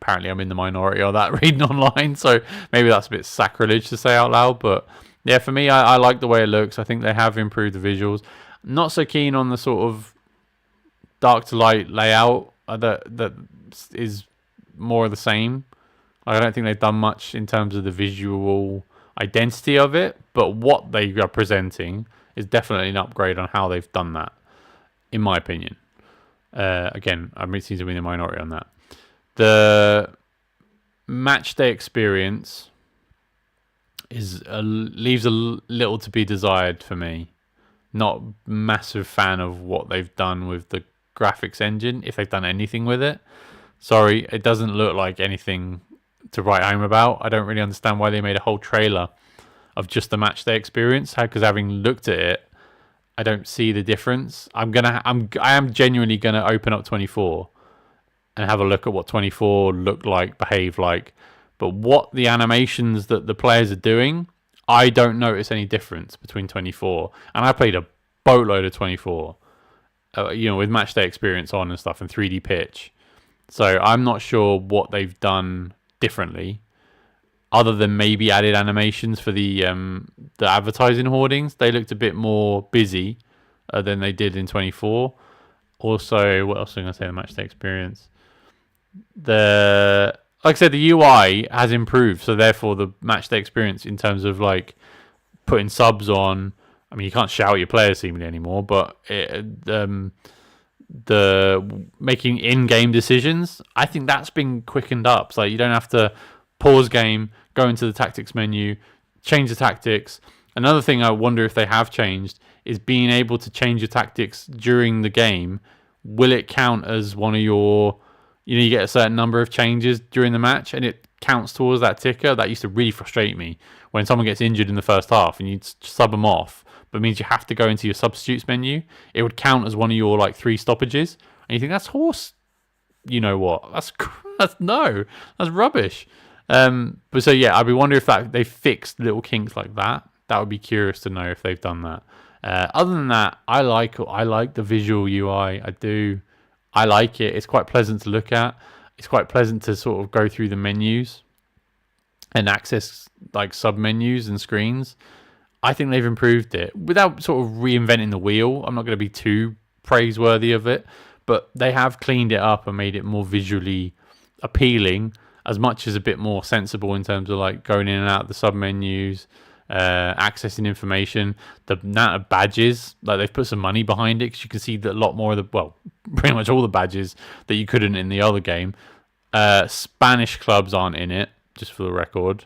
apparently I'm in the minority of that reading online, so maybe that's a bit sacrilege to say out loud. But yeah, for me, I like the way it looks. I think they have improved the visuals. Not so keen on the sort of dark to light layout that is more of the same. I don't think they've done much in terms of the visual identity of it, but what they are presenting is definitely an upgrade on how they've done that. in my opinion. Again, I seem to be in the minority on that. The match day experience leaves a little to be desired for me. Not massive fan of what they've done with the graphics engine, if they've done anything with it. Sorry, it doesn't look like anything to write home about. I don't really understand why they made a whole trailer of just the match day experience, because having looked at it, I don't see the difference. I am genuinely gonna open up 24 and have a look at what 24 look like, behave like. But what the animations that the players are doing, I don't notice any difference between 24. And I played a boatload of 24, with match day experience on and stuff and 3D pitch. So I'm not sure what they've done differently, other than maybe added animations for the advertising hoardings. They looked a bit more busy than they did in 24. Also, what else am I going to say? The match day experience. Like I said, the UI has improved, so therefore the match day experience in terms of like putting subs on. I mean, you can't shout at your players seemingly anymore, but the making in-game decisions, I think that's been quickened up. So you don't have to pause game, go into the tactics menu, change the tactics. Another thing I wonder if they have changed is being able to change your tactics during the game. Will it count as one of your, you get a certain number of changes during the match and it counts towards that ticker? That used to really frustrate me when someone gets injured in the first half and you sub them off, but it means you have to go into your substitutes menu. It would count as one of your like 3 stoppages, and you think that's horse. You know what? That's rubbish. But so yeah, I'd be wondering if they fixed little kinks like that. That would be curious to know if they've done that. Other than that, I like the visual UI. I do. I like it. It's quite pleasant to look at. It's quite pleasant to sort of go through the menus and access like sub menus and screens. I think they've improved it without sort of reinventing the wheel. I'm not going to be too praiseworthy of it, but they have cleaned it up and made it more visually appealing, as much as a bit more sensible in terms of like going in and out of the sub menus, accessing information. The amount of badges, like they've put some money behind it, because you can see that a lot more of pretty much all the badges that you couldn't in the other game. Spanish clubs aren't in it, just for the record.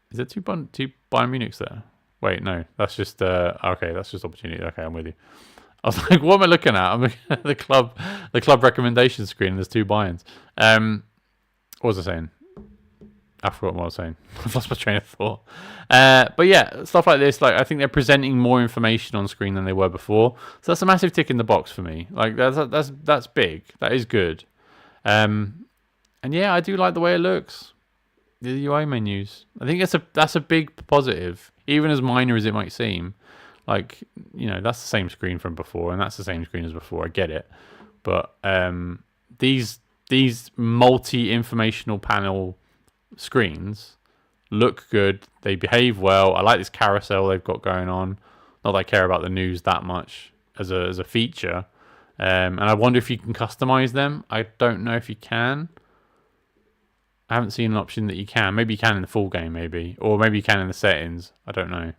Is there two Bayern Munichs there? Wait, no, that's just okay. That's just opportunity. Okay, I'm with you. I was like, what am I looking at? I'm looking at the club recommendation screen, and there's 2 Bayerns. What was I saying? I forgot what I was saying. I've lost my train of thought. But yeah, stuff like this, like I think they're presenting more information on screen than they were before. So that's a massive tick in the box for me. Like that's big. That is good. And yeah, I do like the way it looks. The UI menus. I think that's a big positive, even as minor as it might seem. Like, that's the same screen from before, and that's the same screen as before. I get it, but these multi-informational panel screens look good. They behave well. I like this carousel they've got going on. Not that I care about the news that much as a feature. And I wonder if you can customize them. I don't know if you can. I haven't seen an option that you can. Maybe you can in the full game, maybe, or maybe you can in the settings. I don't know.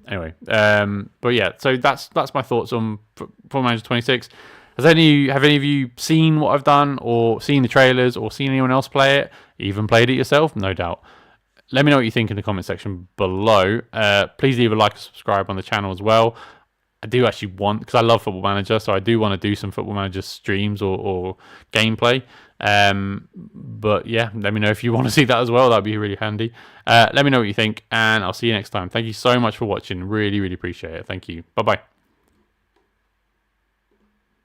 Anyway, but yeah, so that's my thoughts on Football Manager 26. Have any of you seen what I've done, or seen the trailers, or seen anyone else play it? Even played it yourself? No doubt. Let me know what you think in the comment section below. Please leave a like and subscribe on the channel as well. I do actually want, because I love Football Manager, so I do want to do some Football Manager streams or gameplay. But yeah, let me know if you want to see that as well. That'd be really handy. Let me know what you think, and I'll see you next time. Thank you so much for watching. Really, really appreciate it. Thank you. Bye-bye.